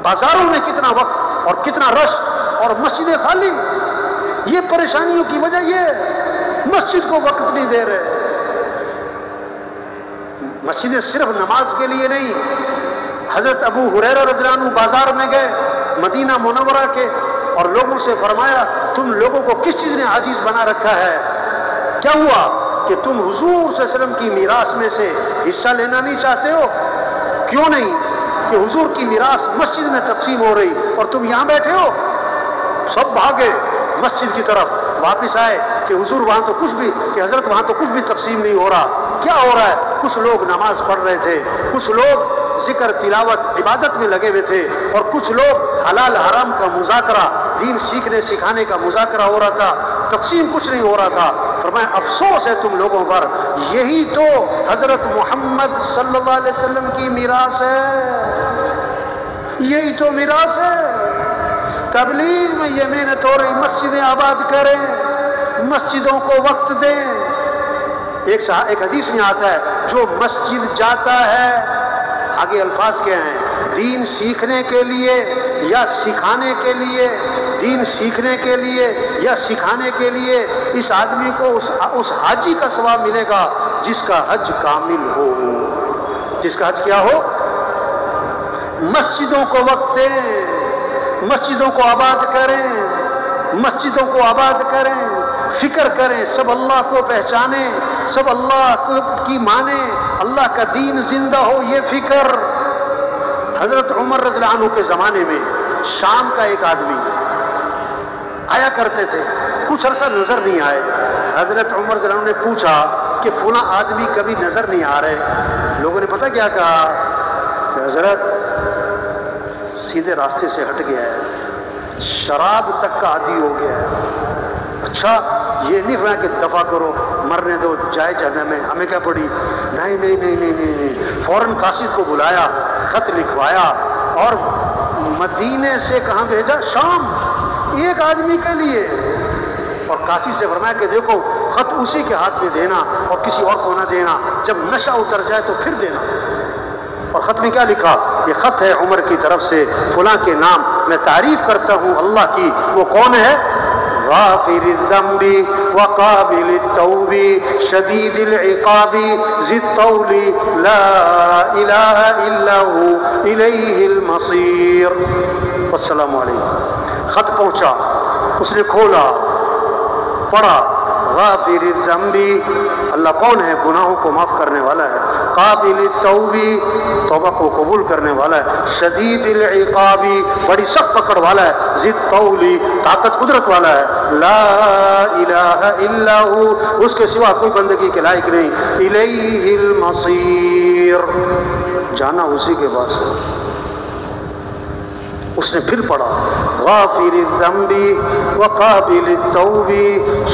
بازاروں میں کتنا وقت اور کتنا رش، اور مسجدیں خالی۔ یہ پریشانیوں کی وجہ یہ ہے، مسجد کو وقت نہیں دے رہے۔ مسجدیں صرف نماز کے لیے نہیں۔ حضرت ابو ہریرہ رضی اللہ عنہ بازار میں گئے مدینہ منورہ کے، اور لوگوں سے فرمایا تم لوگوں کو کس چیز نے عاجز بنا رکھا ہے؟ کیا ہوا کہ تم حضور صلی اللہ علیہ وسلم کی میراث میں سے حصہ لینا نہیں چاہتے ہو؟ کیوں نہیں؟ کہ حضور کی میراث مسجد میں تقسیم ہو رہی اور تم یہاں بیٹھے ہو۔ سب بھاگے مسجد کی طرف، واپس آئے کہ حضور وہاں تو کچھ بھی، کہ حضرت وہاں تو کچھ بھی تقسیم نہیں ہو رہا، کیا ہو رہا ہے؟ کچھ لوگ نماز پڑھ رہے تھے، کچھ لوگ ذکر تلاوت عبادت میں لگے ہوئے تھے، اور کچھ لوگ حلال حرام کا مذاکرہ، دین سیکھنے سکھانے کا مذاکرہ ہو رہا تھا، تقسیم کچھ نہیں ہو رہا تھا۔ فرمایا افسوس ہے تم لوگوں پر، یہی تو حضرت محمد صلی اللہ علیہ وسلم کی میراث ہے، یہی تو میراث ہے۔ تبلیغ میں یہ محنت ہو رہی، مسجدیں آباد کریں، مسجدوں کو وقت دیں۔ ایک حدیث میں آتا ہے جو مسجد جاتا ہے، آگے الفاظ کیا ہیں، دین سیکھنے کے لیے یا سکھانے کے لیے، دین سیکھنے کے لیے یا سکھانے کے لیے، اس آدمی کو اس حاجی کا ثواب ملے گا جس کا حج کامل ہو، جس کا حج کیا ہو۔ مسجدوں کو وقت دیں، مسجدوں کو آباد کریں، مسجدوں کو آباد کریں، فکر کریں، سب اللہ کو پہچانیں، سب اللہ کی مانیں، اللہ کا دین زندہ ہو، یہ فکر۔ حضرت عمر رضی اللہ عنہ کے زمانے میں شام کا ایک آدمی آیا کرتے تھے، کچھ عرصہ نظر نہیں آئے۔ حضرت عمر رضی اللہ عنہ نے پوچھا کہ فلاں آدمی کبھی نظر نہیں آ رہے۔ لوگوں نے پتہ کیا کہا کہ حضرت سیدھے راستے سے ہٹ گیا ہے، شراب تک کا عادی ہو گیا ہے۔ اچھا یہ نہیں فرمایا کہ دفع کرو، مرنے دو، جائے جہنم میں، ہمیں کیا پڑی، نہیں نہیں نہیں نہیں نہیں، فوراً قاصد کو بلایا، خط لکھوایا اور مدینے سے کہاں بھیجا؟ شام، ایک آدمی کے لیے، اور قاصد سے فرمایا کہ دیکھو خط اسی کے ہاتھ میں دینا اور کسی اور کو نہ دینا، جب نشہ اتر جائے تو پھر دینا۔ اور خط میں کیا لکھا؟ یہ خط ہے عمر کی طرف سے فلاں کے نام، میں تعریف کرتا ہوں اللہ کی، وہ کون ہے؟ غافر الذنب وقابل التوب شدید العقاب ذی الطول لا الہ الا ہو الیہ المصیر۔ السلام علیکم۔ خط پہنچا، اس نے کھولا، پڑھا، غافر الذنب، اللہ کون ہے؟ گناہوں کو معاف کرنے والا ہے، قابل التوب، توبہ کو قبول کرنے والا ہے، شدید العقاب، بڑی سخت پکڑ والا ہے، ذی الطول، طاقت قدرت والا ہے، لا الہ الا ہو، اس کے سوا کوئی بندگی کے لائق نہیں، الیہ المصیر، جانا اسی کے پاس ہے۔ اس نے پھر پڑھا، غافر الذنب وقابل التوب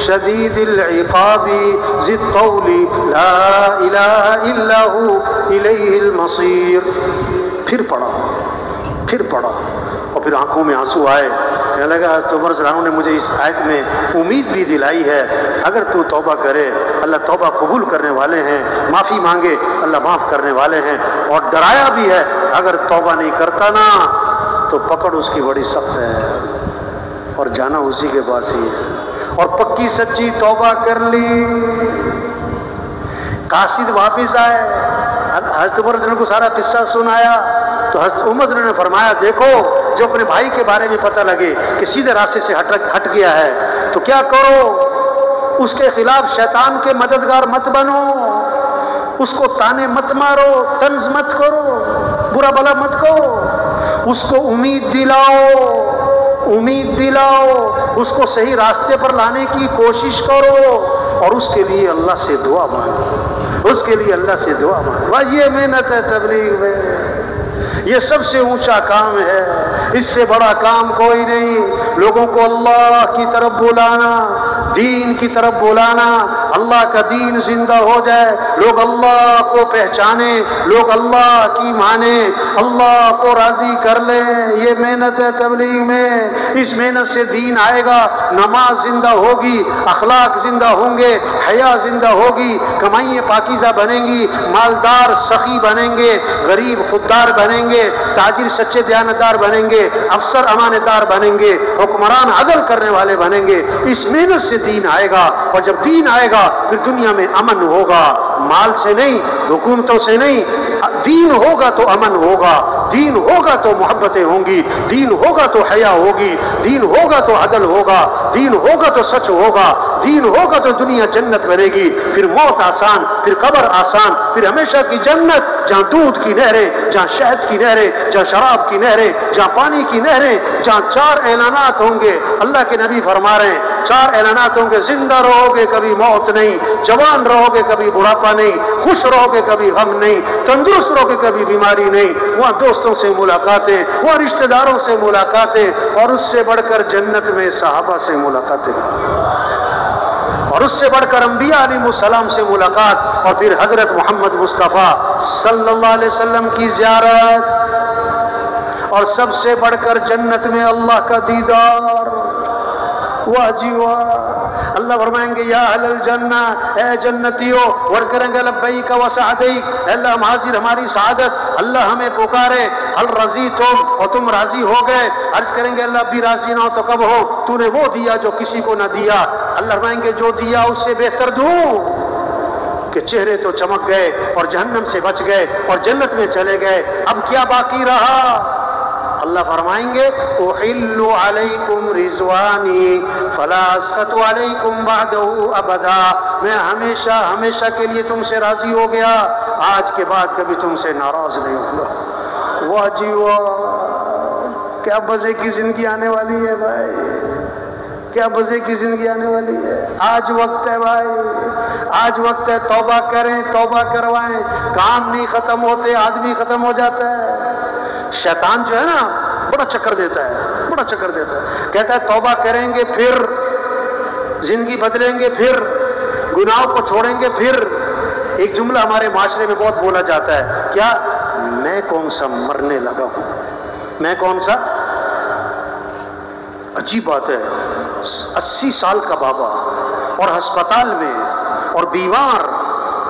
شدید العقاب ذی الطول لا الہ الا ہو الیہ المصیر، پھر پڑھا، پھر پڑھا، اور پھر آنکھوں میں آنسو آئے، کہنے لگا حضرت عمر رضی اللہ عنہ نے مجھے اس آیت میں امید بھی دلائی ہے، اگر تو توبہ کرے اللہ توبہ قبول کرنے والے ہیں، معافی مانگے اللہ معاف کرنے والے ہیں، اور ڈرایا بھی ہے اگر توبہ نہیں کرتا نا تو پکڑ اس کی بڑی سخت ہے، اور جانا اسی کے پاس ہی ہے۔ اور پکی سچی توبہ کر لی، قاصد واپس آئے، حضرت عمر کو سارا قصہ سنایا تو حضرت عمر نے فرمایا دیکھو جو اپنے بھائی کے بارے میں پتہ لگے کہ سیدھے راستے سے ہٹ گیا ہے تو کیا کرو، اس کے خلاف شیطان کے مددگار مت بنو، اس کو تانے مت مارو، طنز مت کرو، برا بلا مت کرو، اس کو امید دلاؤ، امید دلاؤ، اس کو صحیح راستے پر لانے کی کوشش کرو، اور اس کے لیے اللہ سے دعا مانگو، اس کے لیے اللہ سے دعا مانگو۔ یہ محنت ہے تبلیغ میں، یہ سب سے اونچا کام ہے، اس سے بڑا کام کوئی نہیں۔ لوگوں کو اللہ کی طرف بلانا، دین کی طرف بلانا، اللہ کا دین زندہ ہو جائے، لوگ اللہ کو پہچانے، لوگ اللہ کی مانیں، اللہ کو راضی کر لیں، یہ محنت ہے تبلیغ میں۔ اس محنت سے دین آئے گا، نماز زندہ ہوگی، اخلاق زندہ ہوں گے، حیا زندہ ہوگی، کمائیاں پاکیزہ بنیں گی، مالدار سخی بنیں گے، غریب خوددار بنیں گے، تاجر سچے دیانتدار بنیں گے، افسر امانتدار بنیں گے، حکمران عدل کرنے والے بنیں گے۔ اس محنت سے دین آئے گا، اور جب دین آئے گا پھر دنیا میں امن ہوگا، مال سے نہیں، حکومتوں سے نہیں، دین ہوگا تو امن ہوگا، دین ہوگا تو محبتیں ہوں گی، دین ہوگا تو حیا ہوگی، دین ہوگا تو عدل ہوگا، دین ہوگا تو سچ ہوگا، دین ہوگا تو دنیا جنت بنے گی، پھر موت آسان، پھر قبر آسان، پھر ہمیشہ کی جنت، جہاں دودھ کی نہریں، جہاں شہد کی نہریں، جہاں شراب کی نہریں، جہاں پانی کی نہریں، جہاں 4 اعلانات ہوں گے۔ اللہ کے نبی فرما رہے ہیں 4 اعلانات ہوں گے، زندہ رہو گے کبھی موت نہیں، جوان رہو گے کبھی بڑھاپا نہیں، خوش رہو گے کبھی غم نہیں، تندرست رہو گے کبھی بیماری نہیں، وہاں دوستوں سے ملاقاتیں، وہاں رشتہ داروں سے ملاقاتیں، اور اس سے بڑھ کر جنت میں صحابہ سے ملاقاتیں، اور اس سے بڑھ کر انبیاء علیہ السلام سے ملاقات، اور پھر حضرت محمد مصطفیٰ صلی اللہ علیہ وسلم کی زیارت، اور سب سے بڑھ کر جنت میں اللہ کا دیدار۔ واہ جی واہ، اللہ فرمائیں گے یا اہل الجنہ، اے جنتیوں، ورد کریں گے لبیک و سعدیک، اے اللہ ہم حاضر ہماری سعادت، اللہ ہمیں پکارے، حل رضی تم، اور تم راضی ہو گئے، عرض کریں گے اللہ بھی راضی نہ ہو تو کب ہو، تو نے وہ دیا جو کسی کو نہ دیا، اللہ فرمائیں گے جو دیا اس سے بہتر دوں، کہ چہرے تو چمک گئے اور جہنم سے بچ گئے اور جنت میں چلے گئے، اب کیا باقی رہا؟ اللہ فرمائیں گے احل علیکم رضوانی فلا اسخط علیکم بعدہ ابدا، میں ہمیشہ ہمیشہ کے لیے تم سے راضی ہو گیا، آج کے بعد کبھی تم سے ناراض نہیں ہوں گا۔ واہ جی واہ، کیا مزے کی زندگی آنے والی ہے بھائی، کیا مزے کی زندگی آنے والی ہے۔ آج وقت ہے بھائی، آج وقت ہے، توبہ کریں، توبہ کروائیں، کام نہیں ختم ہوتے آدمی ختم ہو جاتا ہے۔ شیطان جو ہے نا بڑا چکر دیتا ہے، بڑا چکر دیتا ہے، کہتا ہے توبہ کریں گے پھر زندگی بدلیں گے پھر، گناہوں کو چھوڑیں گے پھر۔ ایک جملہ ہمارے معاشرے میں بہت بولا جاتا ہے، کیا؟ میں کون سا مرنے لگا ہوں، میں کون سا؟ عجیب بات ہے، 80 سال کا بابا اور ہسپتال میں اور بیمار،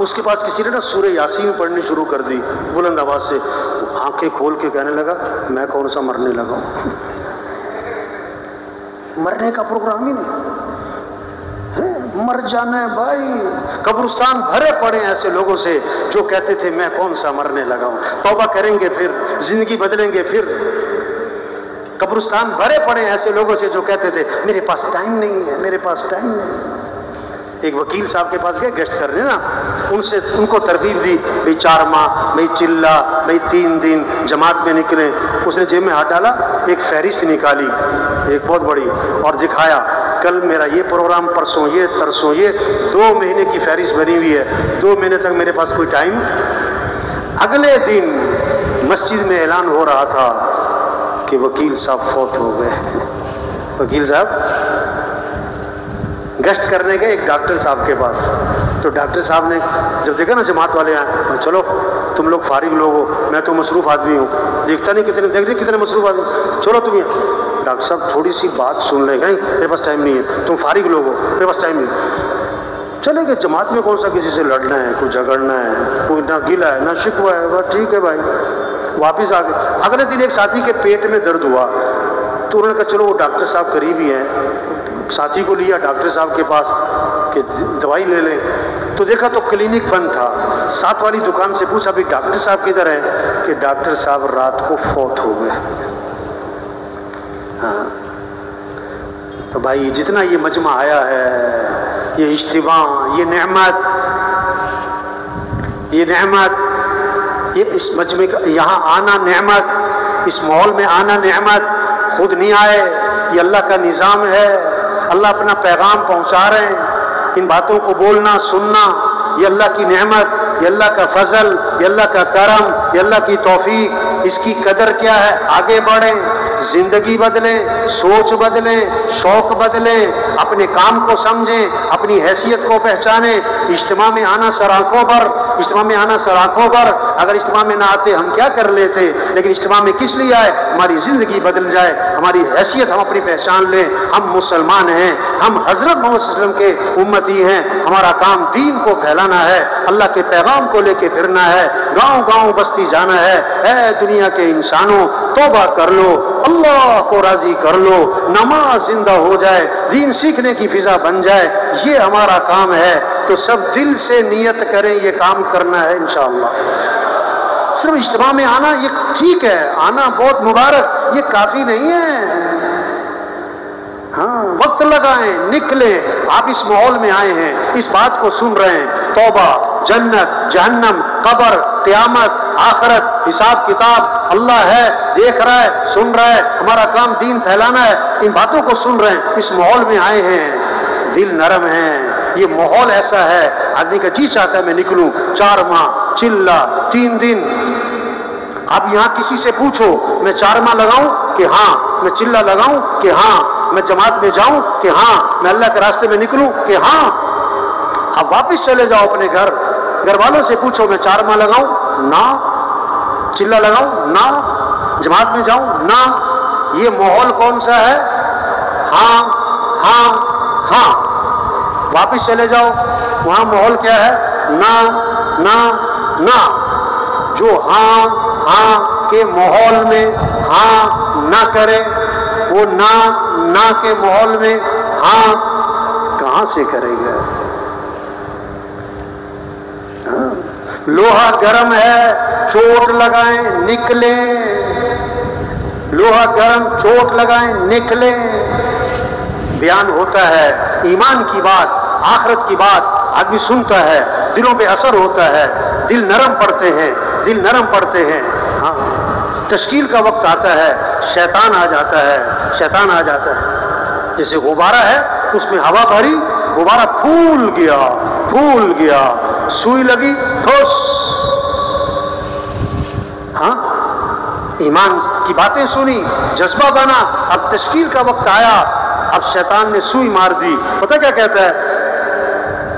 اس کے پاس کسی نے نا سورہ یاسین پڑھنی شروع کر دی بلند آواز سے، آنکھیں کھول کے کہنے لگا میں کون سا مرنے لگا ہوں۔ مرنے کا پروگرام ہی نہیں، مر جانا ہے بھائی۔ قبرستان بھرے پڑے ایسے لوگوں سے جو کہتے تھے میں کون سا مرنے لگا ہوں، توبہ کریں گے پھر، زندگی بدلیں گے پھر۔ قبرستان بھرے پڑے ایسے لوگوں سے جو کہتے تھے میرے پاس ٹائم نہیں ہے، میرے پاس ٹائم نہیں۔ ایک وکیل صاحب کے پاس گئے گشت کرنے نا، ان کو ترغیب دی بھئی 4 ماہ، بھئی چلہ، بھئی 3 دن جماعت میں نکلیں۔ اس نے جیب میں ہاتھ ڈالا، ایک فہرست نکالی ایک بہت بڑی اور دکھایا، کل میرا یہ پروگرام، پرسوں یہ، ترسوں یہ، 2 مہینے کی فہرست بنی ہوئی ہے، 2 مہینے تک میرے پاس کوئی ٹائم۔ اگلے دن مسجد میں اعلان ہو رہا تھا کہ وکیل صاحب فوت ہو گئے۔ وکیل صاحب گشت کرنے گئے ایک ڈاکٹر صاحب کے پاس، تو ڈاکٹر صاحب نے جب دیکھا نا جماعت والے آئے، چلو تم لوگ فارغ لوگ ہو، میں تو مصروف آدمی ہوں، دیکھتا نہیں کتنے مصروف آدمی، چلو تم یہ ڈاکٹر صاحب تھوڑی سی بات سن لیں گے، میرے پاس ٹائم نہیں ہے، تم فارغ لوگ ہو، میرے پاس ٹائم نہیں۔ چلے گئے، جماعت میں کون سا کسی سے لڑنا ہے، کوئی جھگڑنا ہے، کوئی نہ گلا ہے نہ شکوہ ہے، بس ٹھیک ہے بھائی۔ واپس آ گئے۔ اگلے دن ایک ساتھی کے پیٹ میں درد ہوا تو انہوں نے کہا چلو وہ ڈاکٹر صاحب قریب ہی ہیں، ساتھی کو لیا ڈاکٹر صاحب کے پاس کہ دوائی لے لیں، تو دیکھا تو کلینک بند تھا۔ ساتھ والی دکان سے پوچھا بھی ڈاکٹر صاحب کدھر ہیں، کہ ڈاکٹر صاحب رات کو فوت ہو گئے۔ ہاں تو بھائی جتنا یہ مجمع آیا ہے، یہ اجتماع، یہ نعمت، یہ اس مجمع کا یہاں آنا نعمت، اس ماحول میں آنا نعمت، خود نہیں آئے، یہ اللہ کا نظام ہے، اللہ اپنا پیغام پہنچا رہے ہیں۔ ان باتوں کو بولنا سننا یہ اللہ کی نعمت، یہ اللہ کا فضل، یہ اللہ کا کرم، یہ اللہ کی توفیق۔ اس کی قدر کیا ہے؟ آگے بڑھیں، زندگی بدلیں، سوچ بدلیں، شوق بدلیں، اپنے کام کو سمجھیں، اپنی حیثیت کو پہچانیں۔ اجتماع میں آنا سراخوں پر، اجتماع میں آنا سراخوں پر، اگر اجتماع میں نہ آتے ہم کیا کر لیتے، لیکن اجتماع میں کس لیے آئے؟ ہماری زندگی بدل جائے، ہماری حیثیت ہم اپنی پہچان لیں، ہم مسلمان ہیں، ہم حضرت محمد صلی اللہ علیہ وسلم کے امتی ہیں، ہمارا کام دین کو پھیلانا ہے، اللہ کے پیغام کو لے کے پھرنا ہے، گاؤں گاؤں بستی جانا ہے۔ اے دنیا کے انسانوں توبہ کر لو، اللہ کو راضی کر لو، نماز زندہ ہو جائے، دین سیکھنے کی فضا بن جائے، یہ ہمارا کام ہے۔ تو سب دل سے نیت کریں یہ کام کرنا ہے انشاءاللہ۔ صرف اجتماع میں آنا یہ ٹھیک ہے، آنا بہت مبارک، یہ کافی نہیں ہے۔ ہاں وقت لگائیں، نکلیں۔ آپ اس ماحول میں آئے ہیں، اس بات کو سن رہے ہیں، توبہ، جنت، جہنم، قبر، قیامت، آخرت، حساب کتاب، اللہ ہے، دیکھ رہا ہے، سن رہا ہے، ہمارا کام دین پھیلانا ہے، ان باتوں کو سن رہے ہیں، اس ماحول میں آئے ہیں، دل نرم ہے۔ یہ ماحول ایسا ہے آدمی کا جی چاہتا ہے میں نکلوں، 4 ماہ، چلہ، 3 دن۔ اب یہاں کسی سے پوچھو میں 4 ماہ لگاؤں کہ ہاں، میں چلہ لگاؤں کہ ہاں، میں جماعت میں جاؤں کہ ہاں، میں اللہ کے راستے میں نکلوں کہ ہاں۔ اب واپس چلے جاؤ اپنے گھر والوں سے پوچھو میں 4 ماہ لگاؤں؟ نہ۔ چلہ لگاؤں؟ نہ۔ جماعت میں جاؤں؟ نہ۔ یہ ماحول کون سا ہے؟ ہاں ہاں ہاں۔ واپس چلے جاؤ، وہاں ماحول کیا ہے؟ نہ نہ نہ۔ جو ہاں ہاں کے ماحول میں ہاں نہ کرے، وہ نہ کے ماحول میں ہاں کہاں سے کرے گا؟ لوہا گرم ہے، چوٹ لگائیں نکلیں، لوہا گرم، چوٹ لگائیں نکلیں۔ بیان ہوتا ہے ایمان کی بات، آخرت کی بات، آدمی سنتا ہے، دلوں پہ اثر ہوتا ہے، دل نرم پڑتے ہیں، دل نرم پڑتے ہیں۔ ہاں تشکیل کا وقت آتا ہے، شیطان آ جاتا ہے، شیطان آ جاتا ہے۔ جیسے غبارہ ہے، اس میں ہوا بھری، غبارہ پھول گیا، سوئی لگی، ٹھوس۔ ہاں ایمان کی باتیں سنی، جذبہ بنا، اب تشکیل کا وقت آیا، اب شیطان نے سوئی مار دی. پتہ کیا کہتا ہے؟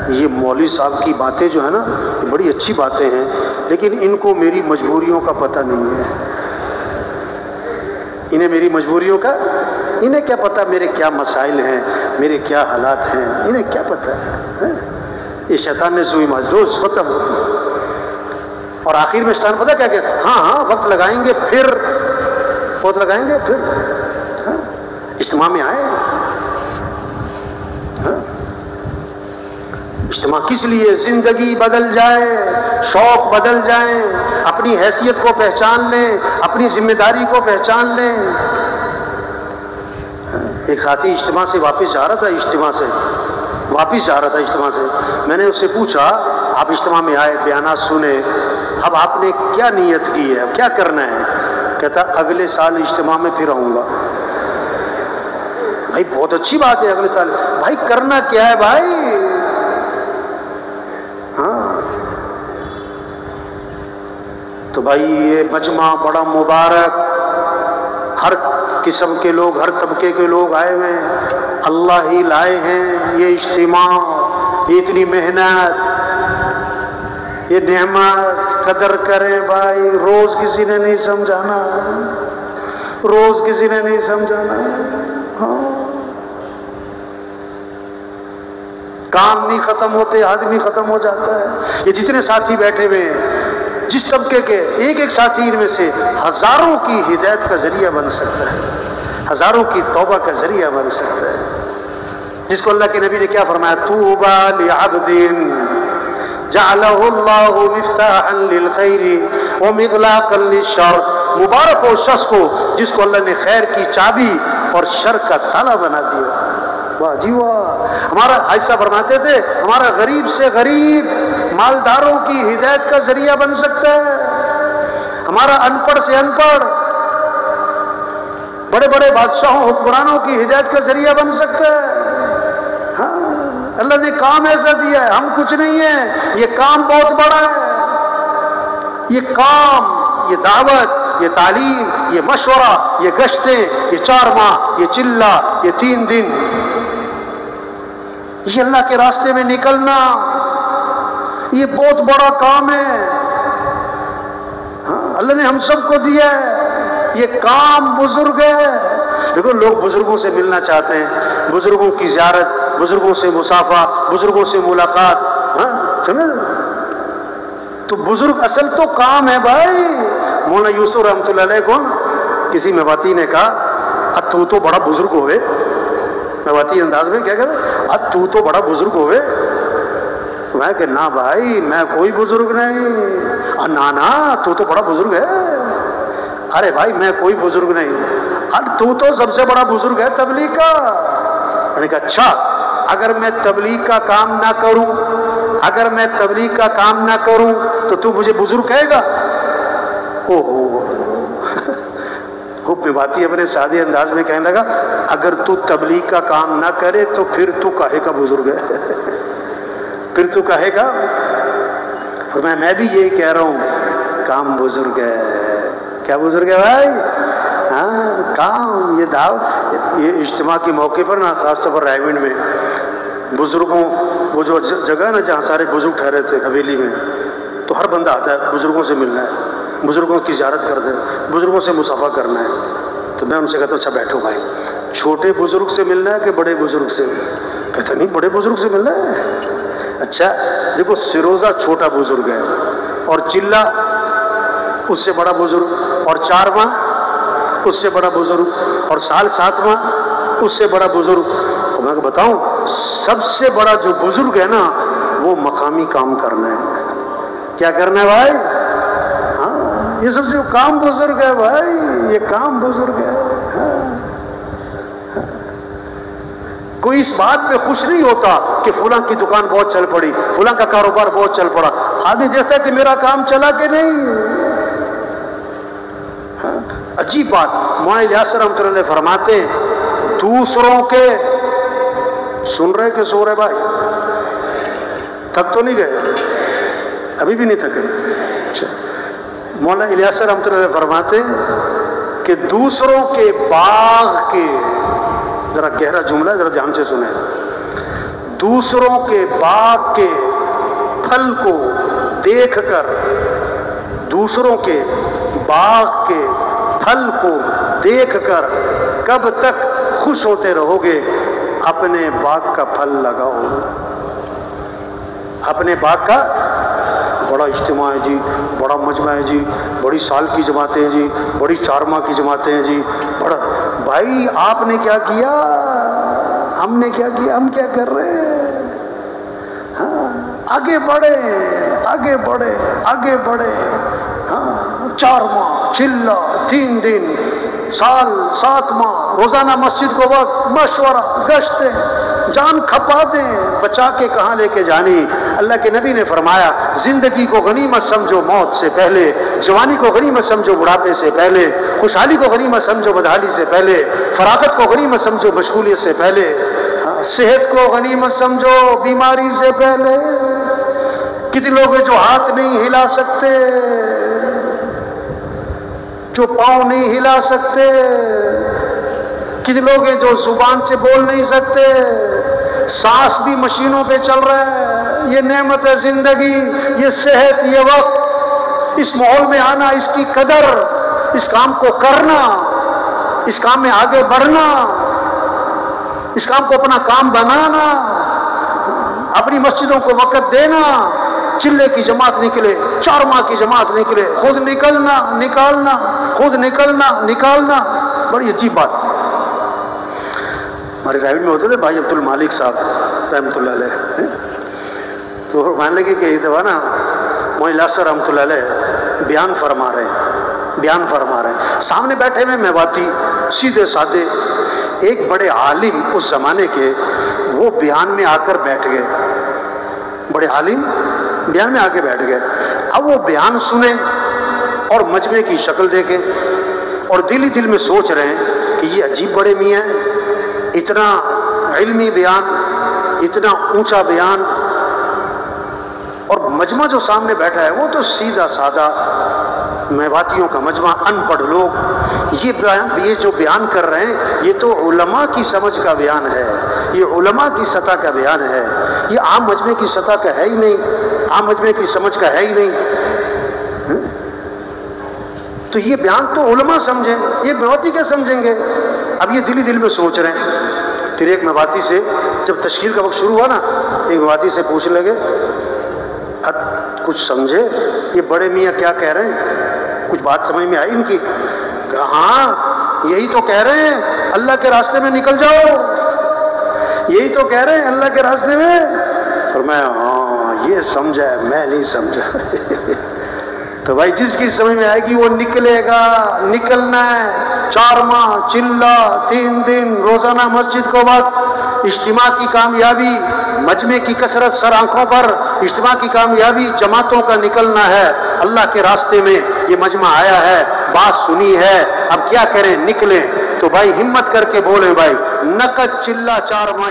یہ مولوی صاحب کی باتیں جو ہے نا یہ بڑی اچھی باتیں ہیں، لیکن ان کو میری مجبوریوں کا پتہ نہیں ہے. انہیں میری مجبوریوں کا، انہیں کیا پتہ میرے کیا مسائل ہیں، میرے کیا حالات ہیں، انہیں کیا پتہ ہے. یہ شیطان نے سوئی مار دوست ختم. اور آخر میں شیطان پتہ کیا کہ ہاں وقت لگائیں گے، پھر وقت لگائیں گے، پھر اجتماع میں آئے. اجتماع کس لیے؟ زندگی بدل جائے، شوق بدل جائیں، اپنی حیثیت کو پہچان لیں، اپنی ذمہ داری کو پہچان لیں. ایک ساتھی اجتماع سے واپس جا رہا تھا، اجتماع سے میں نے اس سے پوچھا آپ اجتماع میں آئے، بیانات سنے، اب آپ نے کیا نیت کی ہے، کیا کرنا ہے؟ کہتا اگلے سال اجتماع میں پھر آؤں گا. بھائی بہت اچھی بات ہے، اگلے سال. بھائی کرنا کیا ہے بھائی؟ تو بھائی یہ مجمع بڑا مبارک، ہر قسم کے لوگ، ہر طبقے کے لوگ آئے ہوئے ہیں، اللہ ہی لائے ہیں یہ اجتماع، یہ اتنی محنت، یہ نعمت. قدر کریں بھائی. روز کسی نے نہیں سمجھانا، روز کسی نے نہیں سمجھانا. کام نہیں ختم ہوتے، آدمی ختم ہو جاتا ہے. یہ جتنے ساتھی بیٹھے ہوئے ہیں، جس طبقے کے ایک ایک ساتھی ان میں سے ہزاروں کی ہدایت کا ذریعہ بن سکتا ہے، ہزاروں کی توبہ کا ذریعہ بن سکتا ہے. جس کو اللہ کے نبی نے کیا فرمایا؟ طوبى لعبد جعلہ اللہ مفتاحا للخیر ومغلاقا للشر. مبارک ہو شخص کو جس کو اللہ نے خیر کی چابی اور شر کا تالا بنا دیا. واہ جی واہ. ہمارا ایسا فرماتے تھے ہمارا غریب سے غریب مالداروں کی ہدایت کا ذریعہ بن سکتا ہے، ہمارا ان پڑھ سے ان پڑھ بڑے بڑے بادشاہوں حکمرانوں کی ہدایت کا ذریعہ بن سکتا ہے. ہاں اللہ نے کام ایسا دیا ہے، ہم کچھ نہیں ہیں. یہ کام بہت بڑا ہے. یہ کام، یہ دعوت، یہ تعلیم، یہ مشورہ، یہ گشتیں، یہ 4 ماہ، یہ چلہ، یہ 3 دن، یہ اللہ کے راستے میں نکلنا، یہ بہت بڑا کام ہے. ہاں اللہ نے ہم سب کو دیا ہے. یہ کام بزرگ ہے. دیکھو لوگ بزرگوں سے ملنا چاہتے ہیں، بزرگوں کی زیارت، بزرگوں سے مصافحہ، بزرگوں سے ملاقات. سمجھ؟ تو بزرگ اصل تو کام ہے بھائی. مولانا یوسف رحمۃ اللہ علیہ کو کسی میواتی نے کہا تو بڑا بزرگ ہوئے، میواتی انداز میں کیا کہتا تو بڑا بزرگ ہوئے. میں کہ نہ بھائی میں کوئی بزرگ نہیں. نا تو بڑا بزرگ ہے. ارے بھائی میں کوئی بزرگ نہیں. تو سب سے بڑا بزرگ ہے تبلیغ کا. میں نے کہا اچھا اگر میں تبلیغ کا کام نہ کروں، اگر میں تبلیغ کا کام نہ کروں تو مجھے بزرگ کہے گا؟ حکم باتی اپنے سادے انداز میں کہنے لگا اگر تو تبلیغ کا کام نہ کرے تو پھر تو کہے گا بزرگ ہے. پھر تو کہے گا. فرمایا میں بھی یہی کہہ رہا ہوں، کام بزرگ ہے. کیا بزرگ ہے بھائی؟ ہاں کام. یہ دعوت، یہ اجتماع کے موقع پر نا خاص طور پر رائے گنج میں بزرگوں، وہ جو جگہ نا جہاں سارے بزرگ ٹھہرے تھے حویلی میں، تو ہر بندہ آتا ہے بزرگوں سے ملنا ہے، بزرگوں کی زیارت کر دیں، بزرگوں سے مصافحہ کرنا ہے. تو میں ان سے کہتا ہوں اچھا بیٹھو بھائی، چھوٹے بزرگ سے ملنا ہے کہ بڑے بزرگ سے؟ کہتا نہیں بڑے بزرگ سے ملنا ہے. اچھا دیکھو سروزہ چھوٹا بزرگ ہے، اور چلہ اس سے بڑا بزرگ، اور 4 ماہ اس سے بڑا بزرگ، اور سال 7 ماہ اس سے بڑا بزرگ. تو میں بتاؤں سب سے بڑا جو بزرگ ہے نا وہ مقامی کام کرنا ہے. کیا کرنا ہے بھائی؟ ہاں یہ سب سے کام بزرگ ہے بھائی. یہ کام بزرگ ہے. کوئی اس بات پہ خوش نہیں ہوتا کہ فلاں کی دکان بہت چل پڑی، فلاں کا کاروبار بہت چل پڑا. آدمی دیکھتا ہے کہ میرا کام چلا کہ نہیں. عجیب بات مولانا الیاس رحمۃ اللہ علیہ فرماتے ہیں دوسروں کے، سن رہے کہ سو رہے بھائی؟ تھک تو نہیں گئے؟ ابھی بھی نہیں تھکے؟ اچھا. مولانا الیاس رحمۃ اللہ علیہ فرماتے ہیں کہ دوسروں کے باغ کے ذرا گہرا جملہ، ذرا دھیان سے سنیں. دوسروں کے باغ کے پھل کو دیکھ کر، دوسروں کے باغ کے پھل کو دیکھ کر کب تک خوش ہوتے رہو گے؟ اپنے باغ کا پھل لگاؤ. اپنے باغ کا بڑا اجتماع ہے جی، بڑا مجمع ہے جی، بڑی سال کی جماعتیں ہیں جی، بڑی 4 ماہ کی جماعتیں ہیں جی، بڑا. بھائی آپ نے کیا کیا؟ ہم نے کیا کیا؟ ہم کیا کر رہے ہیں؟ ہاں آگے بڑھے، آگے بڑھے، آگے بڑھے. ہاں 4 ماہ، چلہ، 3 دن، سال، 7 ماہ، روزانہ مسجد کو وقت، مشورہ، گشتیں، جان کھپا دیں، بچا کے کہاں لے کے جانی. اللہ کے نبی نے فرمایا زندگی کو غنیمت سمجھو موت سے پہلے، جوانی کو غنیمت سمجھو بڑھاپے سے پہلے، خوشحالی کو غنیمت سمجھو بدحالی سے پہلے، فراغت کو غنیمت سمجھو مشغولیت سے پہلے، صحت کو غنیمت سمجھو بیماری سے پہلے. کتنے لوگ ہیں جو ہاتھ نہیں ہلا سکتے، جو پاؤں نہیں ہلا سکتے، کتنے لوگ ہیں جو زبان سے بول نہیں سکتے، سانس بھی مشینوں پہ چل رہا ہے. یہ نعمت ہے زندگی، یہ صحت، یہ وقت، اس ماحول میں آنا، اس کی قدر، اس کام کو کرنا، اس کام میں آگے بڑھنا، اس کام کو اپنا کام بنانا، اپنی مسجدوں کو وقت دینا. چلے کی جماعت نکلے، 4 ماہ کی جماعت نکلے، خود نکلنا، نکالنا، خود نکلنا، نکالنا. بڑی عجیب بات. ہمارے رائیوڈ میں ہوتے تھے بھائی عبد المالک صاحب رحمۃ اللہ علیہ، تو مان لگے کہ ایک دفعہ نا مولانا یاسر رحمۃ اللہ علیہ بیان فرما رہے ہیں. سامنے بیٹھے ہوئے میواتی سیدھے سادے ایک بڑے عالم اس زمانے کے، وہ بیان میں آ کر بیٹھ گئے. بڑے عالم بیان میں آ کے بیٹھ گئے. اب وہ بیان سنیں اور مجمع کی شکل دیکھیں اور دل ہی دل میں سوچ رہے ہیں کہ یہ عجیب بڑے میاں ہیں، اتنا علمی بیان، اتنا اونچا بیان، اور مجمع جو سامنے بیٹھا ہے وہ تو سیدھا سادہ میواتیوں کا مجمع، ان پڑھ لوگ. یہ جو بیان کر رہے ہیں یہ تو علماء کی سمجھ کا بیان ہے، یہ علماء کی سطح کا بیان ہے، یہ عام مجمع کی سطح کا ہے ہی نہیں، عام مجمع کی سمجھ کا ہے ہی نہیں. تو یہ بیان تو علماء سمجھیں، یہ میواتی کیا سمجھیں گے؟ اب یہ دل ہی دل میں سوچ رہے ہیں. پھر ایک میواتی سے جب تشکیل کا وقت شروع ہوا نا، ایک میواتی سے پوچھنے لگے کچھ سمجھے یہ بڑے میاں کیا کہہ رہے ہیں؟ کچھ بات سمجھ میں آئی ان کی؟ ہاں یہی تو کہہ رہے ہیں اللہ کے راستے میں نکل جاؤ، یہی تو کہہ رہے ہیں اللہ کے راستے میں. فرمایا ہاں یہ سمجھا ہے، میں نہیں سمجھا. تو بھائی جس کی سمجھ میں آئے گی وہ نکلے گا، نکلنا ہے. 4 ماہ، چلہ، 3 دن، روزانہ مسجد کو وقت، اجتماع کی کامیابی، مجمع کی کثرت سر آنکھوں پر، اجتماع کی کامیابی، جماعتوں کا نکلنا ہے. اللہ کے راستے میں یہ مجمع آیا ہے، بات سنی ہے، اب کیا کریں؟ نکلیں. تو بھائی ہمت کر کے بولیں بھائی، نقد چلہ 4 ماہ